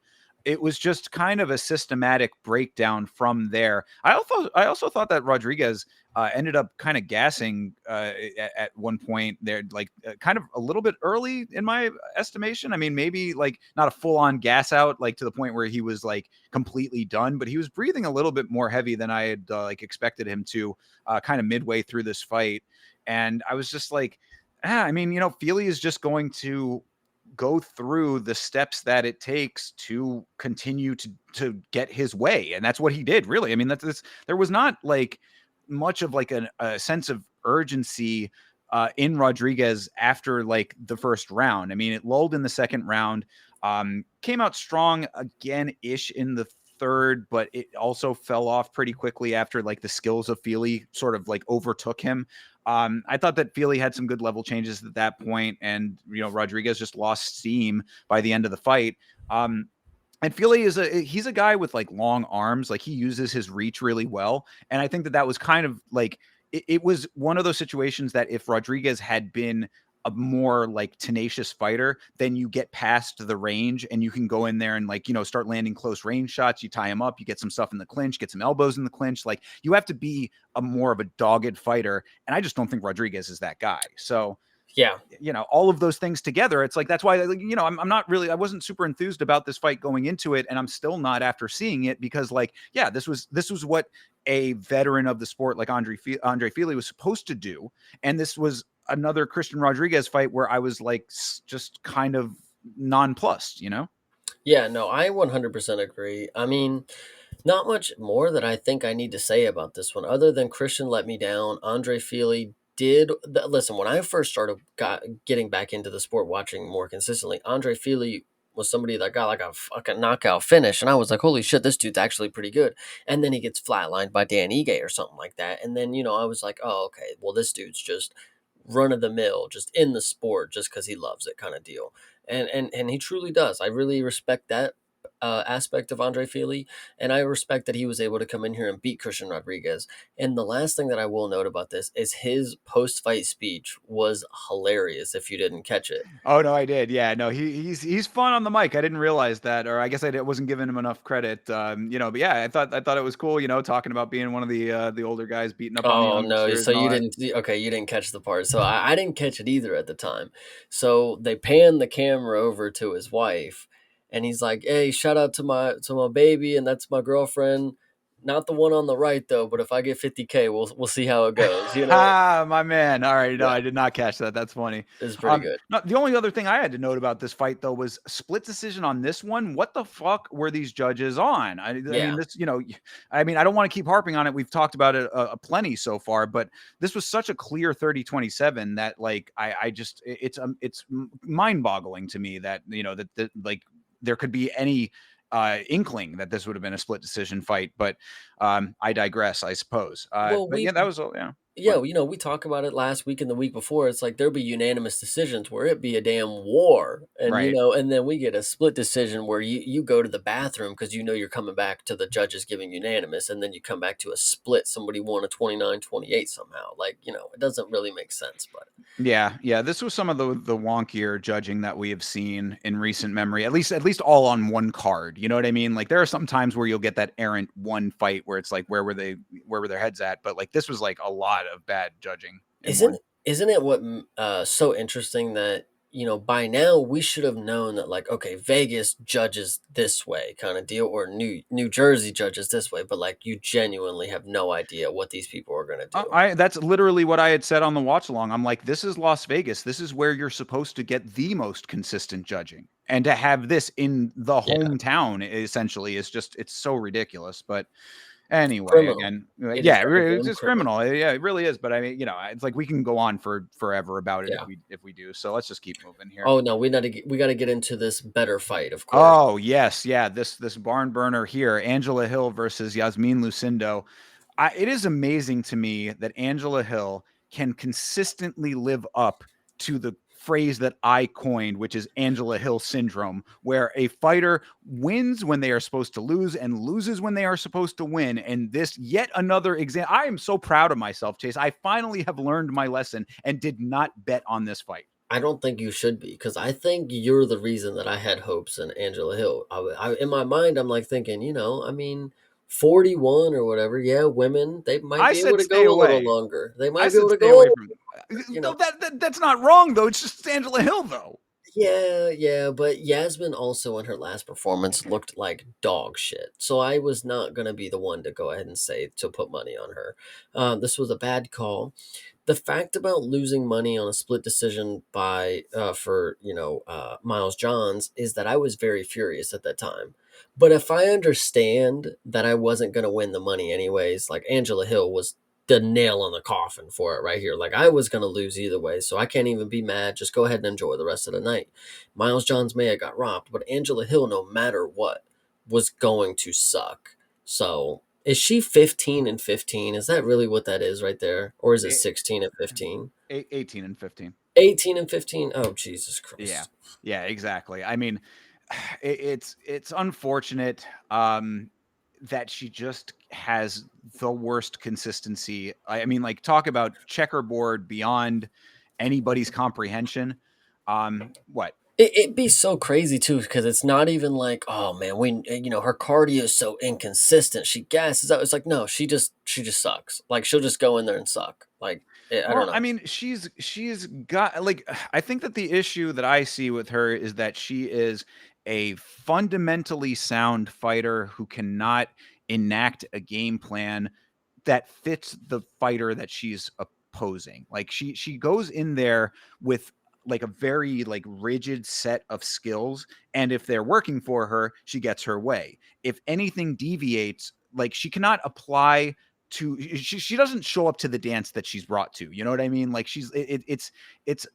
It was just kind of a systematic breakdown from there. I also thought that Rodriguez ended up kind of gassing at one point there, like kind of a little bit early in my estimation. I mean, maybe like not a full on gas out, like to the point where he was like completely done, but he was breathing a little bit more heavy than I had like expected him to kind of midway through this fight. And I was just like, Yeah, I mean, Feely is just going to go through the steps that it takes to continue to get his way, and that's what he did. Really, I mean, that's there was not like much of like a sense of urgency in Rodriguez after like the first round. I mean, it lulled in the second round, came out strong again ish in the third, but it also fell off pretty quickly after like the skills of Feely sort of like overtook him. I thought that Feely had some good level changes at that point, and Rodriguez just lost steam by the end of the fight. And Feely he's a guy with like long arms, like he uses his reach really well, and I think that was kind of like it was one of those situations that if Rodriguez had been a more like tenacious fighter, then you get past the range and you can go in there and like, start landing close range shots. You tie him up, you get some stuff in the clinch, get some elbows in the clinch. Like you have to be a more of a dogged fighter. And I just don't think Rodriguez is that guy. So, Yeah. All of those things together, it's like, that's why, I'm not really, I wasn't super enthused about this fight going into it. And I'm still not after seeing it because like, yeah, this was what a veteran of the sport like Andre Feely was supposed to do. And this was another Christian Rodriguez fight where I was like just kind of nonplussed, Yeah, no, I 100% agree. I mean, not much more that I think I need to say about this one, other than Christian let me down. Andre Feely listen. When I first started getting back into the sport, watching more consistently, Andre Feely was somebody that got like a fucking knockout finish, and I was like, "Holy shit, this dude's actually pretty good." And then he gets flatlined by Dan Ige or something like that, and then I was like, "Oh, okay, well, this dude's just run of the mill, just in the sport, just because he loves it, kind of deal." And he truly does. I really respect that aspect of Andre Feely, and I respect that he was able to come in here and beat Christian Rodriguez. And the last thing that I will note about this is his post-fight speech was hilarious. If you didn't catch it, Oh no, I did. Yeah, no, he's fun on the mic. I didn't realize that, or I guess wasn't giving him enough credit. But yeah, I thought it was cool. Talking about being one of the older guys beating up on the oh no, youngsters so and all you that. didn't okay, you didn't catch the part. So I didn't catch it either at the time. So they pan the camera over to his wife, and he's like, "Hey, shout out to my baby, and that's my girlfriend. Not the one on the right though, but if I get 50K, we'll see how it goes." My man. All right, no, Yeah, I did not catch that. That's funny. it's pretty good. No, the only other thing I had to note about this fight though was split decision on this one. What the fuck were these judges on? I mean, Yeah. this, I mean, I don't want to keep harping on it. We've talked about it a plenty so far, but this was such a clear 30-27 that like I just it's mind boggling to me that that like there could be any inkling that this would have been a split decision fight, but I digress, I suppose. Well, But yeah, that was yeah. yeah, we talked about it last week and the week before. It's like there'd be unanimous decisions where it'd be a damn war, and Right. and then we get a split decision where you go to the bathroom because you're coming back to the judges giving unanimous, and then you come back to a split. Somebody won a 29-28 somehow. Like it doesn't really make sense, but Yeah. This was some of the wonkier judging that we have seen in recent memory. At least all on one card. You know what I mean? Like there are some times where you'll get that errant one fight where it's like where were their heads at? But like this was like a lot of bad judging in one. isn't it what so interesting that by now we should have known that, like, okay, Vegas judges this way kind of deal, or New Jersey judges this way, but like you genuinely have no idea what these people are going to do. I That's literally what I had said on the watch along. I'm like, this is Las Vegas. This is where you're supposed to get the most consistent judging. And to have this in the Yeah, hometown essentially is just it's so ridiculous. But anyway, criminal. again, It is yeah, it's goddamn just criminal. criminal. Yeah, it really is. But I mean, it's like we can go on for forever about it Yeah. if we do. So let's just keep moving here. Oh no, we got to get into this better fight, of course. Oh yes, yeah. This barn burner here, Angela Hill versus Yasmin Lucindo. It is amazing to me that Angela Hill can consistently live up to the phrase that I coined, which is Angela Hill syndrome, where a fighter wins when they are supposed to lose and loses when they are supposed to win. And this yet another example. I am so proud of myself, Chase. I finally have learned my lesson and did not bet on this fight. I don't think you should be, because I think you're the reason that I had hopes in Angela Hill. In my mind, I'm like thinking, I mean, 41 or whatever. Yeah, women, they might I be able said to stay go a little away. longer. They I might be said able to stay go, away from. you No, know. that's not wrong though. It's just Angela Hill though. Yeah, but Yasmin also in her last performance looked like dog shit. So I was not gonna be the one to go ahead and say to put money on her. This was a bad call. The fact about losing money on a split decision by for Miles Johns is that I was very furious at that time. But if I understand that I wasn't going to win the money anyways, like Angela Hill was the nail on the coffin for it right here. Like I was going to lose either way, so I can't even be mad. Just go ahead and enjoy the rest of the night. Miles Johns may have got robbed, but Angela Hill, no matter what, was going to suck. So is she 15 and 15? Is that really what that is right there? Or is it Eh, 16 and 15? 18 and 15. 18 and 15? Oh, Jesus Yeah. Christ. Yeah, exactly. I mean, it's unfortunate that she just has the worst consistency. I mean, like talk about checkerboard beyond anybody's comprehension. What? It'd be so crazy too because it's not even like, oh man, her cardio is so inconsistent. She gasses out. It's like, no, she just sucks. Like she'll just go in there and suck. Like I don't Well, I know. mean, she's got like I think that the issue that I see with her is that she is a fundamentally sound fighter who cannot enact a game plan that fits the fighter that she's opposing. Like she goes in there with like a very like rigid set of skills, and if they're working for her, she gets her way. If anything deviates, like she cannot apply to she doesn't show up to the dance that she's brought to. You know what I mean? Like it's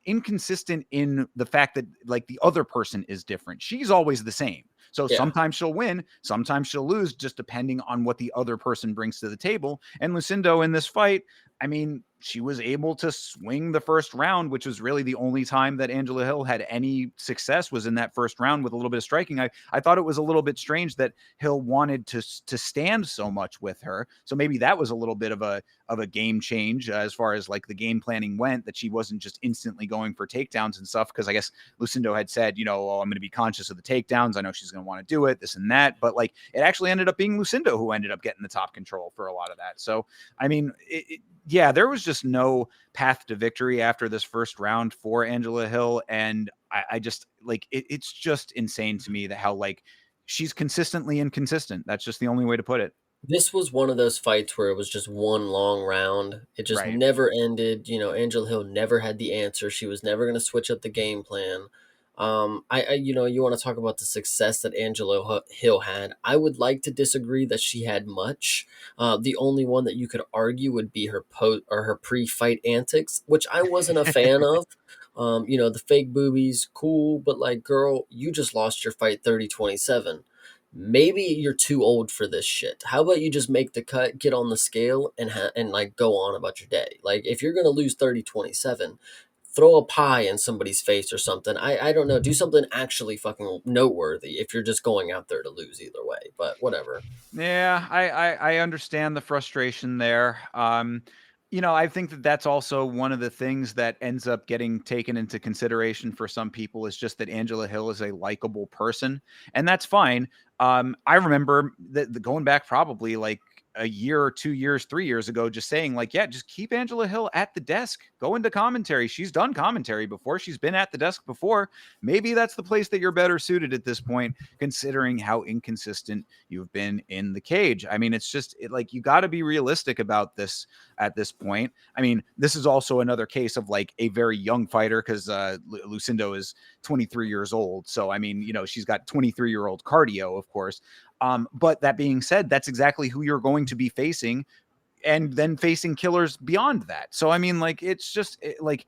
inconsistent in the fact that like the other person is different. She's always the same. So Yeah. sometimes she'll win, sometimes she'll lose, just depending on what the other person brings to the table. And Lucindo in this fight, I mean, she was able to swing the first round, which was really the only time that Angela Hill had any success was in that first round with a little bit of striking. I thought it was a little bit strange that Hill wanted to stand so much with her. So maybe that was a little bit of a game change as far as like the game planning went, that she wasn't just instantly going for takedowns and stuff. Because I guess Lucindo had said, oh, I'm going to be conscious of the takedowns. I know she's going to want to do it, this and that. But like it actually ended up being Lucindo who ended up getting the top control for a lot of that. So, I mean, yeah, there was just no path to victory after this first round for Angela Hill. And I just like it's just insane to me that how like she's consistently inconsistent. That's just the only way to put it. This was one of those fights where it was just one long round. It just Right. never ended. Angela Hill never had the answer. She was never going to switch up the game plan. You want to talk about the success that Hill had. I would like to disagree that she had much. The only one that you could argue would be her pre-fight antics, which I wasn't a fan of. The fake boobies, cool, but like, girl, you just lost your fight 30-27. Maybe you're too old for this shit. How about you just make the cut, get on the scale, and like go on about your day? Like if you're gonna lose 30-27, throw a pie in somebody's face or something. I don't know. Do something actually fucking noteworthy if you're just going out there to lose either way. But whatever. Yeah, I understand the frustration there. I think that that's also one of the things that ends up getting taken into consideration for some people is just that Angela Hill is a likable person, and that's fine. I remember that going back probably like a year or 2 years, 3 years ago, just saying like, yeah, just keep Angela Hill at the desk, go into commentary. She's done commentary before. She's been at the desk before. Maybe that's the place that you're better suited at this point, considering how inconsistent you've been in the cage. I mean, it's just like you got to be realistic about this at this point. I mean, this is also another case of like a very young fighter because Lucindo is 23 years old. So, I mean, she's got 23-year-old cardio, of course. But that being said, that's exactly who you're going to be facing and then facing killers beyond that. So I mean, like it's just like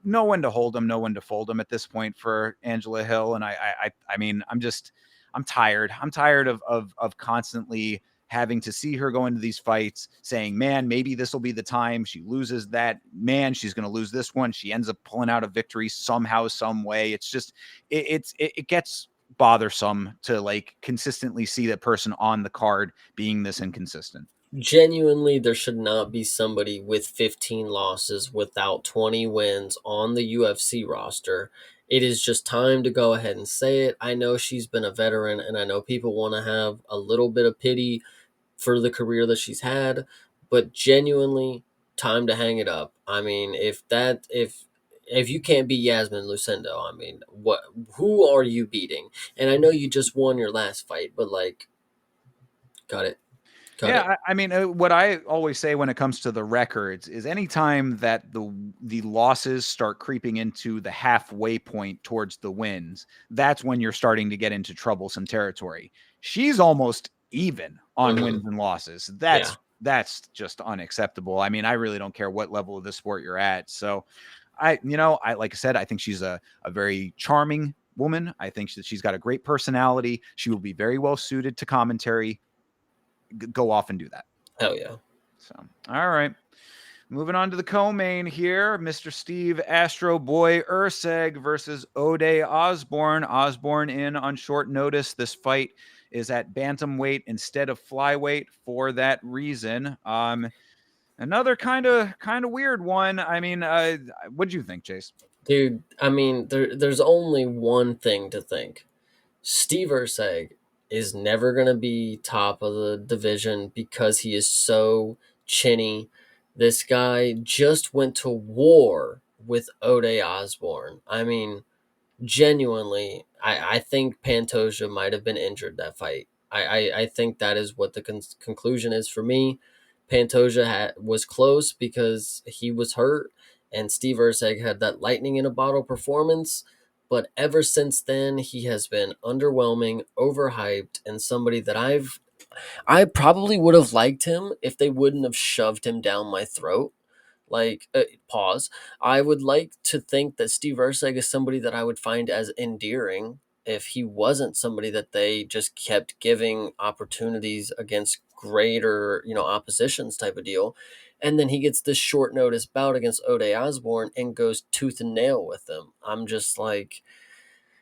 know when to hold them, know when to fold them at this point for Angela Hill. And I mean, I'm tired. I'm tired of constantly having to see her go into these fights saying, man, maybe this will be the time. She loses that, man, she's going to lose this one. She ends up pulling out a victory somehow, some way. It's just it gets bothersome to like consistently see that person on the card being this inconsistent. Genuinely, there should not be somebody with 15 losses without 20 wins on the UFC roster. It is just time to go ahead and say it. I know she's been a veteran, and I know people want to have a little bit of pity for the career that she's had, but genuinely, time to hang it up. I mean, if if you can't beat Yasmin Lucendo, I mean, what? Who are you beating? And I know you just won your last fight, but like, cut it, cut it. Yeah, I mean, what I always say when it comes to the records is anytime that the losses start creeping into the halfway point towards the wins, that's when you're starting to get into troublesome territory. She's almost even on Hmm. wins and losses. Yeah, That's just unacceptable. I mean, I really don't care what level of the sport you're at. So I like I said, I think she's a very charming woman. I think that she's got a great personality. She will be very well suited to commentary. Go off and do that. hell yeah. So, all right. Moving on to the co-main here, Mr. Steve Astro Boy Urseg versus Ode Osborne. Osborne in on short notice. This fight is at bantamweight instead of flyweight for that reason. Another kind of weird one. I mean, what do you think, Chase? Dude, I mean, there's only one thing to think. Steve Urseg is never going to be top of the division because he is so chinny. This guy just went to war with Ode Osborne. I mean, genuinely, I think Pantoja might have been injured that fight. I think that is what the conclusion is for me. Pantoja was close because he was hurt, and Steve Urseg had that lightning in a bottle performance. But ever since then, he has been underwhelming, overhyped, and somebody that I probably would have liked him if they wouldn't have shoved him down my throat. Like, pause. I would like to think that Steve Urseg is somebody that I would find as endearing if he wasn't somebody that they just kept giving opportunities against greater, oppositions type of deal. And then he gets this short notice bout against Ode Osborne and goes tooth and nail with them. I'm just like,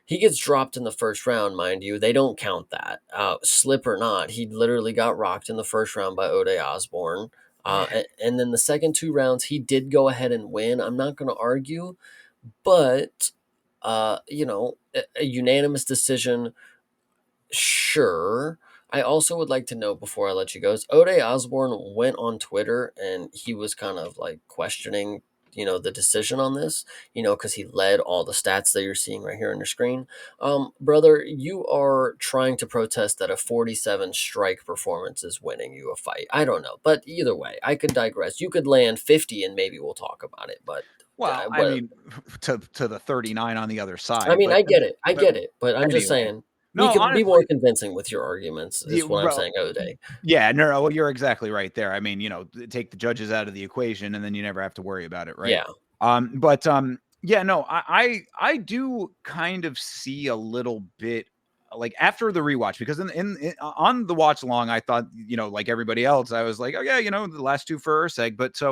he gets dropped in the first round, mind you. They don't count that. Slip or not, he literally got rocked in the first round by Ode Osborne. Yeah. And then the second two rounds, he did go ahead and win. I'm not going to argue, but a unanimous decision, sure. I also would like to know before I let you go is Ode Osborne went on Twitter and he was kind of like questioning, the decision on this, because he led all the stats that you're seeing right here on your screen. Brother, you are trying to protest that a 47 strike performance is winning you a fight. I don't know, but either way, I could digress. You could land 50 and maybe we'll talk about it, but Well, I what mean, to the 39 on the other I side, mean, I but get it, but I'm just anyway. saying No, be more honestly, convincing with your arguments. Is what I'm bro, saying, Ode. yeah, no, well, you're exactly right there. I mean, take the judges out of the equation, and then you never have to worry about it, right? Yeah, Yeah, no, I do kind of see a little bit like after the rewatch because on the watch along, I thought like everybody else, I was like, oh yeah, the last two for Urseg, but so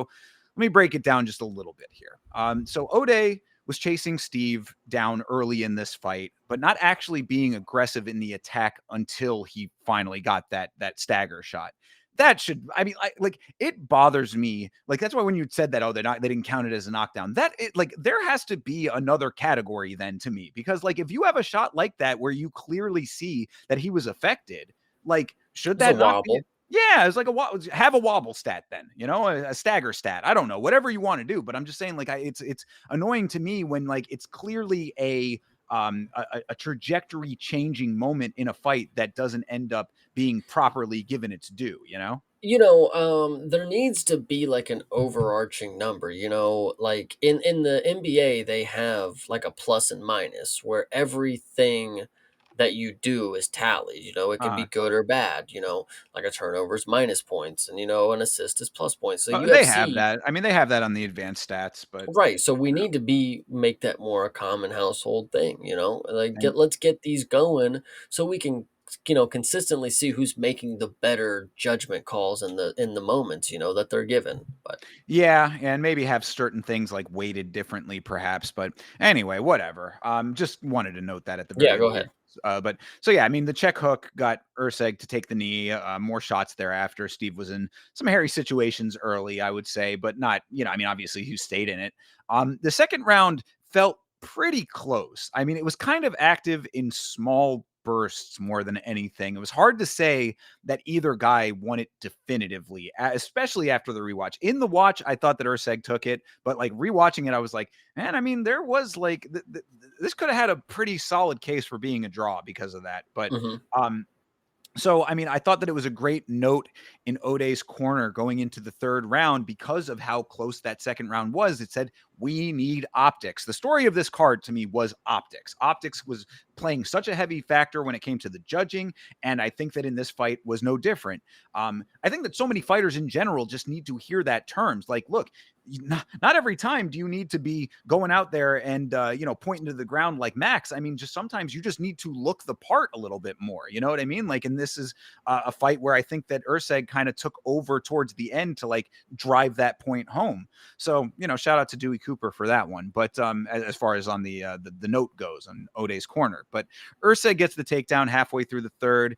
let me break it down just a little bit here. So Ode was chasing Steve down early in this fight, but not actually being aggressive in the attack until he finally got that stagger shot. That should, I mean, like it bothers me. Like that's why when you said that, oh, they didn't count it as a knockdown. That it like there has to be another category then to me because like if you have a shot like that where you clearly see that he was affected, like should it's a that not be? wobble. Yeah, it's like have a wobble stat then, a stagger stat. I don't know, whatever you want to do, but I'm just saying, like, it's annoying to me when like it's clearly a trajectory changing moment in a fight that doesn't end up being properly given its due. There needs to be like an overarching number. Like in the NBA, they have like a plus and minus where everything that you do is tallied. It could be Uh, good or bad. Like a turnover is minus points, and an assist is plus points. So they have UFC. that. I mean, they have that on the advanced stats, but Right, so we you know, need to make that more a common household thing, like and let's get these going so we can consistently see who's making the better judgment calls in the moments that they're given. But yeah, and maybe have certain things like weighted differently, perhaps. But anyway, whatever. Just wanted to note that at the yeah, very go least. ahead. But so yeah, I mean, the check hook got Urseg to take the knee. More shots thereafter. Steve was in some hairy situations early, I would say, but not. I mean, obviously, he stayed in it. The second round felt pretty close. I mean, it was kind of active in small bursts more than anything. It was hard to say that either guy won it definitively, especially after the rewatch. In the watch, I thought that Urseg took it, but like rewatching it, I was like, man, I mean, there was like this could have had a pretty solid case for being a draw because of that. But so, I mean, I thought that it was a great note in O'Day's corner going into the third round because of how close that second round was. It said, we need optics. The story of this card to me was optics. Optics was playing such a heavy factor when it came to the judging. And I think that in this fight was no different. I think that so many fighters in general just need to hear that terms like, look, not every time do you need to be going out there and pointing to the ground like Max. I mean, just sometimes you just need to look the part a little bit more. You know what I mean? Like, and this is a fight where I think that Urseg kind of took over towards the end to like drive that point home. So shout out to Dewey Cooper for that one. But as far as on the note goes on O'Day's corner, but Urseg gets the takedown halfway through the third.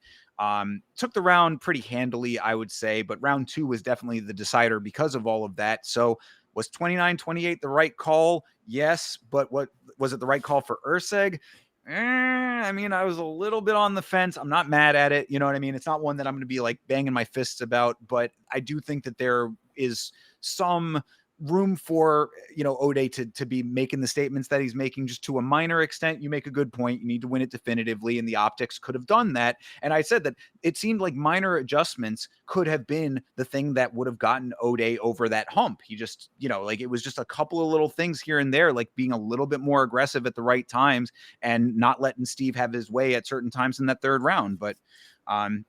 Took the round pretty handily, I would say, but round 2 was definitely the decider because of all of that. So was 29-28 the right call? Yes, but what was it the right call for Urseg? I mean, I was a little bit on the fence. I'm not mad at it. You know what I mean? It's not one that I'm going to be like banging my fists about, but I do think that there is some room for O'Day to be making the statements that he's making. Just to a minor extent, you make a good point. You need to win it definitively, and the optics could have done that. And I said that it seemed like minor adjustments could have been the thing that would have gotten O'Day over that hump. He just, like it was just a couple of little things here and there, like being a little bit more aggressive at the right times and not letting Steve have his way at certain times in that third round. But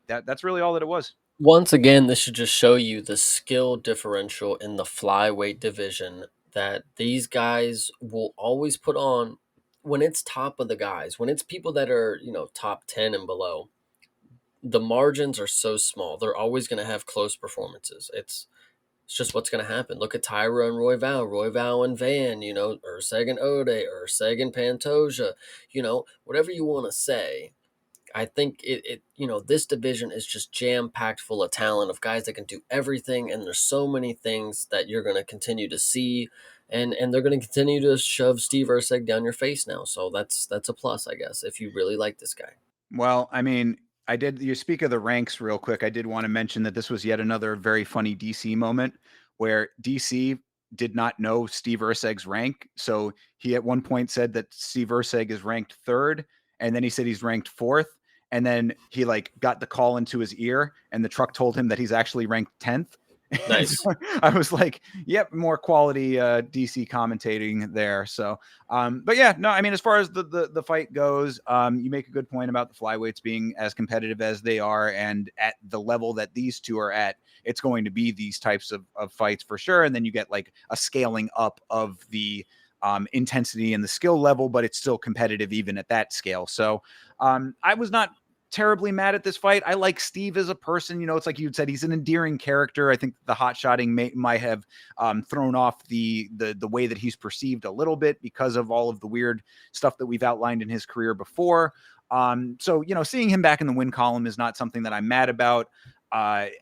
that's really all that it was. Once again, this should just show you the skill differential in the flyweight division that these guys will always put on when it's top of the guys, when it's people that are, top 10 and below. The margins are so small. They're always going to have close performances. It's just what's going to happen. Look at Tyra and Roy Val and Van, Urseg and O'Day, Urseg and Pantoja, whatever you want to say. I think this division is just jam packed full of talent of guys that can do everything, and there's so many things that you're going to continue to see, and they're going to continue to shove Steve Urseg down your face now. So that's a plus, I guess, if you really like this guy. Well, I mean, you speak of the ranks real quick. I did want to mention that this was yet another very funny DC moment where DC did not know Steve Urseg's rank. So he at one point said that Steve Urseg is ranked third, and then he said he's ranked fourth. And then he like got the call into his ear, and the truck told him that he's actually ranked 10th. Nice. So I was like, yep, more quality DC commentating there. So, but yeah, no, I mean, as far as the fight goes, you make a good point about the flyweights being as competitive as they are, and at the level that these two are at, it's going to be these types of fights for sure. And then you get like a scaling up of the intensity and the skill level, but it's still competitive even at that scale. So I was not terribly mad at this fight. I like Steve as a person. It's like you said, he's an endearing character. I think the hot shotting might have thrown off the way that he's perceived a little bit because of all of the weird stuff that we've outlined in his career before. So seeing him back in the win column is not something that I'm mad about. I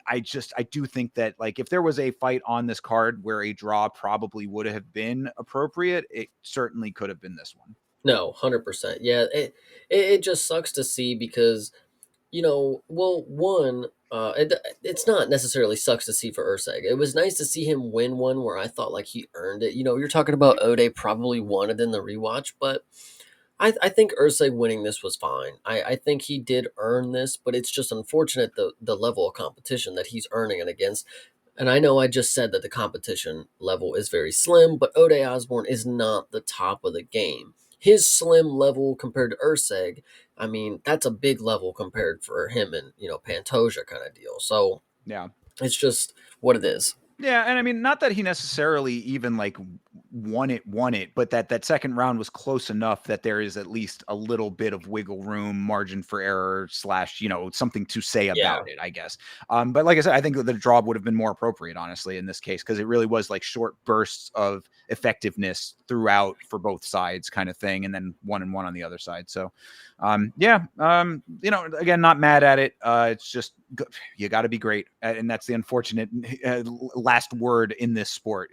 do think that like if there was a fight on this card where a draw probably would have been appropriate, it certainly could have been this one. No, 100%. Yeah, it just sucks to see because, one, it's not necessarily sucks to see for Urseg. It was nice to see him win one where I thought like he earned it. You're talking about O'Day probably won it in the rewatch, but I think Urseg winning this was fine. I think he did earn this, but it's just unfortunate the level of competition that he's earning it against. And I know I just said that the competition level is very slim, but O'Day Osborne is not the top of the game. His slim level compared to Urseg, I mean, that's a big level compared for him and, Pantoja kind of deal. So Yeah. it's just what it is. Yeah, and I mean, not that he necessarily even like won it, but that second round was close enough that there is at least a little bit of wiggle room, margin for error / something to say about it, I guess. But like I said, I think that the draw would have been more appropriate, honestly, in this case, because it really was like short bursts of effectiveness throughout for both sides, kind of thing, and then 1-1 on the other side. So, again, not mad at it. It's just you got to be great, and that's the unfortunate last word in this sport.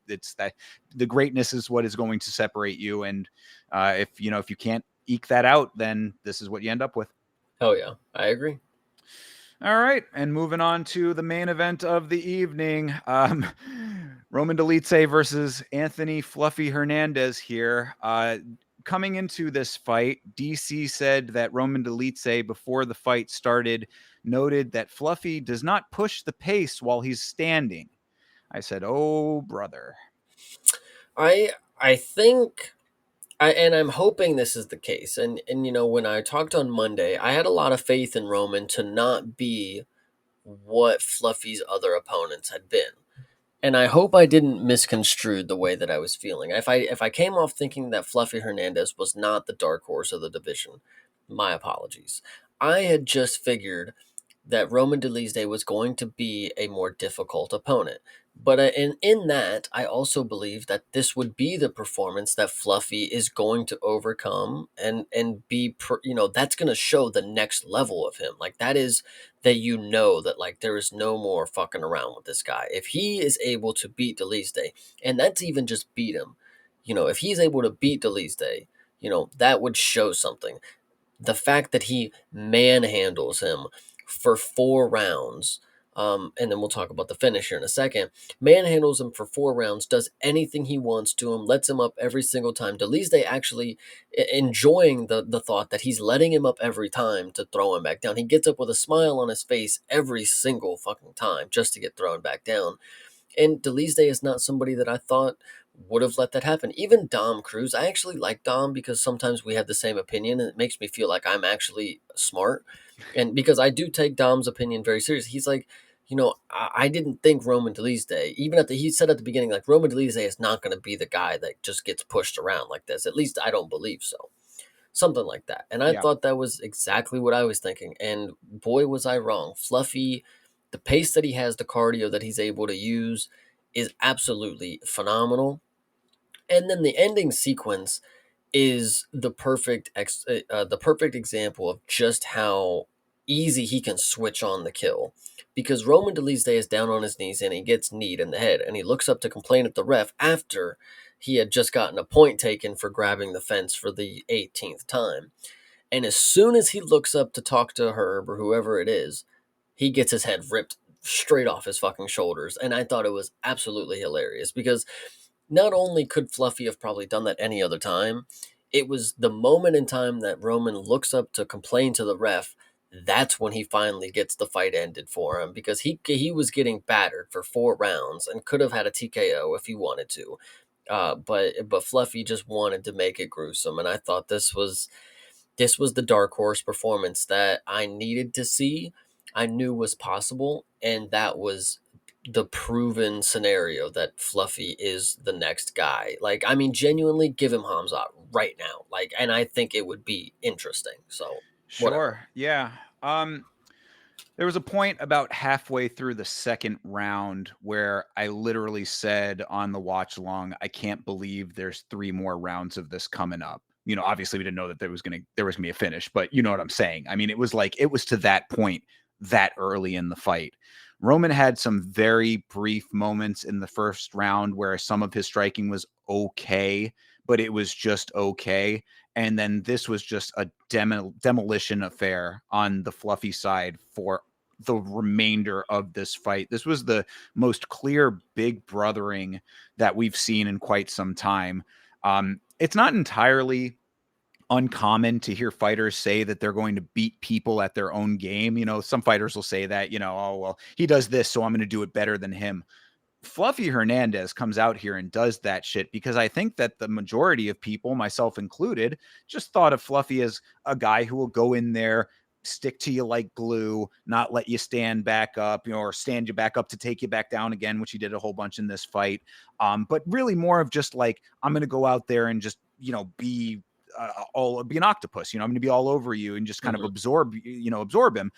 It's that the greatness is what is going to separate you, and if you can't eke that out, then this is what you end up with. Oh yeah, I agree. All right, and moving on to the main event of the evening, Roman Dolidze versus Anthony Fluffy Hernandez here. Coming into this fight, DC said that Roman Dolidze, before the fight started, noted that Fluffy does not push the pace while he's standing. I said, "Oh, brother." I think and I'm hoping this is the case. And you know, when I talked on Monday, I had a lot of faith in Roman to not be what Fluffy's other opponents had been. And I hope I didn't misconstrue the way that I was feeling. If I came off thinking that Fluffy Hernandez was not the dark horse of the division, my apologies. I had just figured that Roman Dolidze was going to be a more difficult opponent. But in that, I also believe that this would be the performance that Fluffy is going to overcome and be, that's going to show the next level of him. Like that is that that like there is no more fucking around with this guy. If he is able to beat Dolidze, and that's even just beat him, if he's able to beat Dolidze, that would show something. The fact that he manhandles him for 4 rounds, and then we'll talk about the finish here in a second. Manhandles him for 4 rounds, does anything he wants to him, lets him up every single time. Delizde actually enjoying the thought that he's letting him up every time to throw him back down. He gets up with a smile on his face every single fucking time just to get thrown back down. And Delise is not somebody that I thought would have let that happen. Even Dom Cruz, I actually like Dom because sometimes we have the same opinion and it makes me feel like I'm actually smart. And because I do take Dom's opinion very seriously, he's like, I didn't think Roman Delise, even he said at the beginning, like Roman Delise is not going to be the guy that just gets pushed around like this. At least I don't believe so. Something like that. And I Yeah, thought that was exactly what I was thinking. And boy, was I wrong. Fluffy, the pace that he has, the cardio that he's able to use is absolutely phenomenal. And then the ending sequence is the perfect example of just how easy he can switch on the kill. Because Roman Dolidze is down on his knees and he gets kneed in the head, and he looks up to complain at the ref after he had just gotten a point taken for grabbing the fence for the 18th time. And as soon as he looks up to talk to Herb or whoever it is, he gets his head ripped straight off his fucking shoulders. And I thought it was absolutely hilarious because not only could Fluffy have probably done that any other time, it was the moment in time that Roman looks up to complain to the ref. That's when he finally gets the fight ended for him because he was getting battered for 4 rounds and could have had a TKO if he wanted to. But Fluffy just wanted to make it gruesome, and I thought this was the dark horse performance that I needed to see. I knew was possible, and that was the proven scenario that Fluffy is the next guy. Like, I mean, genuinely give him Hamzat right now. Like, and I think it would be interesting. So, whatever. sure. Yeah. There was a point about halfway through the second round where I literally said on the watch along, I can't believe there's 3 more rounds of this coming up. Obviously we didn't know that there was gonna be a finish, but you know what I'm saying. I mean, it was to that point that early in the fight. Roman had some very brief moments in the first round where some of his striking was okay, but it was just okay. And then this was just a demolition affair on the Fluffy side for the remainder of this fight. This was the most clear big brothering that we've seen in quite some time. It's not entirely uncommon to hear fighters say that they're going to beat people at their own game. Some fighters will say that, oh, well, he does this, so I'm going to do it better than him. Fluffy Hernandez comes out here and does that shit because I think that the majority of people, myself included, just thought of Fluffy as a guy who will go in there, stick to you like glue, not let you stand back up, or stand you back up to take you back down again, which he did a whole bunch in this fight. But really more of just like, I'm going to go out there and just, be an octopus, I'm going to be all over you and just kind of Hmm. absorb him.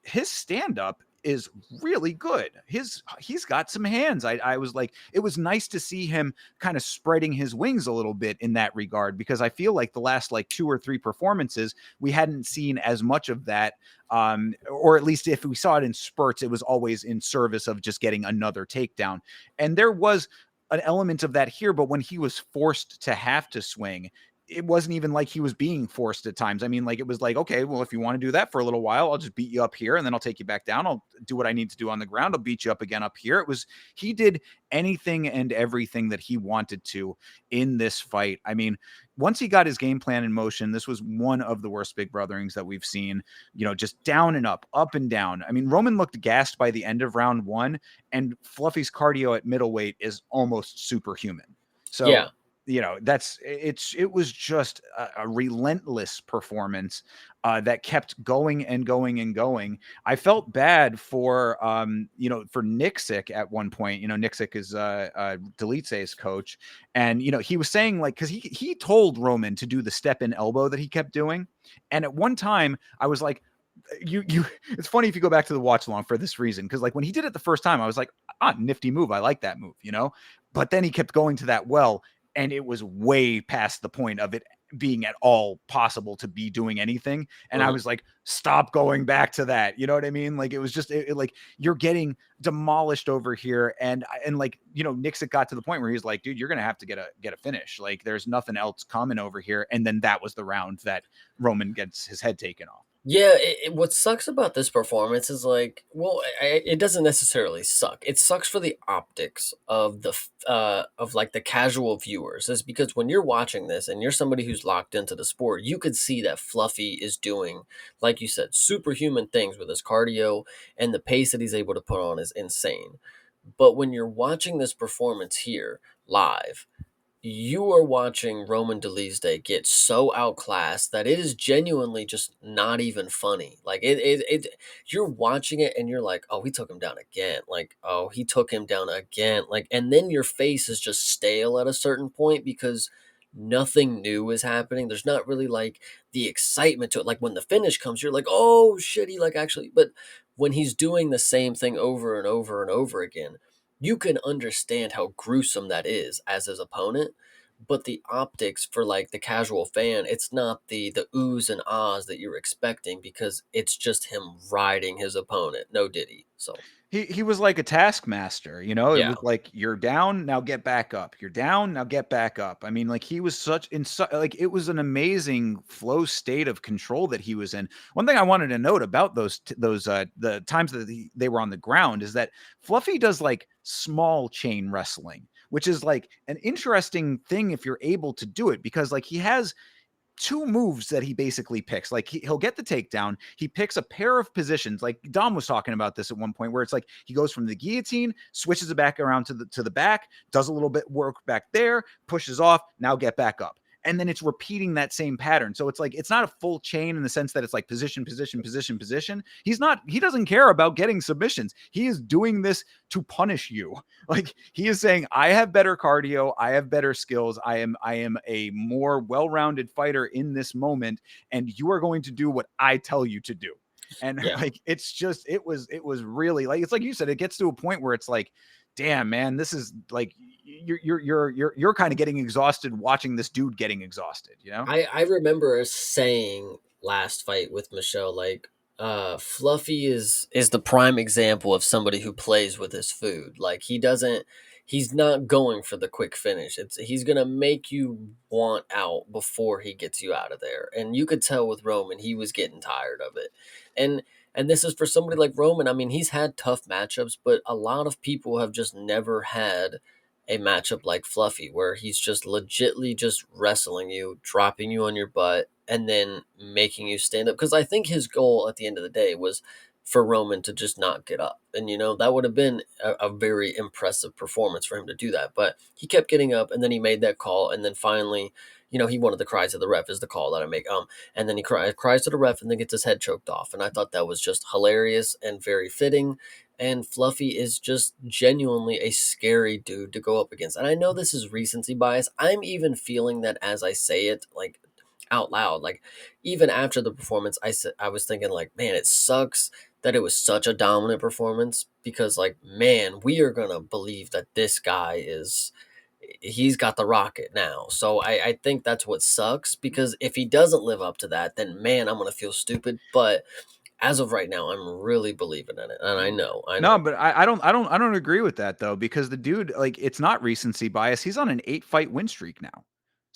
His stand up is really good. He's got some hands. I was like, it was nice to see him kind of spreading his wings a little bit in that regard, because I feel like the last like 2 or 3 performances we hadn't seen as much of that. Or at least if we saw it in spurts, it was always in service of just getting another takedown. And there was an element of that here, but when he was forced to have to swing, it wasn't even like he was being forced at times. I mean, like, it was like, okay, well, if you want to do that for a little while, I'll just beat you up here and then I'll take you back down. I'll do what I need to do on the ground. I'll beat you up again up here. It was, he did anything and everything that he wanted to in this fight. I mean, once he got his game plan in motion, this was one of the worst big brotherings that we've seen, just down and up and down. I mean, Roman looked gassed by the end of round one, and Fluffy's cardio at middleweight is almost superhuman. So, Yeah. it was just a relentless performance that kept going and going and going. I felt bad for for Nixick at one point. Nixick is Dolidze's coach, and he was saying, like, because he told Roman to do the step in elbow that he kept doing, and at one time I was like, it's funny if you go back to the watch along for this reason, because like when he did it the first time, I was like, nifty move, I like that move, but then he kept going to that well, and it was way past the point of it being at all possible to be doing anything. And I Mhm. was like, stop going back to that. You know what I mean? Like, it was just like, you're getting demolished over here. And like, Nixick got to the point where he's like, dude, you're going to have to get a finish. Like, there's nothing else coming over here. And then that was the round that Roman gets his head taken off. Yeah, what sucks about this performance is like, well, it doesn't necessarily suck. It sucks for the optics of of like the casual viewers. Is because when you're watching this and you're somebody who's locked into the sport, you could see that Fluffy is doing, like you said, superhuman things with his cardio, and the pace that he's able to put on is insane. But when you're watching this performance here live, you are watching Roman Dolidze get so outclassed that it is genuinely just not even funny. Like you're watching it and you're like, oh, he took him down again. Like, oh, he took him down again. Like, and then your face is just stale at a certain point because nothing new is happening. There's not really like the excitement to it. Like when the finish comes, you're like, oh shit, he like actually. But when he's doing the same thing over and over and over again, you can understand how gruesome that is as his opponent. But the optics for like the casual fan, it's not the oohs and ahs that you're expecting because it's just him riding his opponent. No diddy. So He was like a taskmaster, it yeah. was like, you're down, now get back up. You're down, now get back up. I mean, like, he was like, it was an amazing flow state of control that he was in. One thing I wanted to note about those the times that they were on the ground is that Fluffy does like small chain wrestling, which is like an interesting thing if you're able to do it, because like he has two moves that he basically picks. Like, he'll get the takedown. He picks a pair of positions. Like Dom was talking about this at one point, where it's like he goes from the guillotine, switches it back around to the back, does a little bit work back there, pushes off, now get back up. And then it's repeating that same pattern. So it's like, it's not a full chain in the sense that it's like position, position, position, position. He doesn't care about getting submissions. He is doing this to punish you. Like, he is saying, I have better cardio, I have better skills, I am a more well-rounded fighter in this moment, and you are going to do what I tell you to do. And Yeah. like, it's just, it was really like, it's like you said, it gets to a point where it's like, damn, man, this is like, you're kind of getting exhausted watching this dude getting exhausted. I remember saying last fight with Michelle, like, Fluffy is the prime example of somebody who plays with his food. Like he's not going for the quick finish. He's gonna make you want out before he gets you out of there. And you could tell with Roman, he was getting tired of it. And and this is for somebody like Roman. I mean, he's had tough matchups, but a lot of people have just never had a matchup like Fluffy, where he's just legitly just wrestling you, dropping you on your butt, and then making you stand up. Because I think his goal at the end of the day was for Roman to just not get up. And, that would have been a very impressive performance for him to do that. But he kept getting up, and then he made that call. And then finally, he wanted the cries to the ref is the call that I make. And then he cries to the ref and then gets his head choked off. And I thought that was just hilarious and very fitting. And Fluffy is just genuinely a scary dude to go up against. And I know this is recency bias. I'm even feeling that as I say it, like out loud. Like even after the performance, I was thinking like, man, it sucks that it was such a dominant performance because like, man, we are gonna believe that this guy he's got the rocket now. So I think that's what sucks because if he doesn't live up to that, then man, I'm gonna feel stupid. But as of right now, I'm really believing in it, and I No, know. but I don't agree with that though, because the dude, like, it's not recency bias. He's on an 8-fight win streak now.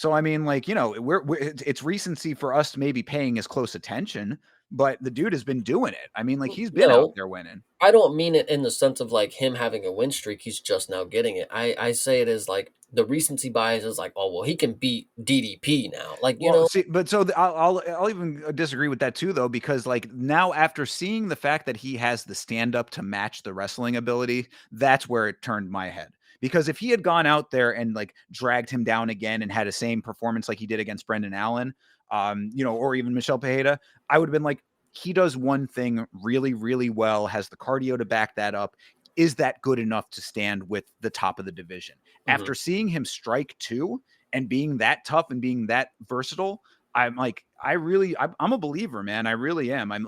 So I mean, like, it's recency for us maybe paying as close attention, but the dude has been doing it. I mean, like, he's been out No, there winning. I don't mean it in the sense of like him having a win streak. He's just now getting it. I say it as like the recency bias is like, oh well, he can beat DDP now. Like Well, see, but so I'll even disagree with that too, though, because like now after seeing the fact that he has the stand up to match the wrestling ability, that's where it turned my head. Because if he had gone out there and like dragged him down again and had the same performance like he did against Brendan Allen, or even Michelle Pereira, I would have been like, he does one thing really, really well, has the cardio to back that up. Is that good enough to stand with the top of the division? Mhm. After seeing him strike two and being that tough and being that versatile, I'm like, I'm a believer, man. I really am. I'm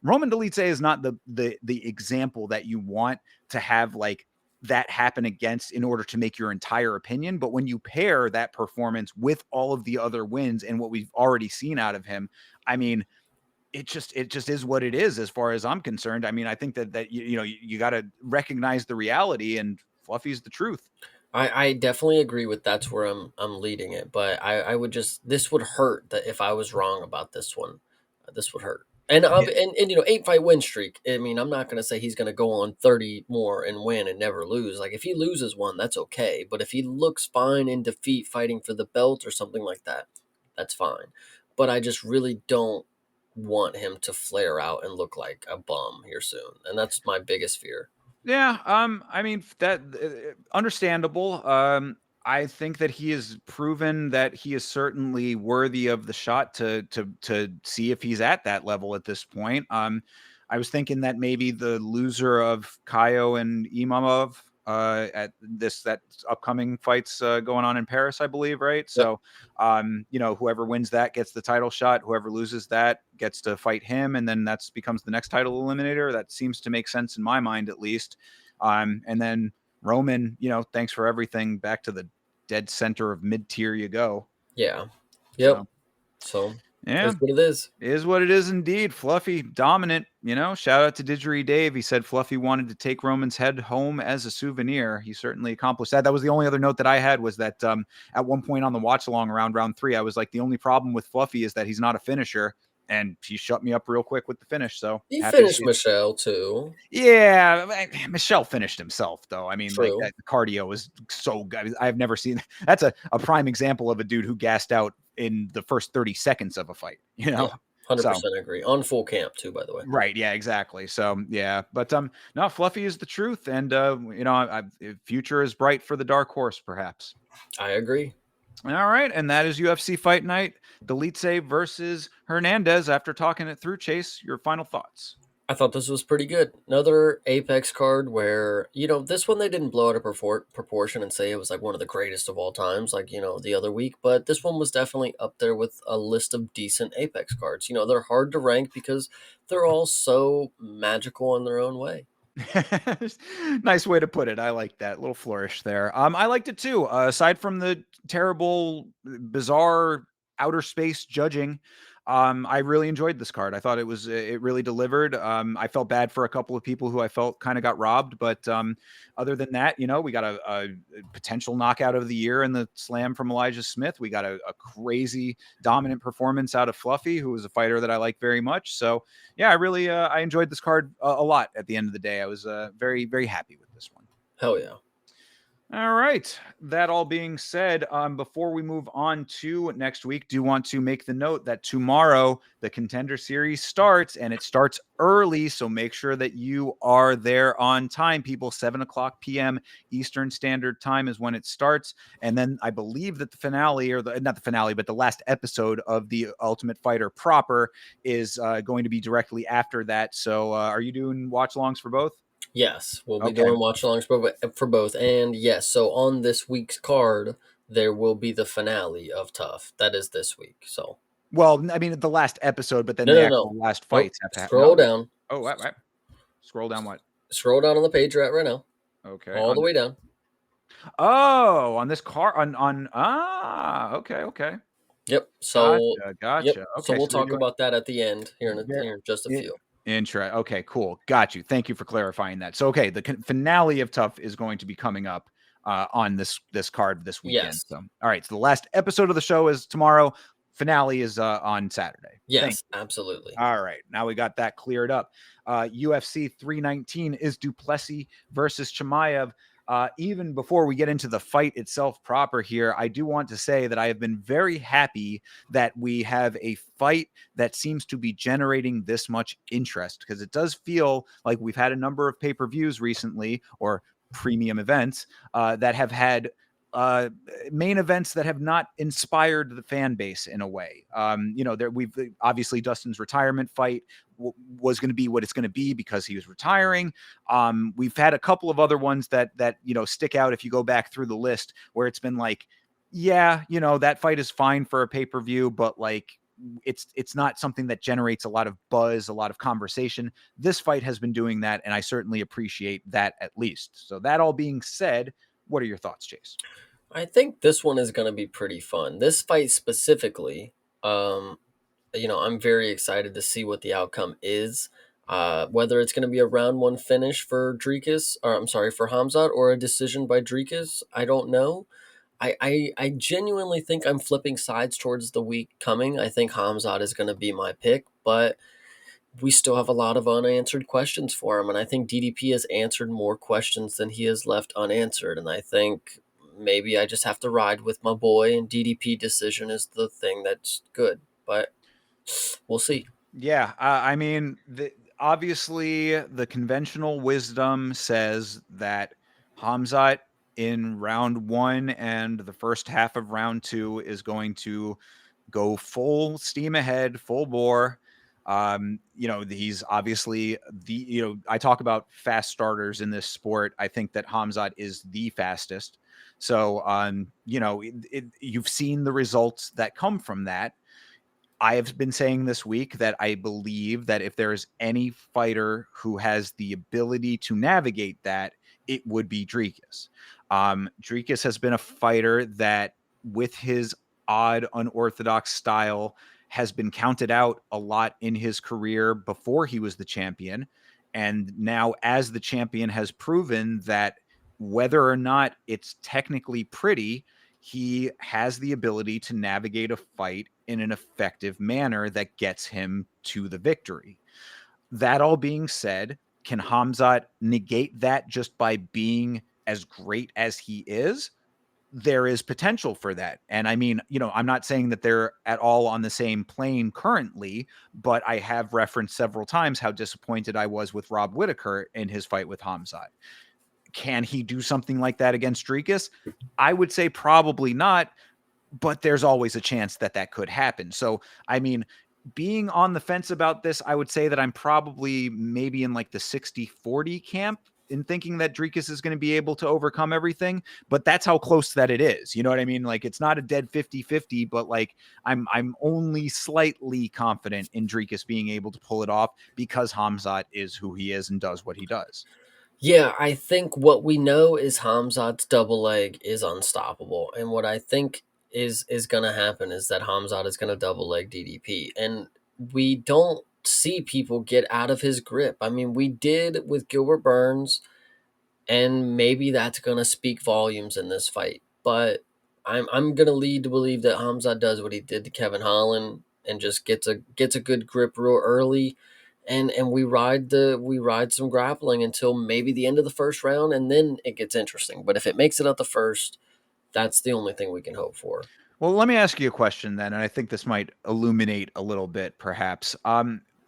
Roman Dolidze is not the example that you want to have like that happen against in order to make your entire opinion. But when you pair that performance with all of the other wins and what we've already seen out of him, I mean, it just is what it is as far as I'm concerned. I mean, I think that you got to recognize the reality, and Fluffy's the truth. I definitely agree with that's where I'm leading it, but I would just this would hurt that if I was wrong about this one, this would hurt. And 8 fight win streak. I mean, I'm not gonna say he's gonna go on 30 more and win and never lose. Like if he loses one, that's okay. But if he looks fine in defeat, fighting for the belt or something like that, that's fine. But I just really don't want him to flare out and look like a bum here soon, and that's my biggest fear. Yeah, I mean that understandable. I think that he has proven that he is certainly worthy of the shot to see if he's at that level at this point. I was thinking that maybe the loser of Kaio and Imamov at that upcoming fights going on in Paris, I believe, right? Yep. So, whoever wins that gets the title shot. Whoever loses that gets to fight him, and then that's becomes the next title eliminator. That seems to make sense in my mind, at least. And then Roman, thanks for everything. Back to the dead center of mid tier you go. Yeah. Yep. So So yeah, that's what it is. is what it is indeed. Fluffy dominant. Shout out to Didgeridoo Dave. He said Fluffy wanted to take Roman's head home as a souvenir. He certainly accomplished that. That was the only other note that I had was that at one point on the watch along around round 3, I was like, the only problem with Fluffy is that he's not a finisher. And he shut me up real quick with the finish. So He happy to finished see it. Michelle too. Yeah, Michelle finished himself though. I mean, like True. that cardio is so good. I've never seen that's a prime example of a dude who gassed out in the first 30 seconds of a fight, Yeah. So 100% agree. On full camp too, by the way. right, yeah, exactly. So yeah, but no, Fluffy is the truth, and future is bright for the dark horse, perhaps. I agree. All right, and that is UFC Fight Night, Dolidze versus Hernandez. After talking it through, Chase, your final thoughts. I thought this was pretty good. Another Apex card where, this one they didn't blow out of proportion and say it was like one of the greatest of all times, like, the other week. But this one was definitely up there with a list of decent Apex cards. They're hard to rank because they're all so magical in their own way. Nice way to put it. I like that little flourish there. I liked it too. Aside from the terrible, bizarre outer space judging, I really enjoyed this card. I thought it really delivered. I felt bad for a couple of people who I felt kind of got robbed, but other than that, we got a potential knockout of the year in the slam from Elijah Smith. We got a crazy dominant performance out of Fluffy, who was a fighter that I like very much. So yeah, I really I enjoyed this card a lot. At the end of the day, I was very, very happy with this one. Hell yeah. All right. That all being said, before we move on to next week, do want to make the note that tomorrow the Contender Series starts, and it starts early. So make sure that you are there on time, people. 7:00 p.m. Eastern Standard Time is when it starts. And then I believe that the finale, or not the finale, but the last episode of the Ultimate Fighter proper is going to be directly after that. So are you doing watch alongs for both? Yes, we'll be Okay. doing watch alongs for both. And yes, so on this week's card, there will be the finale of Tough. That is this week. So Well, I mean, the last episode, but then no, the no, actual no. last Nope. fights have to happen. Scroll No? down. Oh, what? Scroll down what? Scroll down on the page you're at right now. Okay. All the way down. On this car okay. Yep. So Gotcha. yep. So Okay, we'll so they're talk doing about that at the end here Ver in just a in few. Okay, cool. Got you. Thank you for clarifying that. So, okay, the finale of Tough is going to be coming up. on this card this weekend. Yes. So, all right. So the last episode of the show is tomorrow. Finale is on Saturday. Thank Yes, you. absolutely. All right. Now we got that cleared up. UFC 319 is Plessis versus Chimaev. Even before we get into the fight itself proper here, I do want to say that I have been very happy that we have a fight that seems to be generating this much interest, because it does feel like we've had a number of pay-per-views recently, or premium events, that have had main events that have not inspired the fan base in a way. We've obviously Dustin's retirement fight was going to be what it's going to be because he was retiring. We've had a couple of other ones that stick out if you go back through the list, where it's been like, yeah, that fight is fine for a pay-per-view, but like it's not something that generates a lot of buzz, a lot of conversation. This fight has been doing that, and I certainly appreciate that, at least. So that all being said, what are your thoughts, Chase? I think this one is going to be pretty fun. This fight specifically, um, I'm very excited to see what the outcome is. Whether it's going to be a round one finish for Dricus, or I'm sorry, for Hamzat, or a decision by Dricus, I don't know. I genuinely think I'm flipping sides towards the week coming. I think Hamzat is going to be my pick, but we still have a lot of unanswered questions for him. And I think DDP has answered more questions than he has left unanswered. And I think maybe I just have to ride with my boy, and DDP decision is the thing that's good. But we'll see. Yeah, I mean, obviously, the conventional wisdom says that Hamzat in round one and the first half of round two is going to go full steam ahead, full bore. He's obviously I talk about fast starters in this sport. I think that Hamzat is the fastest. So, you've seen the results that come from that. I have been saying this week that I believe that if there is any fighter who has the ability to navigate that, it would be Dricus. Dricus has been a fighter that, with his odd, unorthodox style, has been counted out a lot in his career before he was the champion. And now, as the champion, has proven that whether or not it's technically pretty, he has the ability to navigate a fight in an effective manner that gets him to the victory. That all being said, can Hamzat negate that just by being as great as he is? There is potential for that. And I mean, I'm not saying that they're at all on the same plane currently, but I have referenced several times how disappointed I was with Rob Whittaker in his fight with Hamzat. Can he do something like that against Dricus? I would say probably not, but there's always a chance that that could happen. So, I mean, being on the fence about this, I would say that I'm probably maybe in like the 60-40 camp in thinking that Dricus is going to be able to overcome everything, but that's how close that it is. You know what I mean? Like, it's not a dead 50-50, but like I'm only slightly confident in Dricus being able to pull it off because Hamzat is who he is and does what he does. Yeah, I think what we know is Hamzat's double leg is unstoppable, and what I think is going to happen is that Hamzat is going to double leg DDP, and we don't see people get out of his grip. I mean, we did with Gilbert Burns, and maybe that's going to speak volumes in this fight. But I'm going to lead to believe that Hamzat does what he did to Kevin Holland and just gets a good grip real early, and we ride some grappling until maybe the end of the first round, and then it gets interesting. But if it makes it out the first, that's the only thing we can hope for. Well, let me ask you a question then, and I think this might illuminate a little bit, perhaps.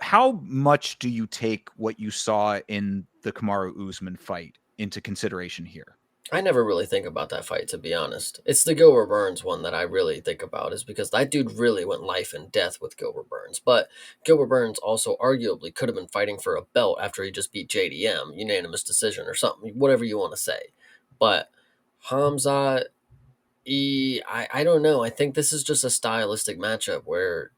How much do you take what you saw in the Kamaru Usman fight into consideration here? I never really think about that fight, to be honest. It's the Gilbert Burns one that I really think about, is because that dude really went life and death with Gilbert Burns. But Gilbert Burns also arguably could have been fighting for a belt after he just beat JDM, unanimous decision or something, whatever you want to say. But Hamza, I don't know. I think this is just a stylistic matchup where,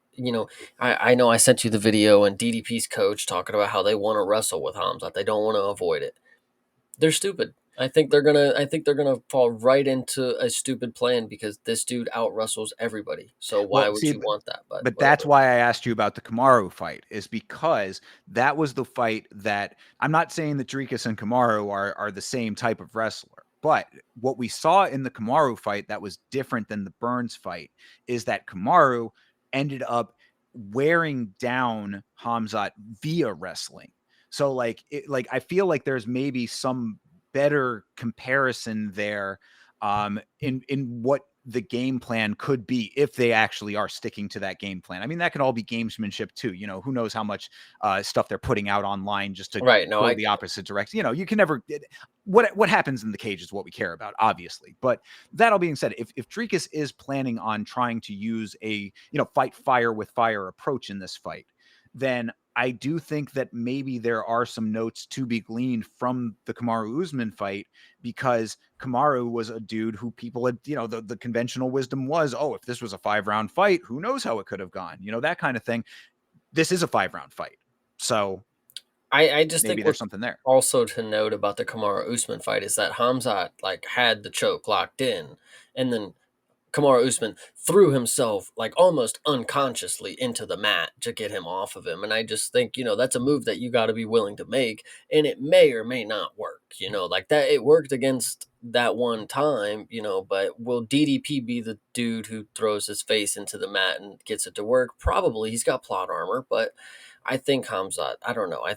I know I sent you the video and DDP's coach talking about how they want to wrestle with Hamza. They don't want to avoid it. They're stupid. I think they're gonna fall right into a stupid plan because this dude out wrestles everybody. So why Well, would see, you want that? But but that's whatever. why I asked you about the Kamaru fight, is because that was the fight that I'm not saying that Dricus and Kamaru are the same type of wrestler. But what we saw in the Kamaru fight that was different than the Burns fight is that Kamaru ended up wearing down Hamzat via wrestling. So like I feel like there's maybe some better comparison there in what the game plan could be if they actually are sticking to that game plan. I mean, that can all be gamesmanship too. Who knows how much stuff they're putting out online just to Right. No, go I the get it. opposite direction. You can never what happens in the cage is what we care about, obviously. But that all being said, if Dricus is planning on trying to use a fight fire with fire approach in this fight, then I do think that maybe there are some notes to be gleaned from the Kamaru Usman fight, because Kamaru was a dude who people had, the conventional wisdom was, oh, if this was a 5-round fight, who knows how it could have gone, that kind of thing. This is a 5-round fight. So I just maybe think there's what's something there. also to note about the Kamaru Usman fight is that Hamzat like had the choke locked in, and then Kamaru Usman threw himself like almost unconsciously into the mat to get him off of him. And I just think, that's a move that you got to be willing to make. And it may or may not work, like that. It worked against that one time, but will DDP be the dude who throws his face into the mat and gets it to work? Probably. He's got plot armor, but I think Hamzat, I don't know. I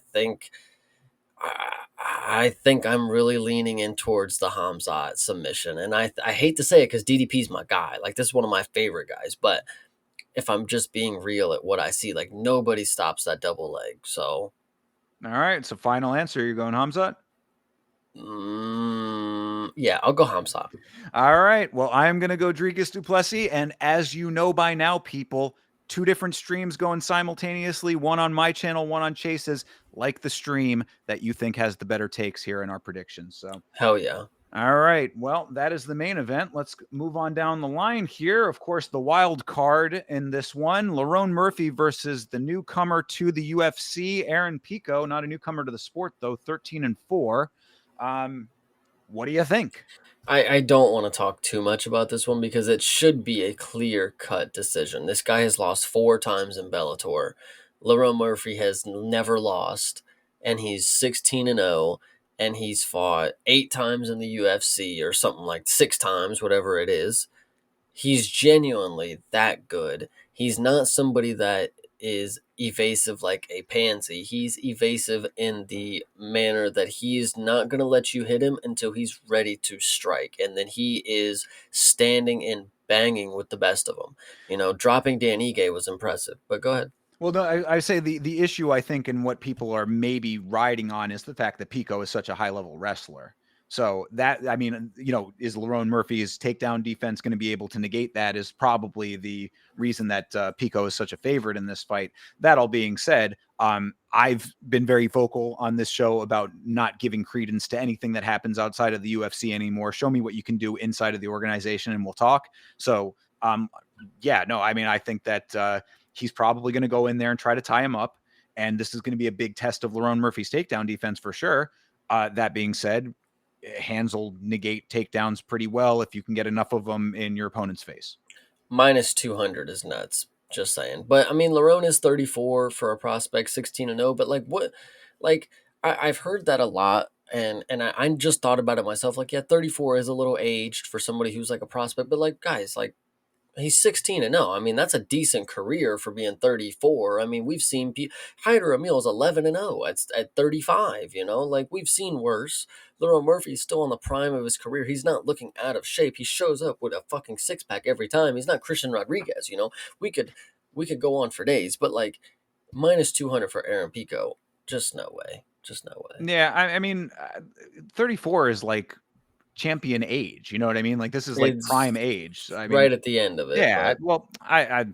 think I'm really leaning in towards the Hamzat submission, and I hate to say it because DDP's my guy. Like, this is one of my favorite guys. But if I'm just being real at what I see, like, nobody stops that double leg. So, All right. So final answer, you're going Hamzat? yeah, I'll go Hamzat. All right. Well, I'm going to go Dricus du Plessis. And as you know by now, people, 2 different streams going simultaneously, one on my channel, one on Chase's. Like the stream that you think has the better takes here in our predictions. So, Hell yeah. all right. Well, that is the main event. Let's move on down the line here. Of course, the wild card in this one, Lerone Murphy versus the newcomer to the UFC, Aaron Pico. Not a newcomer to the sport, though, 13-4. What do you think? I don't want to talk too much about this one because it should be a clear cut decision. This guy has lost 4 times in Bellator. Lerone Murphy has never lost, and he's 16-0, and he's fought 8 times in the UFC or something like 6 times, whatever it is. He's genuinely that good. He's not somebody that is evasive like a pansy. He's evasive in the manner that he's not going to let you hit him until he's ready to strike. And then he is standing and banging with the best of them. Dropping Dan Ige was impressive, but go ahead. Well, no, I say the issue, I think, and what people are maybe riding on is the fact that Pico is such a high level wrestler. So that, I mean, is Lerone Murphy's takedown defense going to be able to negate that is probably the reason that Pico is such a favorite in this fight. That all being said, I've been very vocal on this show about not giving credence to anything that happens outside of the UFC anymore. Show me what you can do inside of the organization and we'll talk. So, yeah, no, I mean, I think that he's probably going to go in there and try to tie him up. And this is going to be a big test of Lerone Murphy's takedown defense for sure. That being said, hands will negate takedowns pretty well if you can get enough of them in your opponent's face. Minus 200 is nuts. Just saying. But I mean, Lerone is 34 for a prospect, 16-0. But like, what? Like, I've heard that a lot. And I just thought about it myself. Like, yeah, 34 is a little aged for somebody who's like a prospect. But like, guys, like, he's 16-0. I mean, that's a decent career for being 34. I mean, we've seen Hyder Emil is 11-0 at 35. Like, we've seen worse. Lerone Murphy's still on the prime of his career. He's not looking out of shape. He shows up with a fucking 6-pack every time. He's not Christian Rodriguez. We could go on for days, but like, minus 200 for Aaron Pico, just no way. Just no way. Yeah, I mean, 34 is like champion age. You know what I mean? Like this is like It's prime age. I mean, right at the end of it, yeah. but Well, I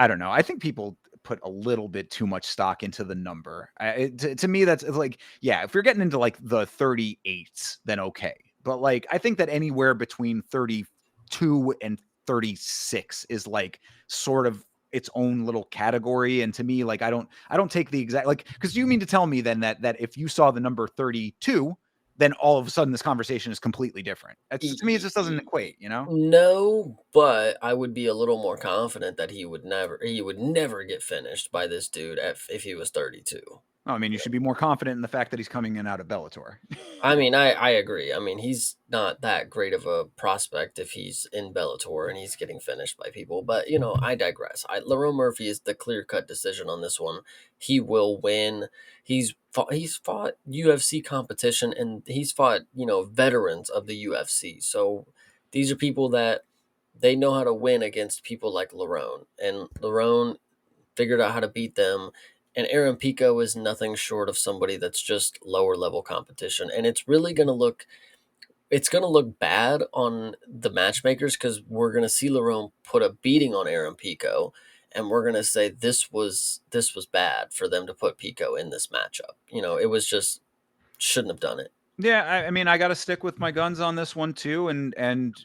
don't know. I think people put a little bit too much stock into the number. To me, that's like, yeah, if you're getting into like the 38s, then okay. But like, I think that anywhere between 32 and 36 is like sort of its own little category. And to me, like, I don't take the exact, like, because you mean to tell me then that if you saw the number 32, then all of a sudden this conversation is completely different. It's, to me, it just doesn't equate. No, but I would be a little more confident that he would never get finished by this dude if he was 32. I mean, you should be more confident in the fact that he's coming in out of Bellator. I mean, I agree. I mean, he's not that great of a prospect if he's in Bellator and he's getting finished by people. But I digress. Lerone Murphy is the clear cut decision on this one. He will win. He's fought UFC competition and he's fought veterans of the UFC. So these are people that they know how to win against people like Lerone, and Lerone figured out how to beat them. And Aaron Pico is nothing short of somebody that's just lower level competition. And it's gonna look bad on the matchmakers because we're gonna see Lerone put a beating on Aaron Pico, and we're gonna say this was bad for them to put Pico in this matchup. It was just shouldn't have done it. Yeah, I mean, I got to stick with my guns on this one too, and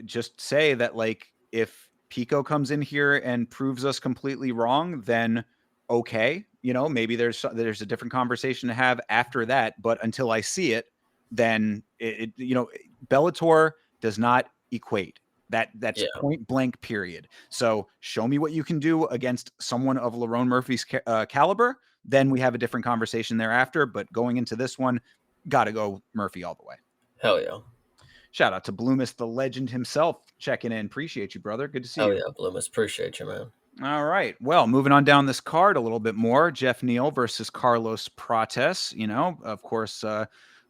just say that like if Pico comes in here and proves us completely wrong, then okay, maybe there's a different conversation to have after that. But until I see it, then Bellator does not equate. That's Yeah, point blank period. So show me what you can do against someone of Lerone Murphy's caliber. Then we have a different conversation thereafter. But going into this one, got to go Murphy all the way. hell yeah, Shout out to Bloomis, the legend himself, checking in. Appreciate you, brother. Good to see hell you. yeah, Bloomis, appreciate you, man. All right. Well, moving on down this card a little bit more. Jeff Neal versus Carlos Prates. Of course,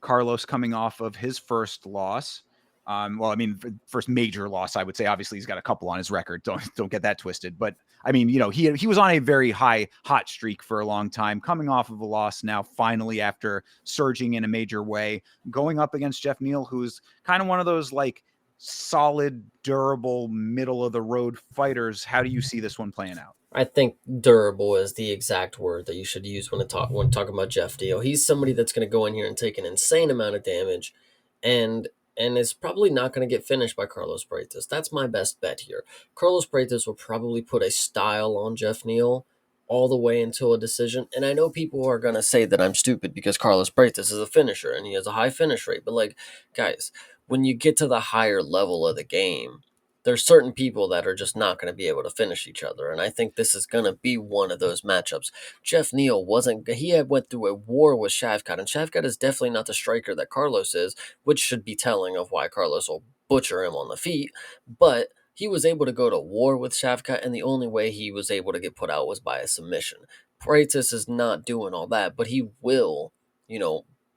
Carlos coming off of his first loss. Well, I mean, first major loss, I would say. Obviously, he's got a couple on his record. Don't get that twisted. But I mean, he was on a very hot streak for a long time, coming off of a loss now, finally after surging in a major way, going up against Jeff Neal, who's kind of one of those like solid, durable, middle of the road fighters. How do you see this one playing out? I think durable is the exact word that you should use when talking about Jeff Deal. He's somebody that's going to go in here and take an insane amount of damage, and is probably not going to get finished by Carlos Prates. That's my best bet here. Carlos Prates will probably put a style on Jeff Neal all the way until a decision. And I know people are going to say that I'm stupid because Carlos Prates is a finisher and he has a high finish rate. But like, guys, when you get to the higher level of the game, there's certain people that are just not going to be able to finish each other, and I think this is going to be one of those matchups. Jeff Neal wasn't he had went through a war with Shavkat, and Shavkat is definitely not the striker that Carlos is, which should be telling of why Carlos will butcher him on the feet. But he was able to go to war with Shavkat, and the only way he was able to get put out was by a submission. Pratis is not doing all that, but he will,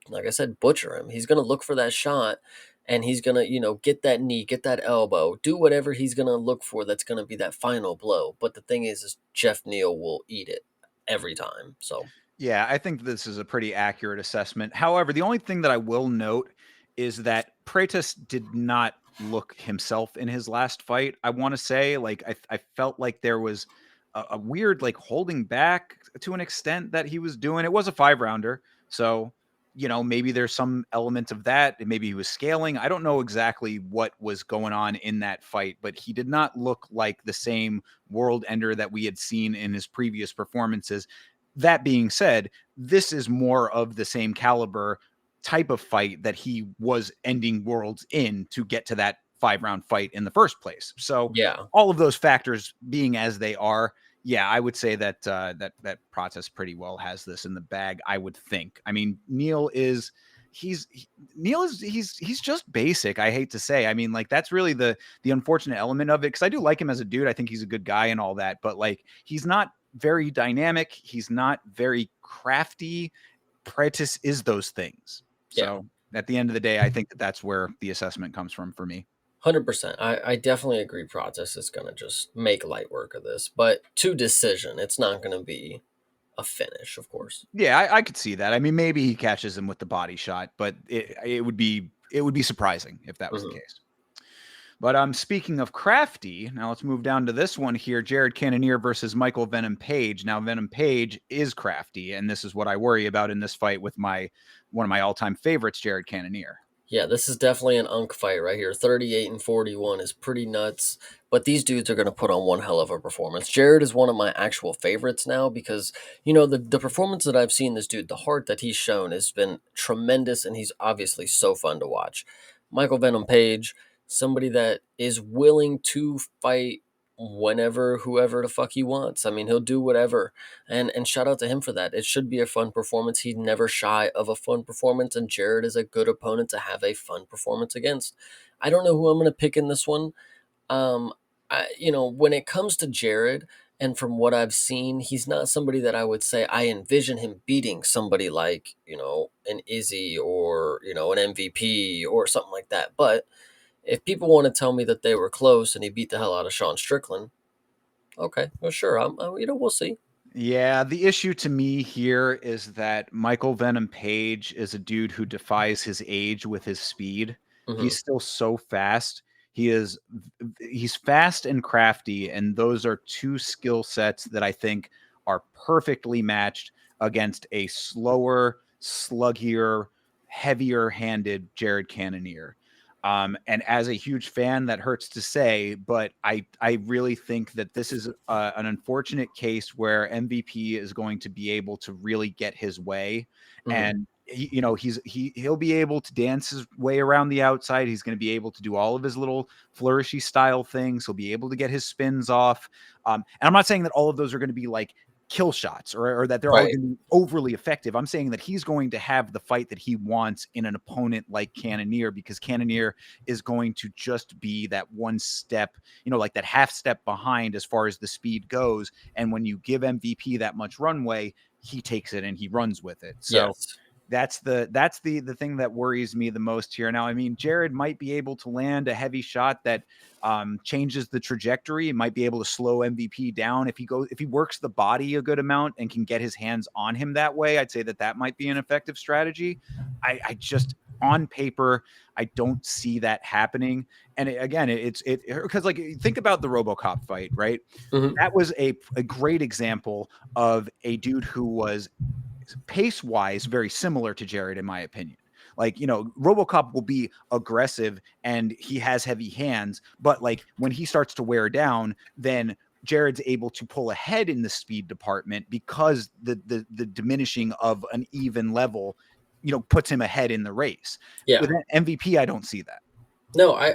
like I said, butcher him. He's going to look for that shot, and he's gonna get that knee, get that elbow, do whatever he's gonna look for that's gonna be that final blow. But the thing is Jeff Neal will eat it every time. So Yeah, I think this is a pretty accurate assessment. However, the only thing that I will note is that Pratis did not look himself in his last fight. I want to say, like, I felt like there was a weird, like, holding back to an extent that he was doing. It was a 5 rounder. So, maybe there's some element of that. Maybe he was scaling. I don't know exactly what was going on in that fight, but he did not look like the same world ender that we had seen in his previous performances. That being said, this is more of the same caliber type of fight that he was ending worlds in to get to that 5 round fight in the first place. So yeah, all of those factors being as they are, yeah, I would say that that process pretty well has this in the bag. I would think. I mean, Neal is he's just basic. I hate to say. I mean, like that's really the unfortunate element of it because I do like him as a dude. I think he's a good guy and all that, but like he's not very dynamic. He's not very crafty. Prentice is those things. yeah. So at the end of the day, I think that that's where the assessment comes from for me. 100%. I definitely agree Process is gonna just make light work of this. But to decision, it's not gonna be a finish, of course. Yeah, I could see that. I mean, maybe he catches him with the body shot, but it would be surprising if that was the Hmm. case. But speaking of crafty, now let's move down to this one here: Jared Cannonier versus Michael Venom Page. Now Venom Page is crafty, and this is what I worry about in this fight with one of my all-time favorites, Jared Cannonier. Yeah, this is definitely an unk fight right here. 38 and 41 is pretty nuts, but these dudes are going to put on one hell of a performance. Jared is one of my actual favorites now because, the performance that I've seen this dude, the heart that he's shown has been tremendous, and he's obviously so fun to watch. Michael Venom Page, somebody that is willing to fight whenever whoever the fuck he wants. I mean, he'll do whatever. And shout out to him for that. It should be a fun performance. He's never shy of a fun performance, and Jared is a good opponent to have a fun performance against. I don't know who I'm going to pick in this one. Um, when it comes to Jared, and from what I've seen, he's not somebody that I would say I envision him beating somebody like, an Izzy or, an MVP or something like that. But if people want to tell me that they were close and he beat the hell out of Sean Strickland, okay, well, sure, we'll see. Yeah, the issue to me here is that Michael Venom Page is a dude who defies his age with his speed. Hmm. He's still so fast. He's fast and crafty, and those are two skill sets that I think are perfectly matched against a slower, sluggier, heavier-handed Jared Cannonier. And as a huge fan, that hurts to say, but I really think that this is an unfortunate case where MVP is going to be able to really get his way, Hmm. and he'll be able to dance his way around the outside. He's going to be able to do all of his little flourishy style things. He'll be able to get his spins off. And I'm not saying that all of those are going to be like kill shots or that they're all Right. going to be overly effective. I'm saying that he's going to have the fight that he wants in an opponent like Cannonier, because Cannonier is going to just be that one step, like that half step behind as far as the speed goes. And when you give MVP that much runway, he takes it and he runs with it. So Yes. that's the thing that worries me the most here. Now, I mean, Jared might be able to land a heavy shot that changes the trajectory. It might be able to slow MVP down if he works the body a good amount and can get his hands on him that way. I'd say that might be an effective strategy. I just on paper, I don't see that happening. And again, it's because like think about the RoboCop fight, right? Hmm. That was a great example of a dude who was pace wise very similar to Jared, in my opinion. Like, RoboCop will be aggressive and he has heavy hands, but like when he starts to wear down, then Jared's able to pull ahead in the speed department because the diminishing of an even level, puts him ahead in the race. Yeah. With MVP, I don't see that. No, I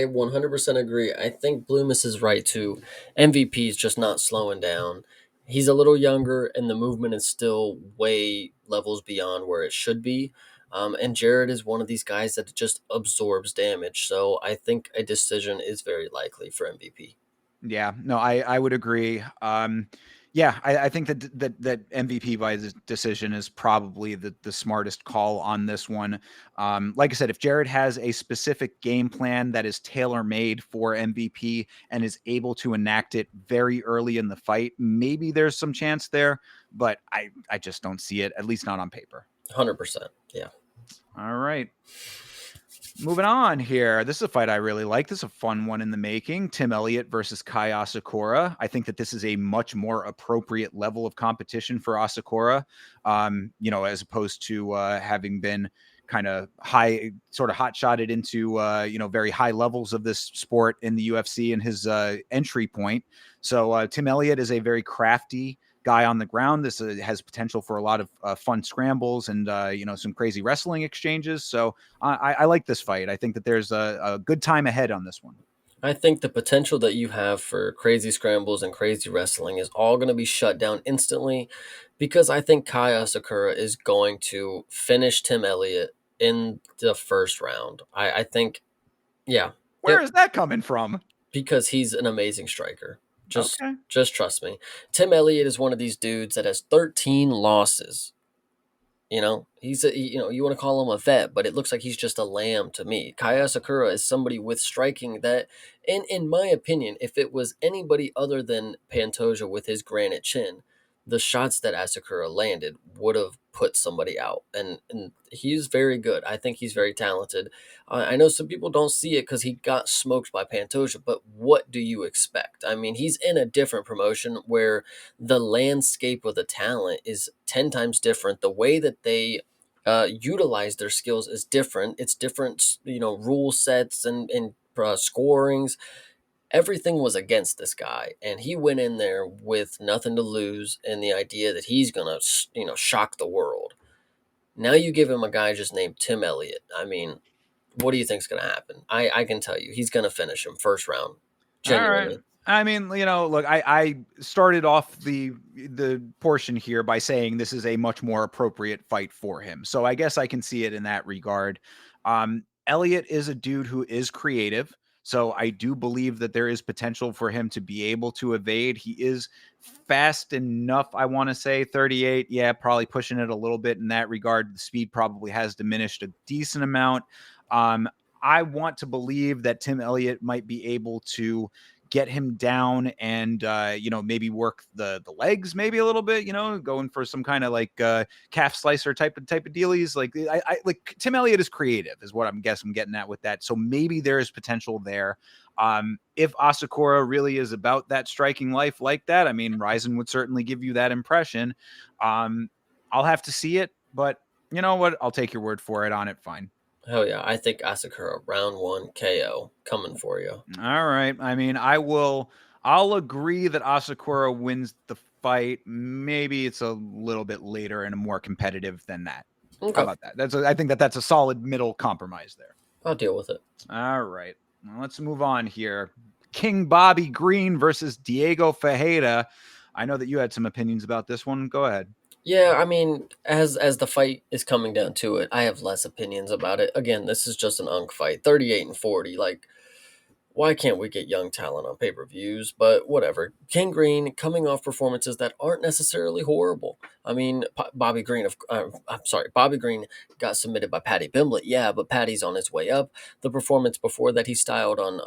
100% agree. I think Bloomis is right too. MVP is just not slowing down. He's a little younger, and the movement is still way levels beyond where it should be. And Jared is one of these guys that just absorbs damage. So I think a decision is very likely for MVP. Yeah, no, I would agree. Yeah, I think that MVP by this decision is probably the smartest call on this one. Like I said, if Jared has a specific game plan that is tailor made for MVP and is able to enact it very early in the fight, maybe there's some chance there. But I just don't see it, at least not on paper. 100%. Yeah. All right. Moving on here. This is a fight I really like. This is a fun one in the making. Tim Elliott versus Kai Asakura. I think that this is a much more appropriate level of competition for Asakura, as opposed to having been kind of high, sort of hot shotted into, very high levels of this sport in the UFC in his entry point. So Tim Elliott is a very crafty guy on the ground. This has potential for a lot of fun scrambles and, some crazy wrestling exchanges. So I like this fight. I think that there's a good time ahead on this one. I think the potential that you have for crazy scrambles and crazy wrestling is all going to be shut down instantly because I think Kai Asakura is going to finish Tim Elliott in the first round. I think, yeah, Where yep, is that coming from? because he's an amazing striker. Just, Okay. just trust me. Tim Elliott is one of these dudes that has 13 losses. You want to call him a vet, but it looks like he's just a lamb to me. Kaya Sakura is somebody with striking that, in my opinion, if it was anybody other than Pantoja with his granite chin, the shots that Asakura landed would have put somebody out. And he's very good. I think he's very talented. I know some people don't see it because he got smoked by Pantoja, but what do you expect? I mean, he's in a different promotion where the landscape of the talent is 10 times different. The way that they utilize their skills is different. It's different, rule sets and scorings. Everything was against this guy, and he went in there with nothing to lose and the idea that he's gonna, shock the world. Now you give him a guy just named Tim Elliott. I mean, what do you think's gonna happen? I can tell you, he's gonna finish him first round, All right. genuinely. I mean, look, I started off the portion here by saying this is a much more appropriate fight for him. So I guess I can see it in that regard. Elliot is a dude who is creative. So I do believe that there is potential for him to be able to evade. He is fast enough, I want to say 38. Yeah, probably pushing it a little bit in that regard. The speed probably has diminished a decent amount. Um, I want to believe that Tim Elliott might be able to get him down and maybe work the legs maybe a little bit, going for some kind of like calf slicer type of dealies. Like I like Tim Elliott is creative is what I'm getting at with that. So maybe there is potential there. If Asakura really is about that striking life like that, I mean, Ryzen would certainly give you that impression. I'll have to see it, but you know what? I'll take your word for it on it. Fine. Hell yeah, I think Asakura round one KO coming for you. All right. I mean, I'll agree that Asakura wins the fight. Maybe it's a little bit later and more competitive than that. How Okay, about that? I think that's a solid middle compromise there. I'll deal with it. All right. Well, let's move on here. King Bobby Green versus Diego Ferreira. I know that you had some opinions about this one. Go ahead. Yeah, I mean, as the fight is coming down to it, I have less opinions about it. Again, this is just an unk fight, 38 and 40. Like, why can't we get young talent on pay per views? But whatever. King Green coming off performances that aren't necessarily horrible. I mean, Bobby Green, I'm sorry, Bobby Green got submitted by Patty Bimblett. Yeah, but Patty's on his way up. The performance before that he styled on,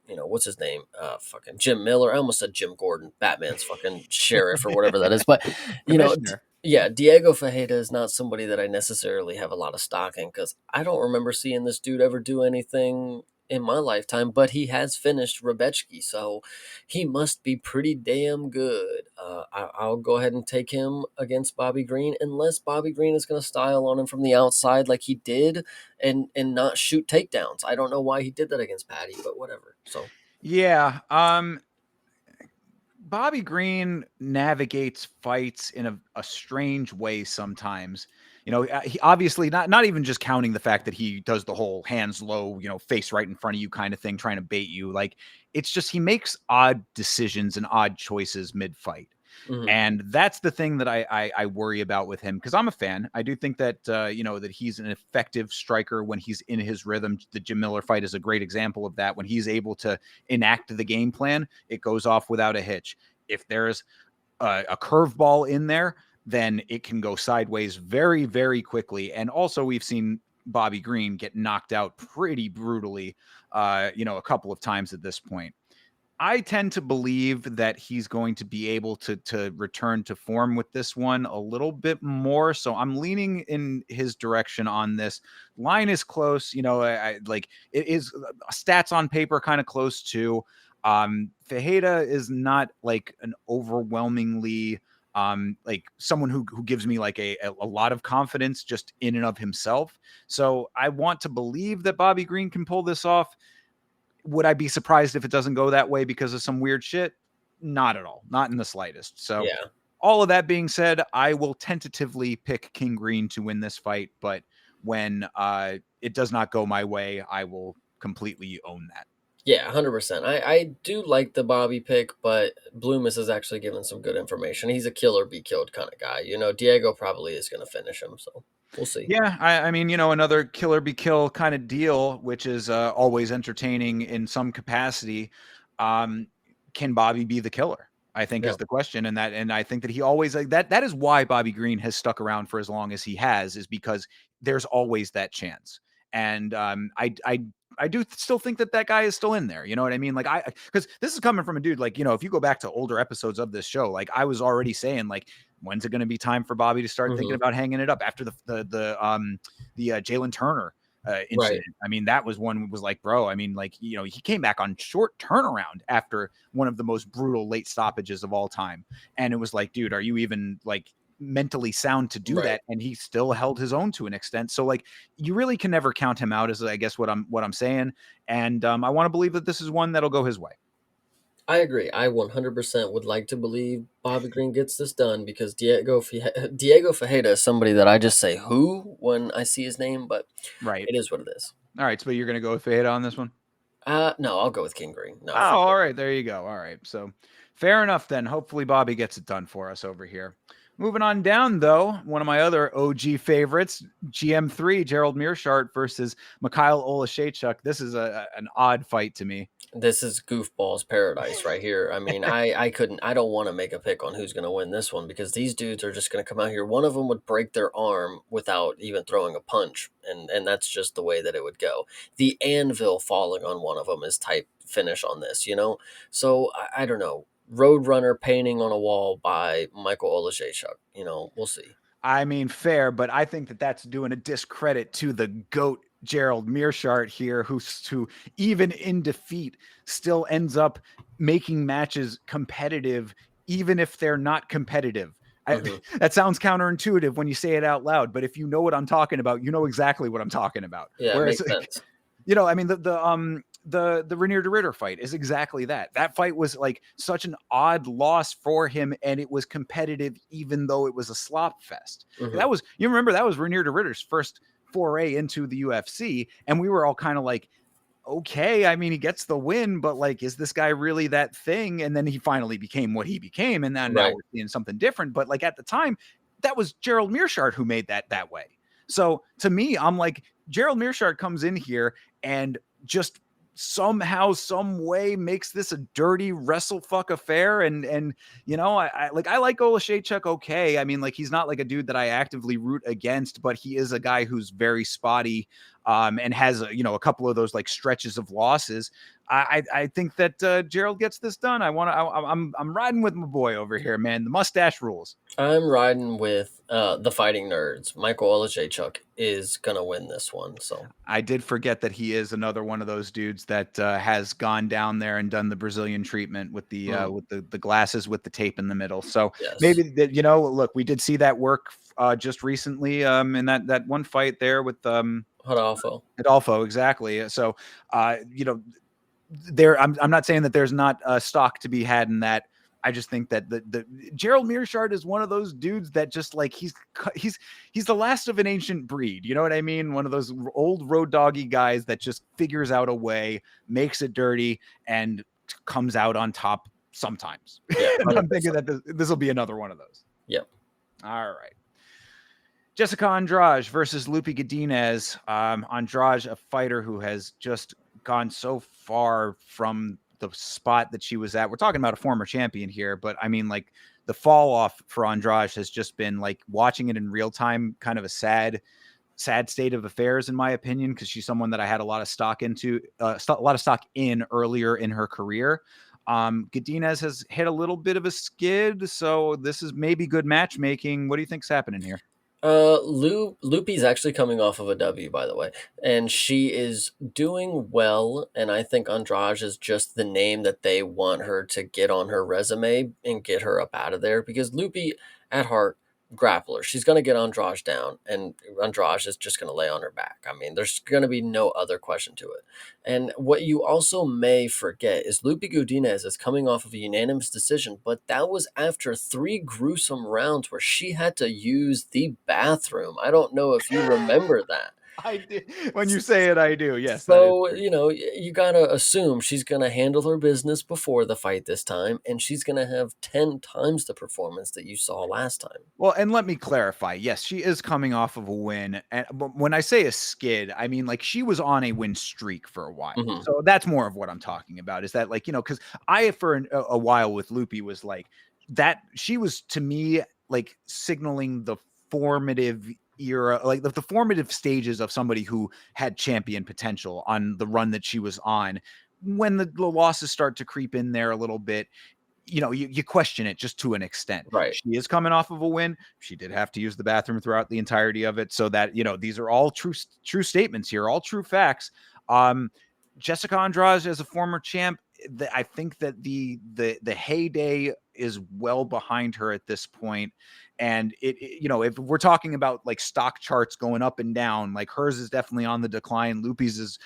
what's his name? Fucking Jim Miller. I almost said Jim Gordon, Batman's fucking sheriff or whatever that is. But, Commissioner. yeah, Diego Ferreira is not somebody that I necessarily have a lot of stock in because I don't remember seeing this dude ever do anything in my lifetime, but he has finished Rebecki, so he must be pretty damn good. I'll go ahead and take him against Bobby Green, unless Bobby Green is going to style on him from the outside like he did, and not shoot takedowns. I don't know why he did that against Patty, but whatever. So Yeah. Bobby Green navigates fights in a strange way sometimes. He obviously not even just counting the fact that he does the whole hands low, face right in front of you kind of thing, trying to bait you. Like it's just he makes odd decisions and odd choices mid fight. mhm. And that's the thing that I worry about with him because I'm a fan. I do think that that he's an effective striker when he's in his rhythm. The Jim Miller fight is a great example of that. When he's able to enact the game plan, it goes off without a hitch. If there's a curveball in there, then it can go sideways very, very quickly. And also, we've seen Bobby Green get knocked out pretty brutally, a couple of times at this point. I tend to believe that he's going to be able to return to form with this one a little bit more. So I'm leaning in his direction on this. Line is close, I like it is stats on paper kind of close too. Fajeda is not like an overwhelmingly like someone who gives me like a lot of confidence just in and of himself. So I want to believe that Bobby Green can pull this off. Would I be surprised if it doesn't go that way because of some weird shit? Not at all. Not in the slightest. So, Yeah. all of that being said, I will tentatively pick King Green to win this fight, but when it does not go my way, I will completely own that. Yeah, 100%. I do like the Bobby pick, but Bloomis has actually given some good information. He's a kill or be killed kind of guy. Diego probably is going to finish him, so we'll see. Yeah, I mean, another killer be kill kind of deal, which is always entertaining in some capacity. Um, can Bobby be the killer? I think Yeah. is the question, and I think that he always like that. That is why Bobby Green has stuck around for as long as he has, is because there's always that chance. And I do still think that guy is still in there. You know what I mean? Like because this is coming from a dude like if you go back to older episodes of this show, like I was already saying like when's it going to be time for Bobby to start thinking Hmm. about hanging it up after the Jalen Turner Right. incident? I mean, that was one was like, bro, I mean, like, he came back on short turnaround after one of the most brutal late stoppages of all time. And it was like, dude, are you even like mentally sound to do Right. that? And he still held his own to an extent. So like you really can never count him out, is I guess what I'm saying. And I want to believe that this is one that'll go his way. I agree. I 100% would like to believe Bobby Green gets this done because Diego Fajeda is somebody that I just say who when I see his name, but Right. it is what it is. All right. So you're gonna go with Fajeda on this one? No, I'll go with King Green. Oh, No, for all sure. right. There you go. All right. So fair enough then. Hopefully Bobby gets it done for us over here. Moving on down, though, one of my other OG favorites, GM3, Gerald Mearshart versus Mikhail Olashechuk. This is an odd fight to me. This is goofballs paradise right here. I mean, I don't want to make a pick on who's going to win this one because these dudes are just going to come out here. One of them would break their arm without even throwing a punch, and that's just the way that it would go. The anvil falling on one of them is type finish on this, you know. So I don't know. Roadrunner painting on a wall by Michael Olajaychuk. You know, we'll see. I mean, fair, but I think that that's doing a discredit to the GOAT Gerald Mearshart here, who even in defeat still ends up making matches competitive, even if they're not competitive. Hmm. That sounds counterintuitive when you say it out loud, but if you know what I'm talking about, you know exactly what I'm talking about. Yeah, it Whereas, makes sense. I mean, the Renier de Ritter fight is exactly that. That fight was like such an odd loss for him, and it was competitive, even though it was a slop fest. Hmm. That was, you remember, that was Renier de Ritter's first foray into the UFC, and we were all kind of like, okay, I mean, he gets the win, but like, is this guy really that thing? And then he finally became what he became, and now Right. we're seeing something different. But like at the time, that was Gerald Mearshart who made that way. So to me, I'm like, Gerald Mearshart comes in here and just somehow, some way makes this a dirty wrestle fuck affair. And I like Olashechuk. Okay, I mean, like, he's not like a dude that I actively root against, but he is a guy who's very spotty, and has a couple of those like stretches of losses. I think that Gerald gets this done. I'm riding with my boy over here, man. The mustache rules. I'm riding with the Fighting Nerds. Michael Olajaychuk is gonna win this one. So I did forget that he is another one of those dudes that has gone down there and done the Brazilian treatment with mm, the glasses with the tape in the middle. So yes, maybe that, look, we did see that work just recently, in that one fight there with Rodolfo. Adolfo, exactly. So uh, you know there, I'm not saying that there's not stock to be had in that. I just think that the Gerald Mearshart is one of those dudes that just like he's the last of an ancient breed. You know what I mean? One of those old road doggy guys that just figures out a way, makes it dirty, and comes out on top sometimes. Yeah, And I'm thinking 100%. that this will be another one of those. Yep. All right. Jessica Andrade versus Lupi Godinez. Andrade, a fighter who has just gone so far from the spot that she was at. We're talking about a former champion here, but I mean, like, the fall off for Andrade has just been like watching it in real time, kind of a sad state of affairs, in my opinion, because she's someone that I had a lot of stock into, a lot of stock in earlier in her career. Godinez has hit a little bit of a skid, so this is maybe good matchmaking. What do you think's happening here? Loopy's actually coming off of a W, by the way, and she is doing well. And I think Andrade is just the name that they want her to get on her resume and get her up out of there because Loopy, at heart, grappler. She's going to get Andrade down, and Andrade is just going to lay on her back. I mean, there's going to be no other question to it. And what you also may forget is Lupi Godinez is coming off of a unanimous decision, but that was after 3 gruesome rounds where she had to use the bathroom. I don't know if you remember that. I do. When you say it, I do. Yes, that is So, true. you got to assume she's going to handle her business before the fight this time, and she's going to have 10 times the performance that you saw last time. Well, and let me clarify. Yes, she is coming off of a win. And but when I say a skid, I mean like she was on a win streak for a while. Hmm. So that's more of what I'm talking about. Is that like, because I for a while with Loopy was like that. She was to me like signaling the formative era, like the formative stages of somebody who had champion potential on the run that she was on. When the losses start to creep in there a little bit, you question it just to an extent. Right. She is coming off of a win. She did have to use the bathroom throughout the entirety of it. So that, these are all true statements here, all true facts. Um, Jessica Andrade as a former champ, I think that the heyday is well behind her at this point. And if we're talking about like stock charts going up and down, like hers is definitely on the decline. Lupi's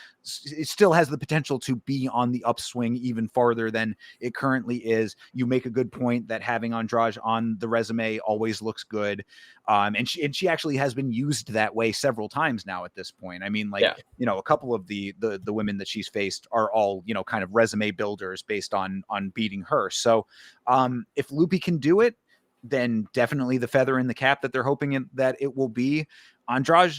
it still has the potential to be on the upswing even farther than it currently is. You make a good point that having Andrade on the resume always looks good. And she actually has been used that way several times now at this point. I mean, like, Yeah. a couple of the women that she's faced are all, kind of resume builders based on beating her. So if Lupi can do it, then definitely the feather in the cap that they're hoping that it will be. Andrade,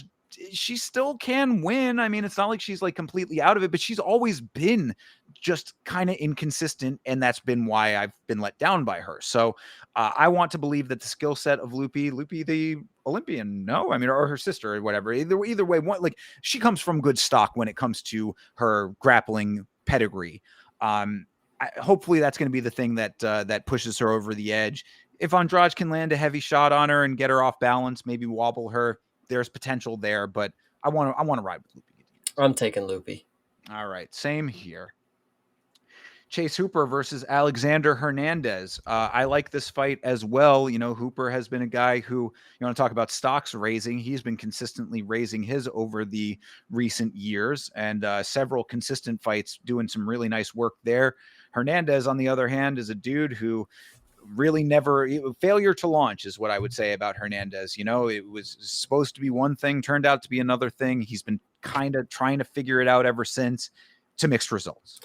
she still can win. I mean, it's not like she's like completely out of it, but she's always been just kind of inconsistent, and that's been why I've been let down by her. So I want to believe that the skill set of Lupi the Olympian, no, I mean, or her sister or whatever. Either way, like she comes from good stock when it comes to her grappling pedigree. Hopefully that's going to be the thing that pushes her over the edge. If Andrade can land a heavy shot on her and get her off balance, maybe wobble her, there's potential there. But I want to ride with Lupi. I'm taking Lupi. All right, same here. Chase Hooper versus Alexander Hernandez. I like this fight as well. Hooper has been a guy who, you want to talk about stocks raising. He's been consistently raising his over the recent years, and several consistent fights doing some really nice work there. Hernandez, on the other hand, is a dude who really never failure to launch is what I would say about Hernandez. It was supposed to be one thing, turned out to be another thing. He's been kind of trying to figure it out ever since, to mixed results.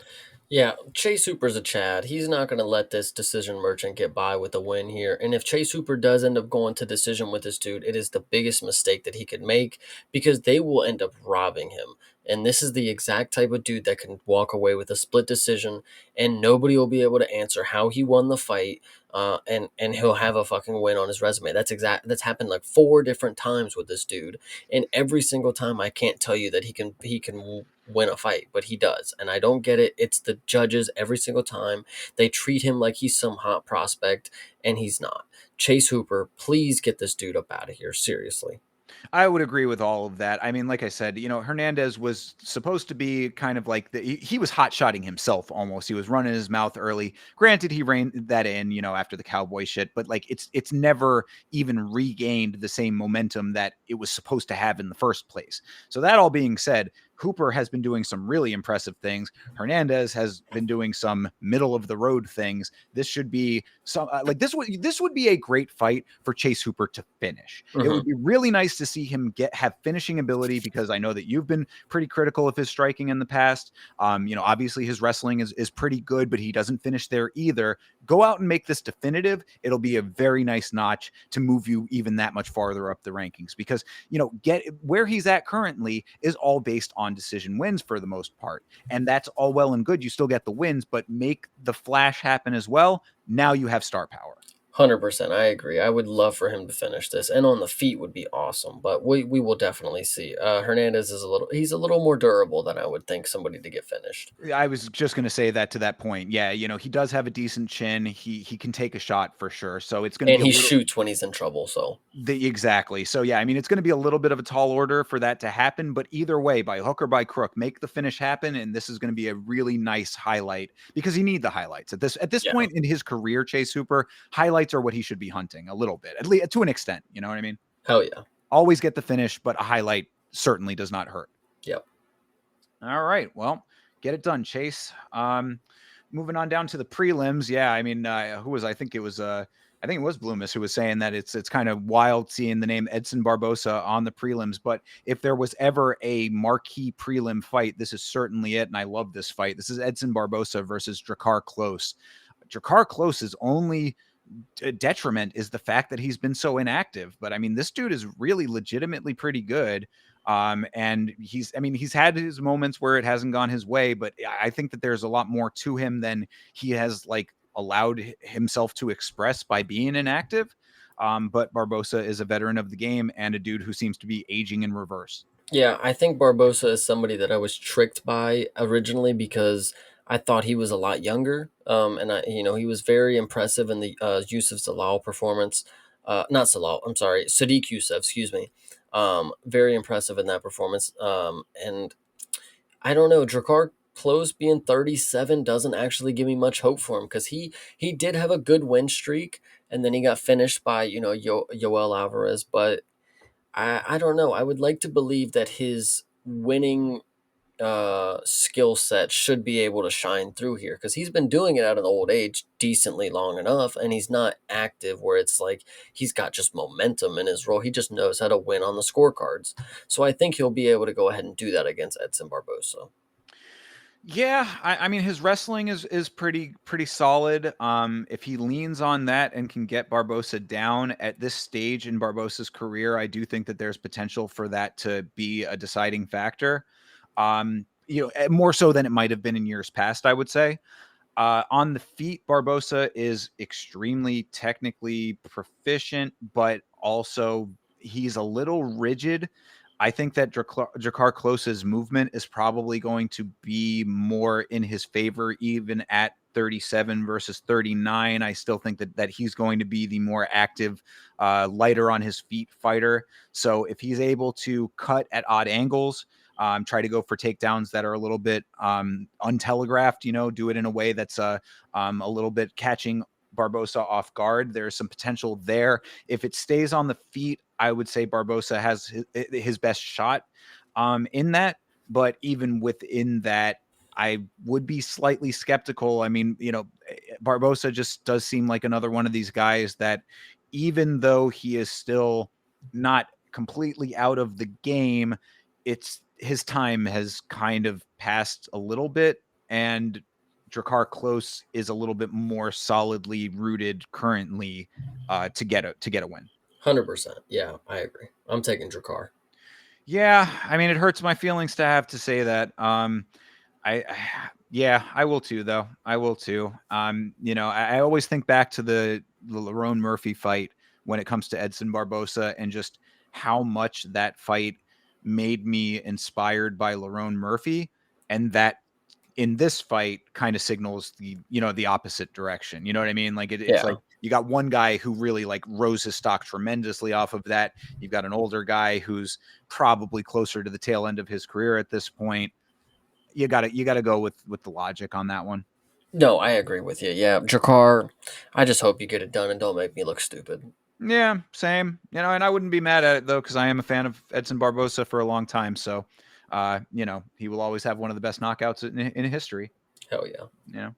Yeah, Chase Hooper's a Chad. He's not going to let this decision merchant get by with a win here. And if Chase Hooper does end up going to decision with this dude, it is the biggest mistake that he could make because they will end up robbing him. And this is the exact type of dude that can walk away with a split decision and nobody will be able to answer how he won the fight. And he'll have a fucking win on his resume. That's happened like 4 different times with this dude, and every single time I can't tell you that he can win a fight, but he does, and I don't get it. It's the judges every single time. They treat him like he's some hot prospect, and he's not. Chase Hooper, please get this dude up out of here. Seriously. I would agree with all of that. I mean, like I said, Hernandez was supposed to be kind of like he was hot shotting himself almost. He was running his mouth early. Granted, he reined that in, after the cowboy shit, but like it's never even regained the same momentum that it was supposed to have in the first place. So that all being said, Hooper has been doing some really impressive things. Hernandez has been doing some middle of the road things. This should be some this would be a great fight for Chase Hooper to finish. It would be really nice to see him have finishing ability, because I know that you've been pretty critical of his striking in the past. Obviously his wrestling is pretty good, but he doesn't finish there either. Go out and make this definitive. It'll be a very nice notch to move you even that much farther up the rankings, because get where he's at currently is all based on decision wins for the most part, and that's all well and good. You still get the wins, but make the flash happen as well. Now you have star power. 100%. I agree. I would love for him to finish this, and on the feet would be awesome. But we will definitely see. Hernandez is he's a little more durable than I would think somebody to get finished. I was just going to say that to that point. Yeah, he does have a decent chin. He can take a shot for sure. So it's going to And be he shoots when he's in trouble. So exactly. So yeah, I mean, it's going to be a little bit of a tall order for that to happen, but either way, by hook or by crook, make the finish happen, and this is going to be a really nice highlight, because you need the highlights at this yeah, point in his career. Chase Hooper, highlights are what he should be hunting a little bit, at least to an extent. You know what I mean? hell yeah. Always get the finish, but a highlight certainly does not hurt. Yep. All right, well, get it done, Chase. Moving on down to the prelims. Yeah, I mean, who was? I think it was Bloomis who was saying that it's kind of wild seeing the name Edson Barbosa on the prelims. But if there was ever a marquee prelim fight, this is certainly it. And I love this fight. This is Edson Barbosa versus Drakkar Klose. Drakkar Klose's only detriment is the fact that he's been so inactive. But I mean, this dude is really legitimately pretty good. And he's had his moments where it hasn't gone his way, but I think that there's a lot more to him than he has like allowed himself to express by being inactive. But Barbosa is a veteran of the game and a dude who seems to be aging in reverse. Yeah, I think Barbosa is somebody that I was tricked by originally because I thought he was a lot younger. He was very impressive in the Yusuf Zalal performance. Not Zalal, I'm sorry, Sadiq Yusuf, excuse me. Very impressive in that performance. And I don't know, Drakkar Close being 37 doesn't actually give me much hope for him because he did have a good win streak, and then he got finished by Yoel Alvarez. But I don't know. I would like to believe that his winning skill set should be able to shine through here, because he's been doing it at an old age decently long enough, and he's not active where it's like he's got just momentum in his role. He just knows how to win on the scorecards. So I think he'll be able to go ahead and do that against Edson Barbosa. Yeah, I mean his wrestling is pretty solid. If he leans on that and can get Barbosa down at this stage in Barbosa's career, I do think that there's potential for that to be a deciding factor. More so than it might have been in years past, I would say. On the feet, Barbosa is extremely technically proficient, but also he's a little rigid. I think that Jakar Klose's movement is probably going to be more in his favor, even at 37 versus 39. I still think that he's going to be the more active, lighter on his feet fighter. So if he's able to cut at odd angles, try to go for takedowns that are a little bit untelegraphed, do it in a way that's a little bit catching Barbosa off guard. There's some potential there. If it stays on the feet, I would say Barbosa has his best shot in that. But even within that, I would be slightly skeptical. I mean, Barbosa just does seem like another one of these guys that, even though he is still not completely out of the game, it's his time has kind of passed a little bit, and Drakkar Klose is a little bit more solidly rooted currently to get a win. 100%. Yeah, I agree. I'm taking Jakar. Yeah, I mean, it hurts my feelings to have to say that. I yeah, I will too, though. I will too. I always think back to the Lerone Murphy fight when it comes to Edson Barbosa, and just how much that fight made me inspired by Lerone Murphy, and that in this fight kind of signals the opposite direction. You know what I mean? Like it's Yeah. like you got one guy who really like rose his stock tremendously off of that. You've got an older guy who's probably closer to the tail end of his career at this point. You gotta go with the logic on that one. No, I agree with you. Yeah, Jakar, I just hope you get it done and don't make me look stupid. Yeah, same. And I wouldn't be mad at it though, because I am a fan of Edson Barbosa for a long time. So, he will always have one of the best knockouts in history. Hell yeah. You know.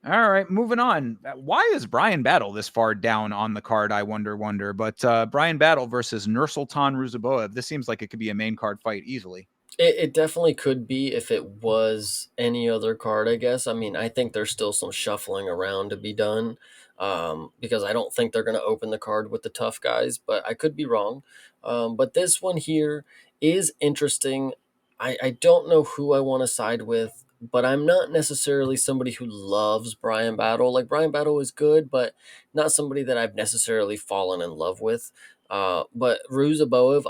All right, moving on. Why is Brian Battle this far down on the card? I wonder. But Brian Battle versus Nursultan Ruzaboev. This seems like it could be a main card fight easily. It definitely could be if it was any other card, I guess. I mean, I think there's still some shuffling around to be done, because I don't think they're going to open the card with the tough guys, but I could be wrong. But this one here is interesting. I don't know who I want to side with, but I'm not necessarily somebody who loves Brian Battle. Like, Brian Battle is good, but not somebody that I've necessarily fallen in love with. But Ruzaboev,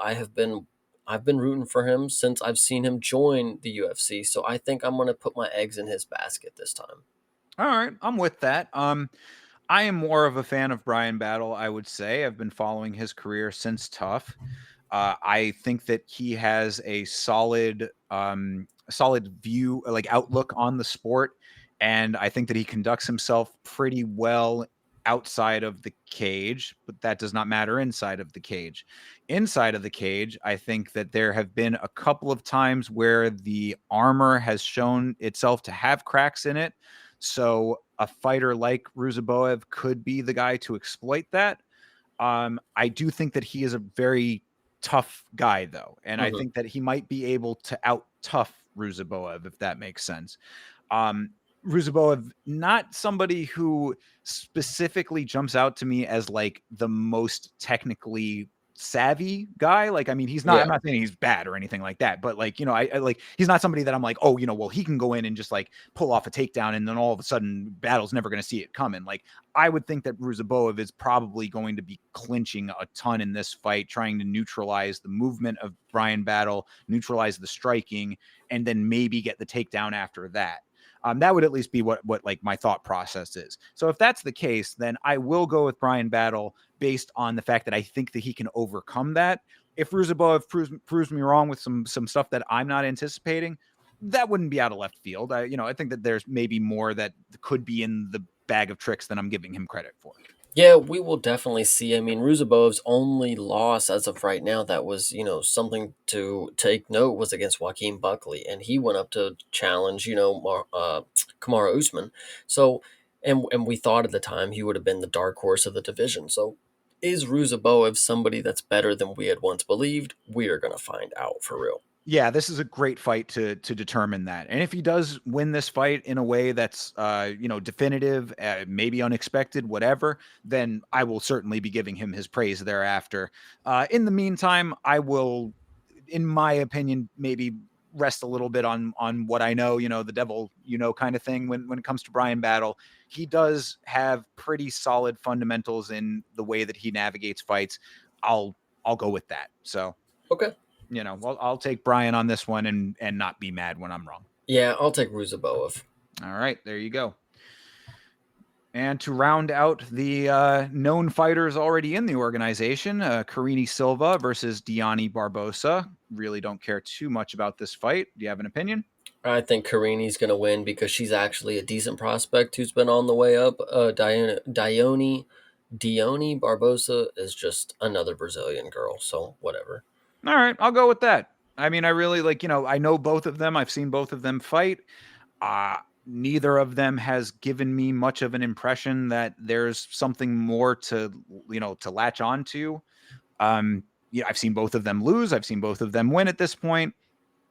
I've been rooting for him since I've seen him join the UFC, so I think I'm going to put my eggs in his basket this time. All right, I'm with that. I am more of a fan of Brian Battle, I would say. I've been following his career since Tough. I think that he has a solid view, like outlook on the sport, and I think that he conducts himself pretty well outside of the cage, but that does not matter inside of the cage. Inside of the cage, I think that there have been a couple of times where the armor has shown itself to have cracks in it. So a fighter like Ruzaboev could be the guy to exploit that. I do think that he is a very tough guy, though, and I Mhm. think that he might be able to out tough Ruzaboev, if that makes sense. Um, Ruzaboev, not somebody who specifically jumps out to me as like the most technically savvy guy. Like, I mean, he's not. I'm Yeah. not saying he's bad or anything like that, but like, I like he's not somebody that I'm like, oh, well, he can go in and just like pull off a takedown, and then all of a sudden, Battle's never going to see it coming. Like, I would think that Ruzaboev is probably going to be clinching a ton in this fight, trying to neutralize the movement of Brian Battle, neutralize the striking, and then maybe get the takedown after that. That would at least be what like my thought process is. So if that's the case, then I will go with Brian Battle based on the fact that I think that he can overcome that. If Ruzaboev proves me wrong with some stuff that I'm not anticipating, that wouldn't be out of left field. I think that there's maybe more that could be in the bag of tricks than I'm giving him credit for. Yeah, we will definitely see. I mean, Ruzabov's only loss as of right now that was, something to take note was against Joaquin Buckley, and he went up to challenge, Kamaru Usman. So, and we thought at the time he would have been the dark horse of the division. So, is Ruzabov somebody that's better than we had once believed? We are going to find out for real. Yeah, this is a great fight to determine that. And if he does win this fight in a way that's definitive, maybe unexpected, whatever, then I will certainly be giving him his praise thereafter. In the meantime, I will, in my opinion, maybe rest a little bit on what I know, the devil, kind of thing when it comes to Brian Battle. He does have pretty solid fundamentals in the way that he navigates fights. I'll go with that. So Okay. I'll take Brian on this one and not be mad when I'm wrong. Yeah, I'll take Ruzabov. All right, there you go. And to round out the known fighters already in the organization, Carini Silva versus Diani Barbosa. Really don't care too much about this fight. Do you have an opinion? I think Karini's going to win because she's actually a decent prospect who's been on the way up. Dione Barbosa is just another Brazilian girl, so whatever. All right, I'll go with that. I mean, I really I know both of them. I've seen both of them fight. Neither of them has given me much of an impression that there's something more to latch on to. I've seen both of them lose. I've seen both of them win at this point.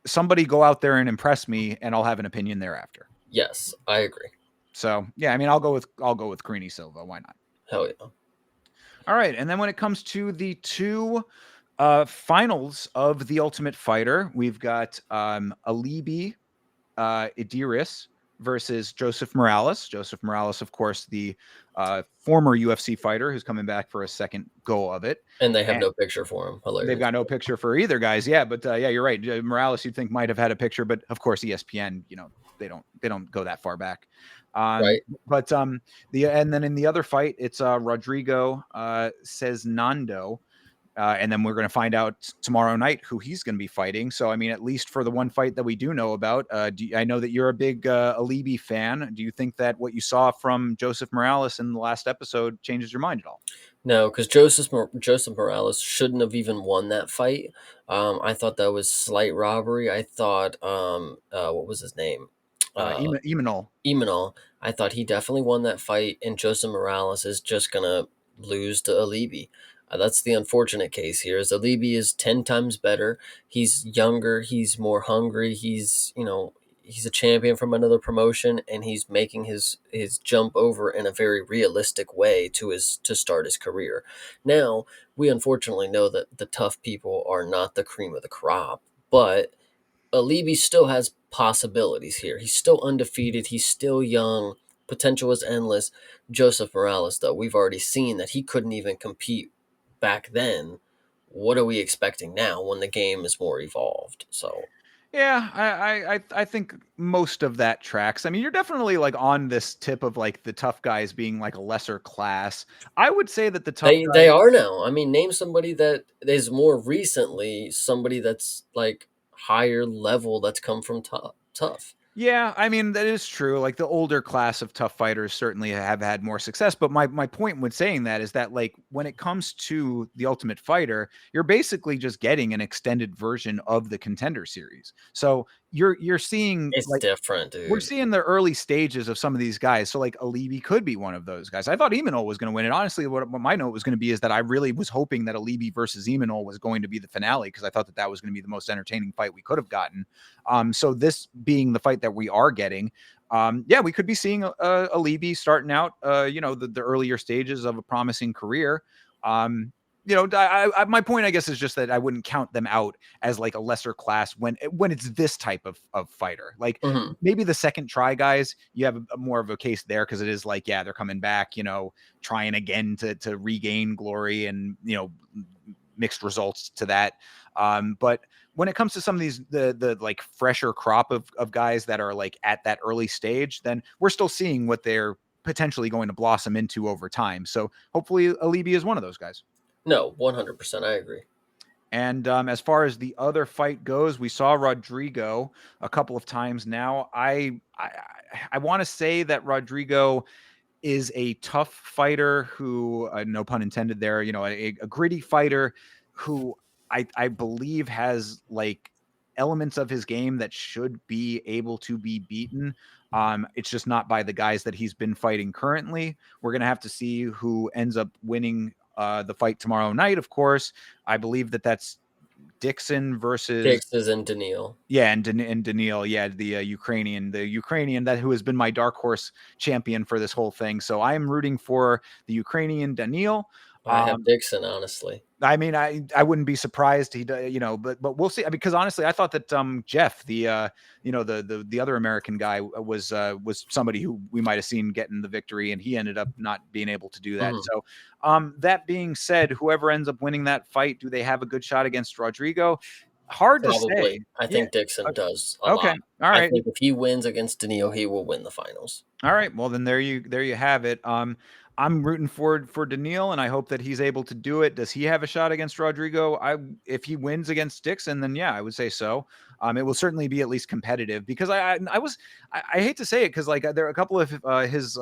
Somebody go out there and impress me, and I'll have an opinion thereafter. Yes, I agree. So yeah, I mean, I'll go with Carini Silva. Why not? Hell yeah. All right, and then when it comes to the two finals of the Ultimate Fighter, we've got Alibi Idris versus Joseph Morales. Joseph Morales, of course, the former UFC fighter who's coming back for a second go of it. And they have no picture for him. Hilarious. They've got no picture for either guys. Yeah, but yeah, you're right. Morales, you'd think might have had a picture, but of course, ESPN, they don't go that far back. Right. But and then in the other fight, it's Rodrigo says Nando. And then we're going to find out tomorrow night who he's going to be fighting. So, I mean, at least for the one fight that we do know about, I know that you're a big Alibi fan. Do you think that what you saw from Joseph Morales in the last episode changes your mind at all? No, because Joseph Morales shouldn't have even won that fight. I thought that was slight robbery. I thought, what was his name? Emanol. Emanol. I thought he definitely won that fight, and Joseph Morales is just gonna lose to Alibi. That's the unfortunate case here. Is Alibi is 10 times better. He's younger. He's more hungry. He's a champion from another promotion, and he's making his jump over in a very realistic way to start his career. Now we unfortunately know that the tough people are not the cream of the crop, but Alibi still has possibilities here. He's still undefeated. He's still young. Potential is endless. Joseph Morales, though, we've already seen that he couldn't even compete back then. What are we expecting now when the game is more evolved? So Yeah, I think most of that tracks. I mean, you're definitely like on this tip of like the tough guys being like a lesser class. I would say that the tough they are now. I mean, name somebody that is more recently somebody that's like higher level that's come from tough. Yeah, I mean, that is true. Like the older class of tough fighters certainly have had more success. But my point with saying that is that like when it comes to the Ultimate Fighter, you're basically just getting an extended version of the Contender series. So you're seeing It's like different, we're dude. seeing the early stages of some of these guys. So like Alibi could be one of those guys. I thought Emanol was going to win it. Honestly, what my note was going to be is that I really was hoping that Alibi versus Emanol was going to be the finale because I thought that was going to be the most entertaining fight we could have gotten. So this being the fight that we are getting, yeah, we could be seeing Alibi starting out, the earlier stages of a promising career. My point, I guess, is just that I wouldn't count them out as like a lesser class when it's this type of fighter. Like maybe the second try guys, you have more of a case there because it is like, yeah, they're coming back, trying again to regain glory and mixed results to that. But when it comes to some of these the like fresher crop of guys that are like at that early stage, then we're still seeing what they're potentially going to blossom into over time. So hopefully Alibi is one of those guys. No, 100%. I agree. And as far as the other fight goes, we saw Rodrigo a couple of times now. I want to say that Rodrigo is a tough fighter who, no pun intended there, you know, a gritty fighter who I believe has like elements of his game that should be able to be beaten. It's just not by the guys that he's been fighting currently. We're gonna have to see who ends up winning the fight tomorrow night. Of course, I believe that that's Dixon versus Dixes and Daniil. yeah, and Daniil, yeah, the Ukrainian that who has been my dark horse champion for this whole thing. So I am rooting for the Ukrainian Daniil. I have Um, Dixon, honestly. I mean, I wouldn't be surprised you know, but we'll see because honestly, I thought that Jeff, the you know the other American guy was somebody who we might have seen getting the victory, and he ended up not being able to do that. Mhm. So that being said, whoever ends up winning that fight, do they have a good shot against Rodrigo? Hard to say. Probably. I Yeah. think Dixon does a Okay. lot. All I right. think if he wins against Daniil, he will win the finals. All right. Well, then there you have it. I'm rooting for Daniil, and I hope that he's able to do it. Does he have a shot against Rodrigo? If he wins against Dixon, then yeah, I would say so. It will certainly be at least competitive because I hate to say it because like there are a couple of his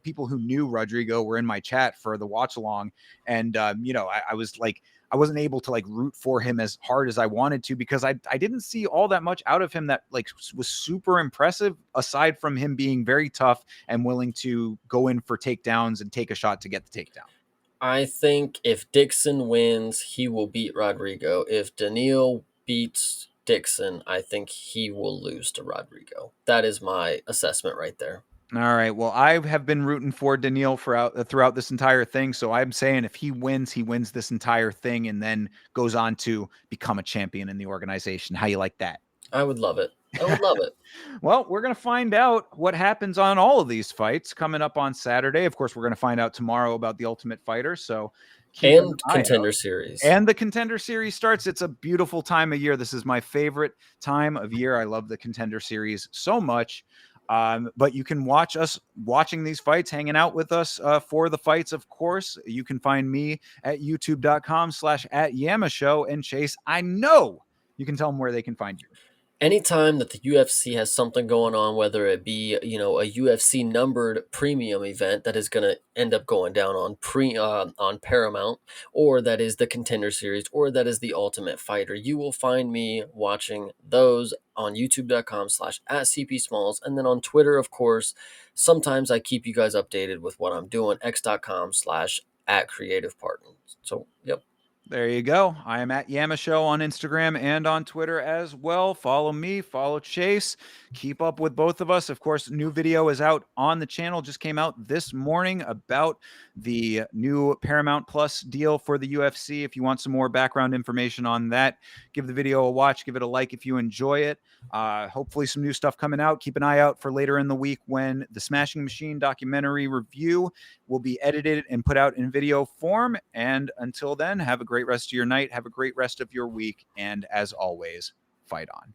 people who knew Rodrigo were in my chat for the watch along, and you know I was like I wasn't able to like root for him as hard as I wanted to because I didn't see all that much out of him that like was super impressive aside from him being very tough and willing to go in for takedowns and take a shot to get the takedown. I think if Dixon wins, he will beat Rodrigo. If Daniil beats Dixon, I think he will lose to Rodrigo. That is my assessment right there. All right. Well, I have been rooting for Daniil throughout this entire thing. So I'm saying if he wins this entire thing and then goes on to become a champion in the organization. How you like that? I would love it. I would love it. Well, we're going to find out what happens on all of these fights coming up on Saturday. Of course, we're going to find out tomorrow about the Ultimate Fighter. So keep an And eye out. Contender Series. And the Contender Series starts. It's a beautiful time of year. This is my favorite time of year. I love the Contender Series so much. But you can watch us watching these fights, hanging out with us for the fights, of course. You can find me at youtube.com/@YamaShow. And Chase, I know you can tell them where they can find you. Anytime that the UFC has something going on, whether it be a UFC numbered premium event that is going to end up going down on Paramount, or that is the Contender Series, or that is the Ultimate Fighter, you will find me watching those on youtube.com/@CPSmalls, and then on Twitter, of course. Sometimes I keep you guys updated with what I'm doing. x.com/@CreativePartners. So, yep. There you go. I am at YamaShow on Instagram and on Twitter as well. Follow me, follow Chase. Keep up with both of us. Of course, new video is out on the channel. Just came out this morning about the new Paramount Plus deal for the UFC. If you want some more background information on that, give the video a watch. Give it a like if you enjoy it. Hopefully some new stuff coming out. Keep an eye out for later in the week when the Smashing Machine documentary review will be edited and put out in video form. And until then, have a great rest of your night. Have a great rest of your week. And as always, fight on.